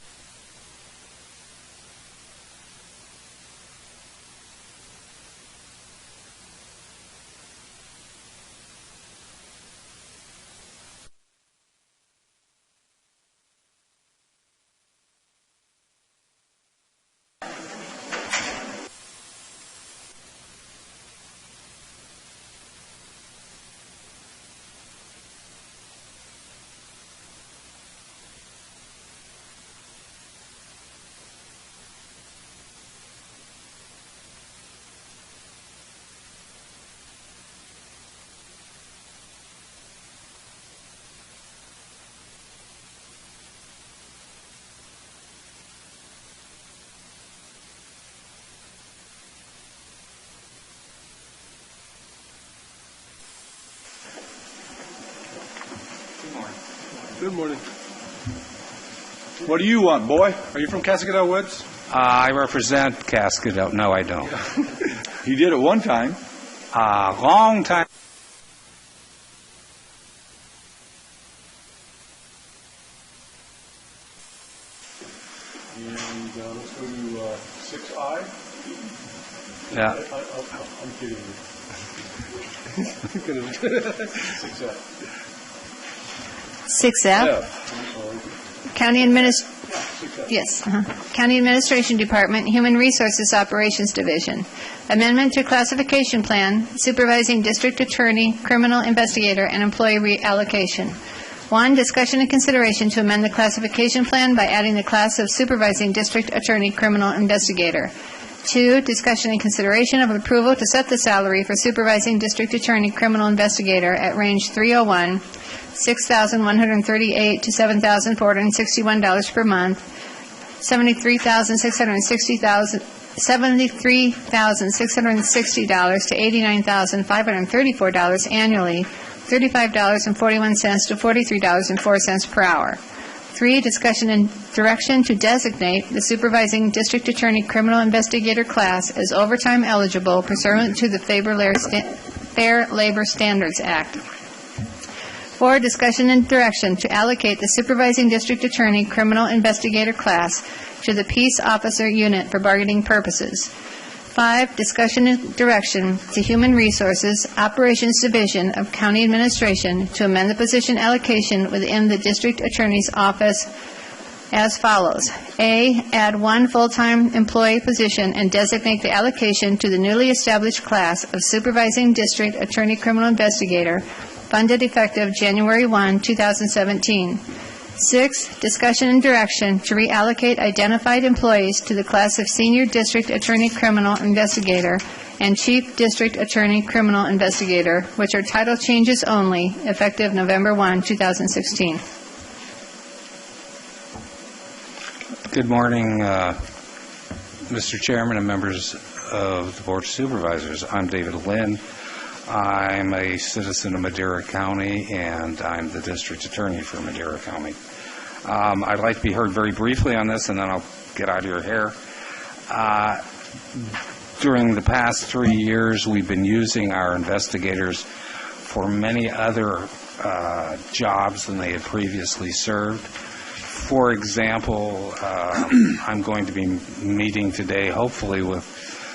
Good morning. What do you want, boy? Are you from Cascadel Woods? I represent Cascadel. No, I don't. You did it one time. Long time. Now, let's go to 6I. Yeah. I'm kidding you. 6F. 6F. County County Administration Department, Human Resources Operations Division. Amendment to Classification Plan, Supervising District Attorney, Criminal Investigator, and Employee Reallocation. 1, discussion and consideration to amend the classification plan by adding the class of Supervising District Attorney, Criminal Investigator. 2, discussion and consideration of approval to set the salary for Supervising District Attorney, Criminal Investigator at range 301, $6,138 to $7,461 per month, $73,660 to $89,534 annually, $35.41 to $43.04 per hour. 3, discussion and direction to designate the Supervising District Attorney Criminal Investigator class as overtime eligible pursuant to the Fair Labor Standards Act. 4, discussion and direction to allocate the Supervising District Attorney Criminal Investigator class to the Peace Officer Unit for bargaining purposes. 5, discussion and direction to Human Resources Operations Division of County Administration to amend the position allocation within the District Attorney's Office as follows. A, add 1 full-time employee position and designate the allocation to the newly established class of Supervising District Attorney Criminal Investigator, funded effective January 1, 2017. 6, discussion and direction to reallocate identified employees to the class of Senior District Attorney Criminal Investigator and Chief District Attorney Criminal Investigator, which are title changes only, effective November 1, 2016. Good morning, Mr. Chairman and members of the Board of Supervisors. I'm David Lynn. I'm a citizen of Madera County, and I'm the District Attorney for Madera County. I'd like to be heard very briefly on this, and then I'll get out of your hair. During the past 3 years, we've been using our investigators for many other jobs than they had previously served. For example, I'm going to be meeting today, hopefully, with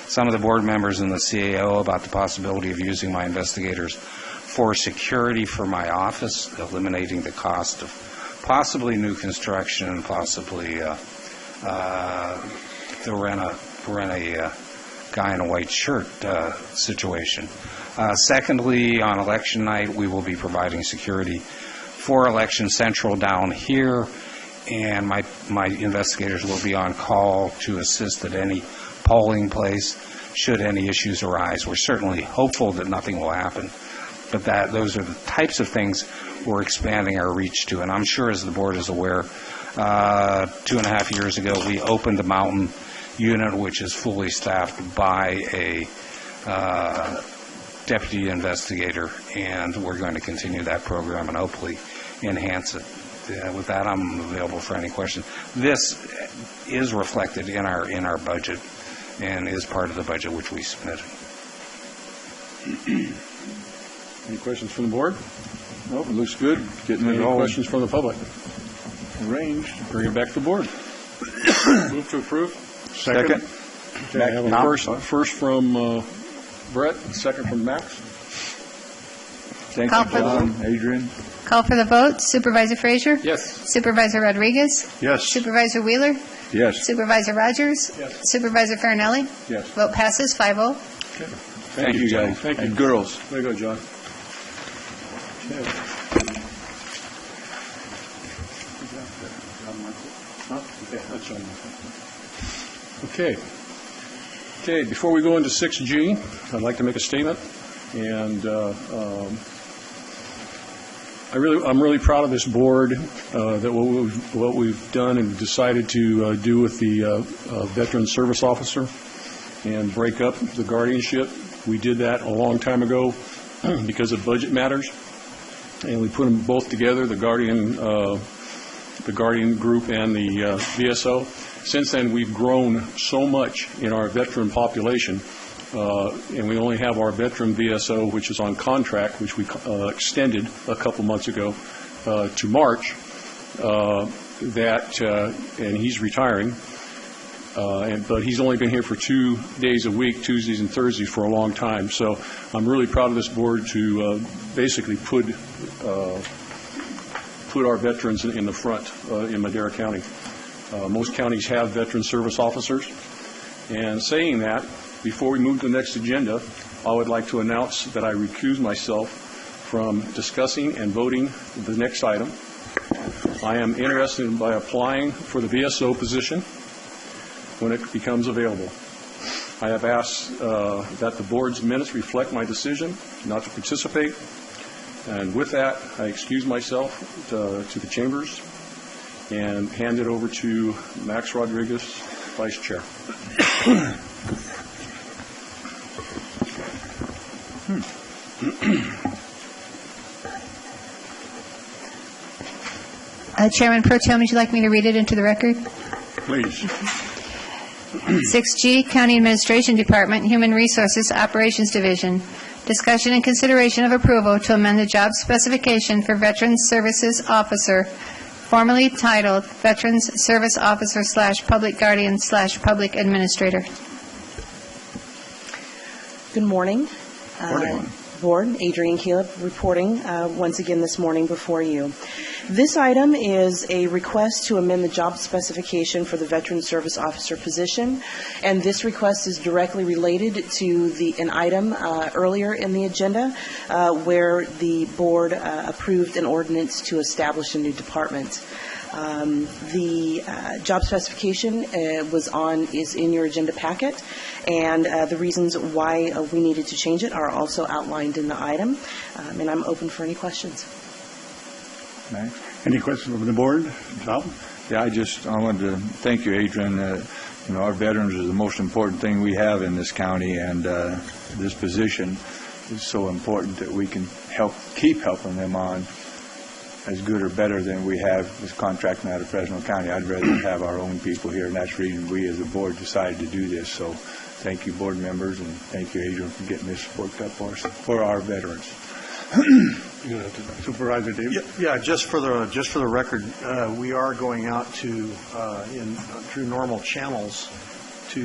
some of the board members in the CAO about the possibility of using my investigators for security for my office, eliminating the cost of possibly new construction and possibly to rent a guy in a white shirt situation. Secondly, on election night, we will be providing security for Election Central down here, and my investigators will be on call to assist at any polling place should any issues arise. We're certainly hopeful that nothing will happen, but those are the types of things we're expanding our reach to. And I'm sure, as the board is aware, 2.5 years ago we opened the Mountain Unit, which is fully staffed by a deputy investigator, and we're going to continue that program and hopefully enhance it. With that, I'm available for any questions. This is reflected in our budget and is part of the budget which we submitted. Any questions from the board? No, it looks good. Getting any questions from the public? Arranged. Bring it back to the board. Move to approve. Second. Okay, I have a first from Brett, and second from Max. Thank you, John. Adrian? Call for the vote. Supervisor Frazier? Yes. Supervisor Rodriguez? Yes. Supervisor Wheeler? Yes. Supervisor Rogers? Yes. Supervisor Farinelli? Yes. Vote passes 5-0. Thank you, guys. Thank you. And girls. Way to go, John. Okay. Okay, before we go into 6G, I'd like to make a statement, and I'm really proud of this board, that what we've done and decided to do with the veteran service officer and break up the guardianship. We did that a long time ago because of budget matters, and we put them both together, the guardian group and the VSO. Since then, we've grown so much in our veteran population, and we only have our veteran VSO, which is on contract, which we extended a couple months ago to March, and he's retiring. But he's only been here for 2 days a week, Tuesdays and Thursdays, for a long time. So I'm really proud of this board to basically put our veterans in the front in Madera County. Most counties have veteran service officers. And saying that, before we move to the next agenda, I would like to announce that I recuse myself from discussing and voting the next item. I am interested by applying for the VSO position when it becomes available. I have asked that the board's minutes reflect my decision not to participate. And with that, I excuse myself to the chambers and hand it over to Max Rodriguez, Vice Chair. Chairman Pro Tem, would you like me to read it into the record? Please. 6G, County Administration Department, Human Resources Operations Division. Discussion and consideration of approval to amend the job specification for Veterans Services Officer, formerly titled Veterans Service Officer / Public Guardian / Public Administrator. Good morning. Morning. Board, Adrienne Caleb reporting once again this morning before you. This item is a request to amend the job specification for the Veteran Service Officer position, and this request is directly related to an item earlier in the agenda where the board approved an ordinance to establish a new department. The job specification is in your agenda packet, and the reasons why we needed to change it are also outlined in the item, and I'm open for any questions. Max? Any questions from the board? Tom? Yeah, I wanted to thank you, Adrian. Our veterans are the most important thing we have in this county, and this position is so important that we can keep helping them on as good or better than we have with contracting out of Fresno County. I'd rather have our own people here, and that's the reason we as a board decided to do this. So thank you, board members, and thank you, Adrian, for getting this worked up for us, for our veterans. Supervisor Davis? Yeah, just for the record, we are going out to through normal channels to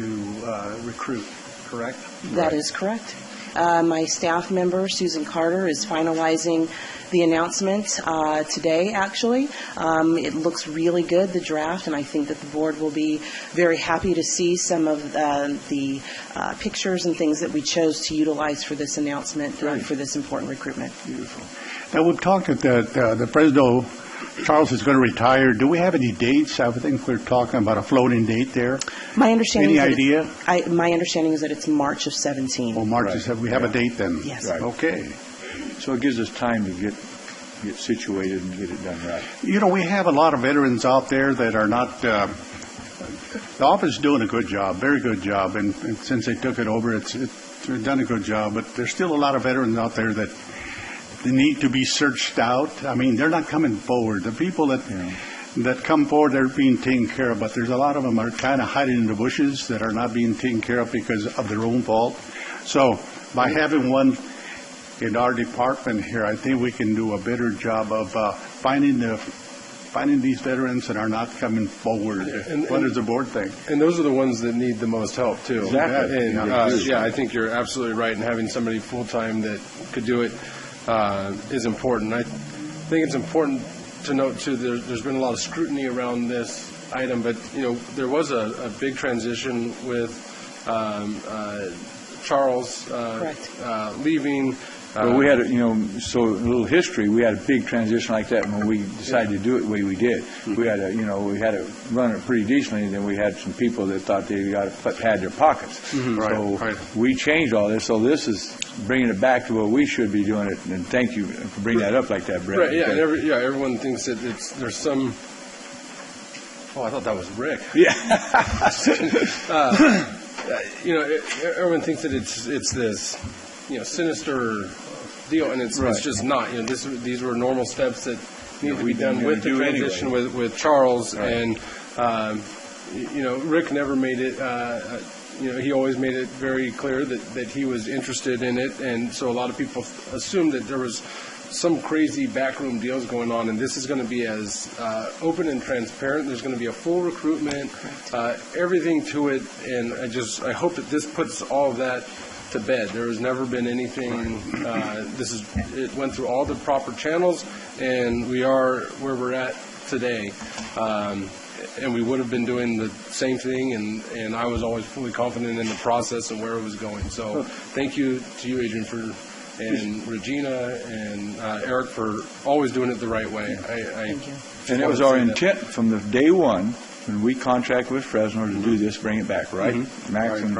recruit, correct? That is correct. My staff member, Susan Carter, is finalizing the announcement today, actually. It looks really good, the draft, and I think that the board will be very happy to see some of the pictures and things that we chose to utilize for this announcement for this important recruitment. Beautiful. Now, we've talked that the President Charles is going to retire. Do we have any dates? I think we're talking about a floating date there. My understanding Any idea? My understanding is that it's March of 17. Well, March of 17. We have a date then? Yes. Right. Okay. So it gives us time to get situated and get it done right. We have a lot of veterans out there that are not, the office is doing a good job, very good job, and since they took it over, they've done a good job, but there's still a lot of veterans out there that they need to be searched out. I mean, they're not coming forward. The people that come forward, they're being taken care of, but there's a lot of them are kind of hiding in the bushes that are not being taken care of because of their own fault. So by having one in our department here, I think we can do a better job of finding these veterans that are not coming forward. What does the board think? And those are the ones that need the most help, too. Exactly. And, I think you're absolutely right, and having somebody full-time that could do it is important. I think it's important to note, too, there's been a lot of scrutiny around this item, but, there was a big transition with Charles leaving. Well, we had, so a little history. We had a big transition like that when we decided to do it the way we did. We had to run it pretty decently, and then we had some people that thought they had their pockets. Mm-hmm. So we changed all this. So this is bringing it back to what we should be doing it. And thank you for bringing that up like that, Brett. Right. Yeah. And everyone thinks that there's some. Oh, I thought that was Rick. Yeah. Everyone thinks that it's this, sinister deal, and it's just not. These were normal steps that need to be done with the transition with Charles, and Rick never made it. he always made it very clear that he was interested in it, and so a lot of people assumed that there was some crazy backroom deals going on, and this is going to be as open and transparent. There's going to be a full recruitment, everything to it, and I hope that this puts all of that to bed. There has never been anything. It went through all the proper channels, and we are where we're at today. And we would have been doing the same thing, and I was always fully confident in the process and where it was going. So thank you to you, Adrian, and Regina and Eric for always doing it the right way. Thank you. And that was our intent from the day one when we contract with Fresno to do this, bring it back, right? Max and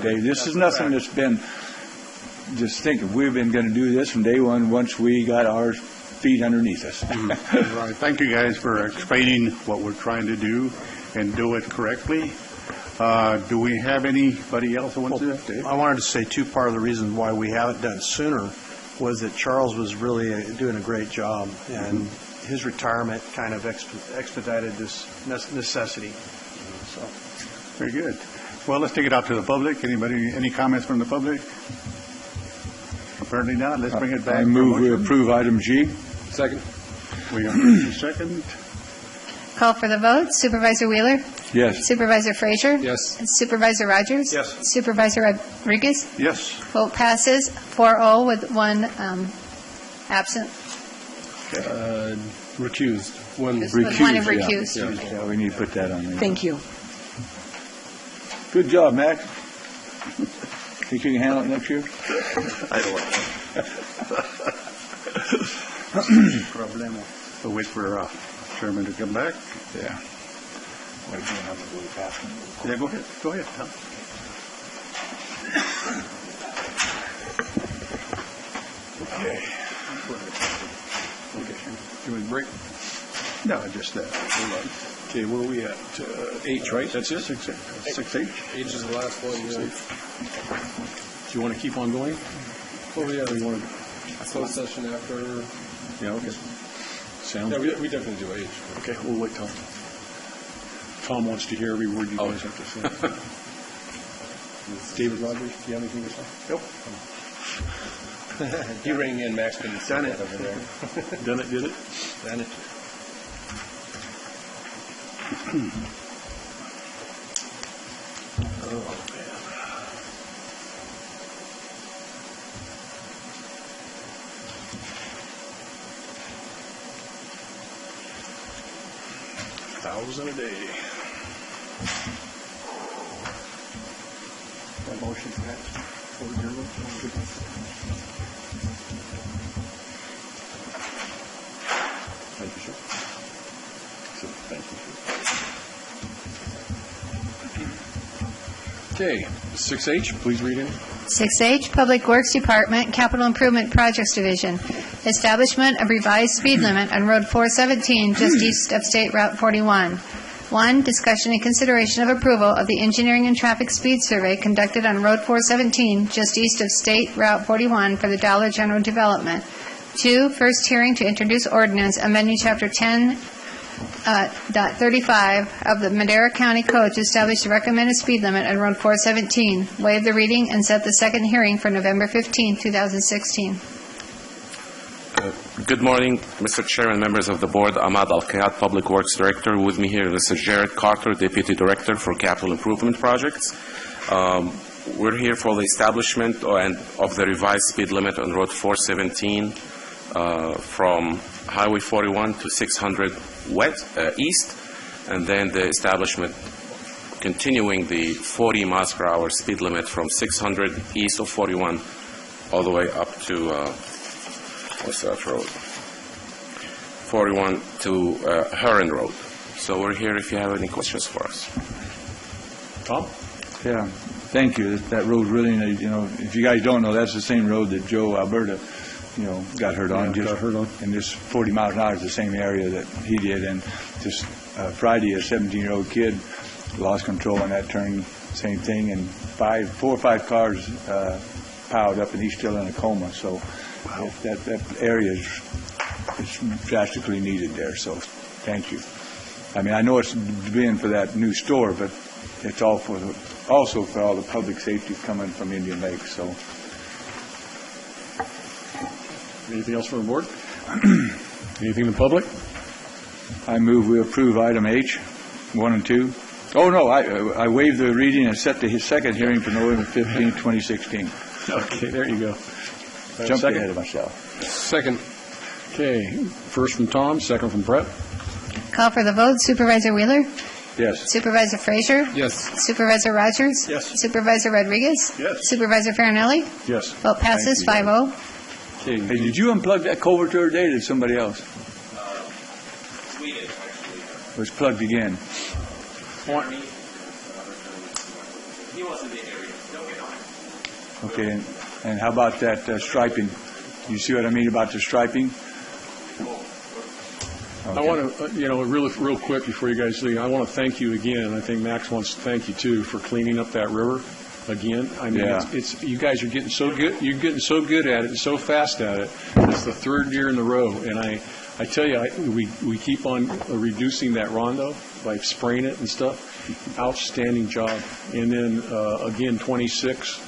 Dave. This is nothing that's been just thinking. We've been going to do this from day one once we got our feet underneath us. Right. Thank you guys for explaining what we're trying to do and do it correctly. Do we have anybody else who wants to do that? I wanted to say part of the reason why we haven't done it sooner was that Charles was really doing a great job, and his retirement kind of expedited this necessity. So, very good. Well, let's take it out to the public. Any comments from the public? Apparently not. Let's bring it back. I move we approve item G. Second. We have a second. Call for the vote. Supervisor Wheeler? Yes. Supervisor Frazier? Yes. Supervisor Rogers? Yes. Supervisor Rodriguez? Yes. Vote passes 4-0 with one absent. Recused. One recused. Yeah, we need to put that on there. Thank you. Good job, Mac. Think you can handle it next year? I don't know. Problema. So wait for Chairman to come back. Yeah. Yeah, go ahead. Go ahead, Tom. Okay. Can we break? No, just that. Hold on. Okay, where are we at? H, right? That's it? 6H. H is the last one. Yeah. Do you want to keep on going? Well, yeah. Or you want to? Closed session after. Yeah, okay. Sounds Yeah, good. we definitely do H. Okay, we'll wait till Tom wants to hear every word you guys have to say. David Rogers, do you have anything to say? Nope. He rang in, Max couldn't see Done that it. over there. Done it, did it? Done it. Oh, man. $1,000 a day. That motion passed. Thank you, sir. Thank you, sir. Okay, 6H, please read in. 6H, Public Works Department, Capital Improvement Projects Division. Establishment of revised speed limit on Road 417, just east of State Route 41. 1, discussion and consideration of approval of the engineering and traffic speed survey conducted on Road 417, just east of State Route 41 for the Dollar General Development. 2, first hearing to introduce ordinance amending Chapter 10.35 of the Madera County Code to establish the recommended speed limit on Road 417, waive the reading, and set the second hearing for November 15, 2016. Good morning, Mr. Chairman, members of the board. Ahmad Al-Qiyad, Public Works Director. With me here, Mr. Jared Carter, Deputy Director for Capital Improvement Projects. We're here for the establishment of the revised speed limit on Road 417 from Highway 41 to 600 east, and then the establishment continuing the 40 miles per hour speed limit from 600 east of 41 all the way up to what's that road? 41 to Heron Road. So we're here if you have any questions for us. Tom? Yeah, thank you. That road really, if you guys don't know, that's the same road that Joe Alberta, got hurt on. And this 40 miles an hour is the same area that he did. And just Friday, a 17-year-old kid lost control on that turn, same thing. And 4 or 5 cars piled up, and he's still in a coma. So that area is drastically needed there. So thank you. I mean, I know it's been for that new store, but it's all also for all the public safety coming from Indian Lake, so. Anything else from the board? Anything in the public? I move we approve item H, 1 and 2. Oh, no, I waive the reading and set the second hearing for November 15, 2016. Okay, there you go. Jumped Second? ahead of myself. Second. Okay, first from Tom, second from Brett. Call for the vote. Supervisor Wheeler? Yes. Supervisor Frazier? Yes. Supervisor Rogers? Yes. Supervisor Rodriguez? Yes. Supervisor Farnelli? Yes. Vote passes Thank you. 5-0. Hey, did you unplug that culvert the other day, or did somebody else? We did, actually. It was plugged again. He was in the area. Don't get on it. Okay, and how about that striping? You see what I mean about the striping? I want to, real quick before you guys leave, I want to thank you again. I think Max wants to thank you too for cleaning up that river again. I mean, Yeah. it's you guys are getting so good. You're getting so good at it and so fast at it. It's the third year in a row, and I tell you, we keep on reducing that rondo by spraying it and stuff. Outstanding job. And then again, 26,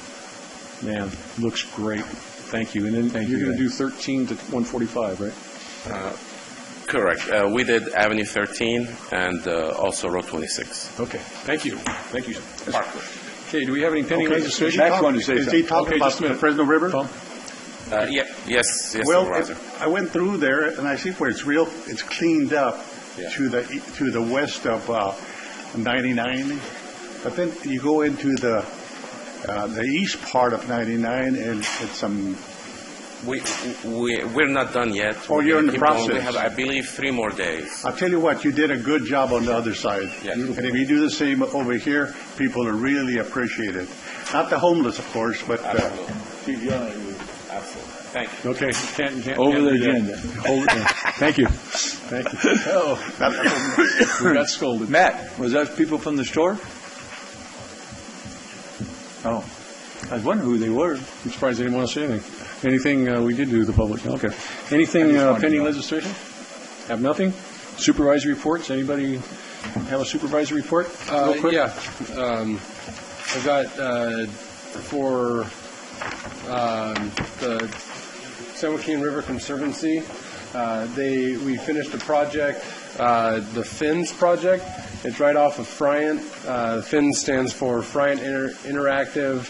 man, looks great. Thank you. And then you're going to do 13 to 145, right? Correct. We did Avenue 13 and also Road 26. Okay, thank you. Thank you. Okay, do we have any pending legislation? Max wanted to say Is something. he talking Okay, about just a minute. the Fresno River? Yes, Well, Supervisor. I went through there and I see where it's cleaned up to the west of 99, but then you go into the east part of 99 and it's some. We're not done yet. Oh, you're in the Keep going. process. We have, I believe, 3 more days. I'll tell you what, you did a good job on the other side. Yes. And if you do the same over here, people will really appreciate it. Not the homeless, of course, but. Absolutely. Thank you. Okay, can't Over can't the do that. agenda. Thank you. Thank you. Oh, we got scolded. Matt, was that people from the store? Oh, I was wondering who they were. I'm surprised they didn't want to say anything. Anything we did do to the public? Okay. Anything pending legislation? Have nothing? Supervisory reports? Anybody have a supervisory report? Real quick? Yeah. I've got for the San Joaquin River Conservancy, we finished a project, the FINS project. It's right off of Friant. FINS stands for Friant Interactive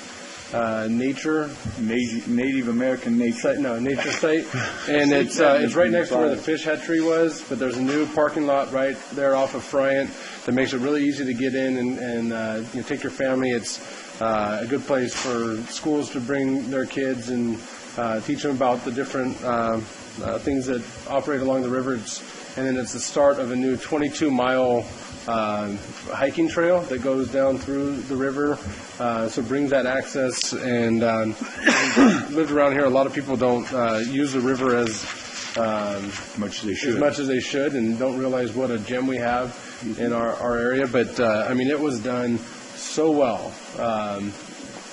Nature. Native American nature. Nature site. And it's right next to where the fish hatchery was, but there's a new parking lot right there off of Friant that makes it really easy to get in and take your family. It's a good place for schools to bring their kids and teach them about the different things that operate along the river. And then it's the start of a new 22-mile hiking trail that goes down through the river, so it brings that access. And lived around here, a lot of people don't use the river as much as they should, and don't realize what a gem we have in our area. But it was done so well. I'll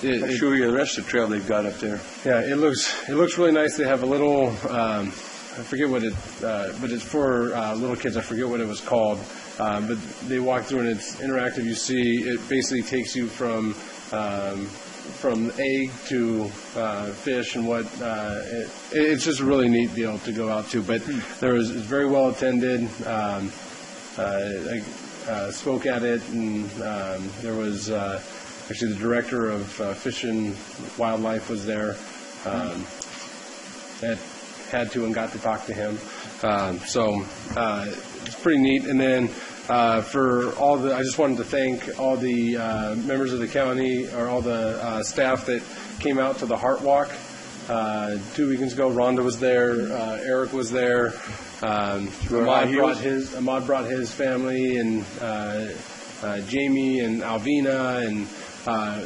show you the rest of the trail they've got up there. Yeah, it looks really nice. They have a little, I forget what but it's for little kids. I forget what it was called. But they walk through and it's interactive. You see, it basically takes you from egg to fish and what. It's just a really neat deal to go out to. But it's very well attended. I spoke at it, and there was actually the director of Fish and Wildlife was there. Had to and got to talk to him. So it's pretty neat. And then for I just wanted to thank all the members of the county, or all the staff that came out to the Heart Walk 2 weekends ago. Rhonda was there, Eric was there, Ahmad brought his family, and Jamie and Alvina, and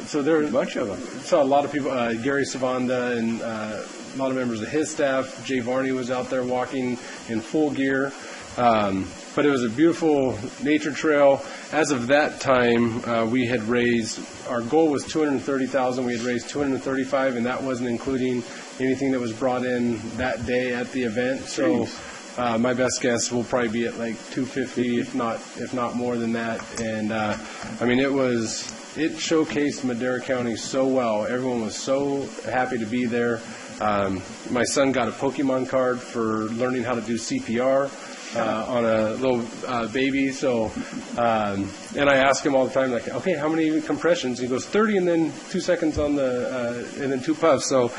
so there were a bunch of them. Saw a lot of people, Gary Savanda, and a lot of members of his staff. Jay Varney was out there walking in full gear. But it was a beautiful nature trail. As of that time, we had raised, our goal was $230,000. We had raised $235,000, and that wasn't including anything that was brought in that day at the event. So My best guess will probably be at like 250, if not more than that. And I mean, it showcased Madera County so well. Everyone was so happy to be there. My son got a Pokemon card for learning how to do CPR on a little baby. So, and I ask him all the time, like, okay, how many compressions? He goes 30, and then 2 seconds on the, and then 2 puffs. So,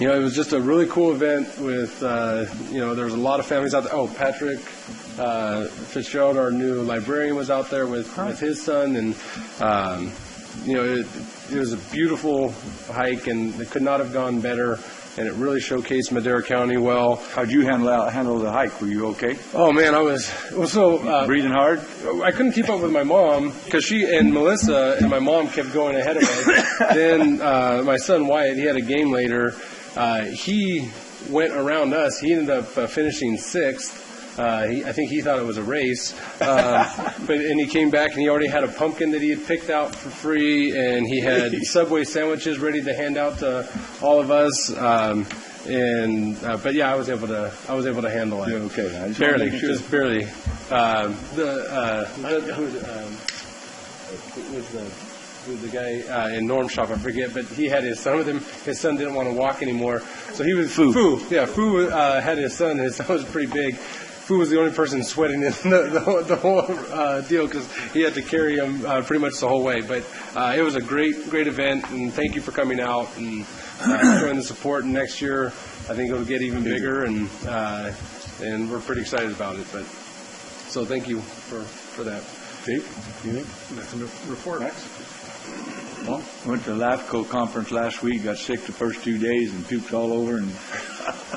you know, it was just a really cool event with, you know, there was a lot of families out there. Oh, Patrick Fitzgerald, our new librarian, was out there with his son, and you know, it was a beautiful hike, and it could not have gone better. And it really showcased Madera County well. How'd you handle the hike? Were you okay? Oh man, I was so breathing hard. I couldn't keep up with my mom because she and Melissa and my mom kept going ahead of us. Then my son Wyatt, he had a game later. He went around us. He ended up finishing 6th. I think he thought it was a race, and he came back and he already had a pumpkin that he had picked out for free, and he had Subway sandwiches ready to hand out to all of us. But yeah, I was able to handle it. Yeah, okay, barely, just barely. Who's the guy in Norm's shop? I forget, but he had his son with him. His son didn't want to walk anymore, so he was Fu. Yeah, Fu had his son. His son was pretty big. Fu was the only person sweating in the whole deal because he had to carry him pretty much the whole way. But it was a great event, and thank you for coming out and showing the support. And next year, I think it'll get even bigger, and we're pretty excited about it. But so thank you for that. Steve, you think? Nothing to report. Well, went to the LAFCO conference last week, got sick the first 2 days and puked all over, and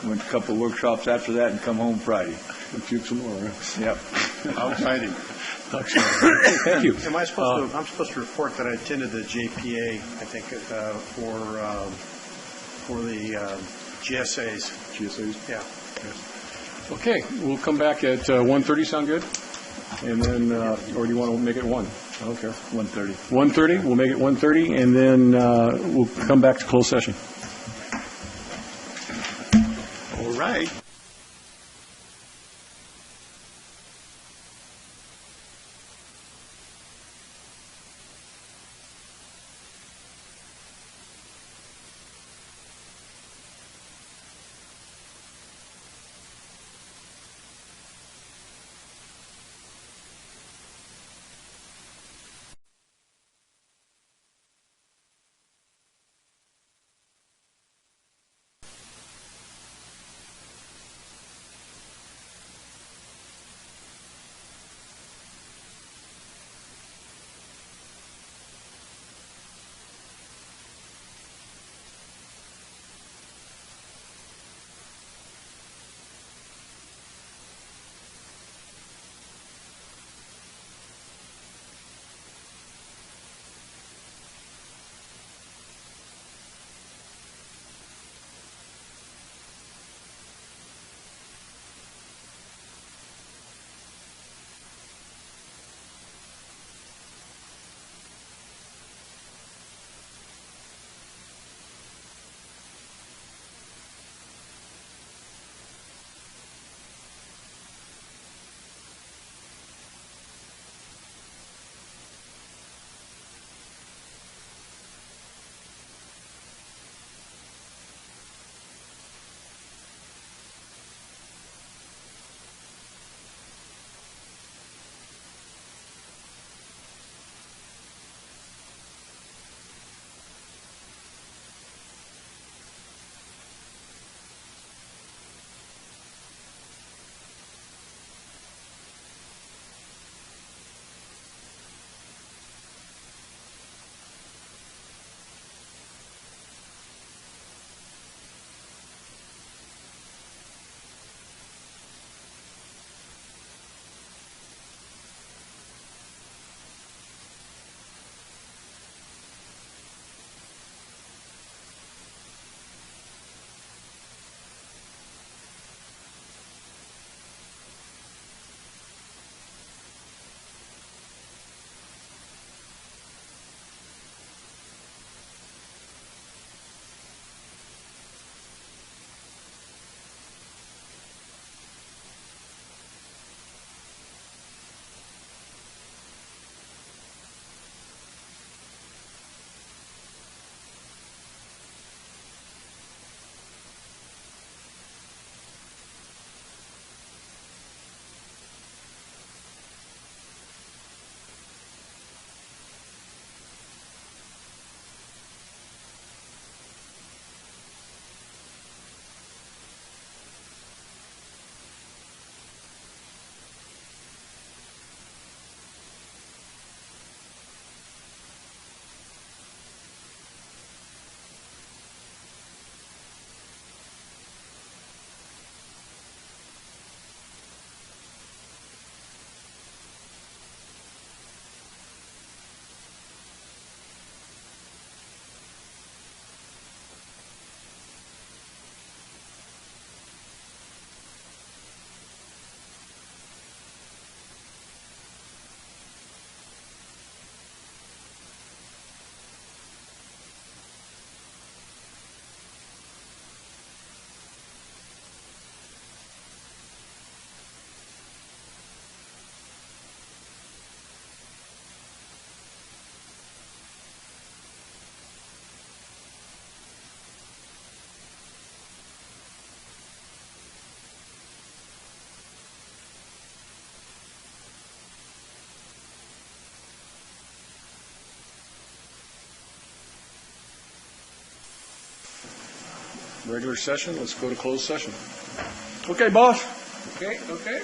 went to a couple of workshops after that and come home Friday. And puke some more, huh? Yep. How exciting. Thank you. Am I supposed to? I'm supposed to report that I attended the JPA. I think for the GSAs. GSAs. Yeah. Yes. Okay, we'll come back at 1:30. Sound good? And then, or do you want to make it 1? I don't care. 1:30. 1:30. We'll make it 1:30, and then we'll come back to closed session. All right. regular session. Let's go to closed session. Okay, boss. Okay.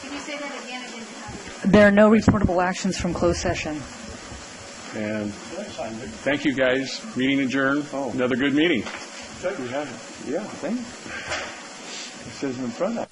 Can you say that again? There are no reportable actions from closed session. And thank you, guys. Meeting adjourned. Another good meeting. Yeah, thank you. It says in front of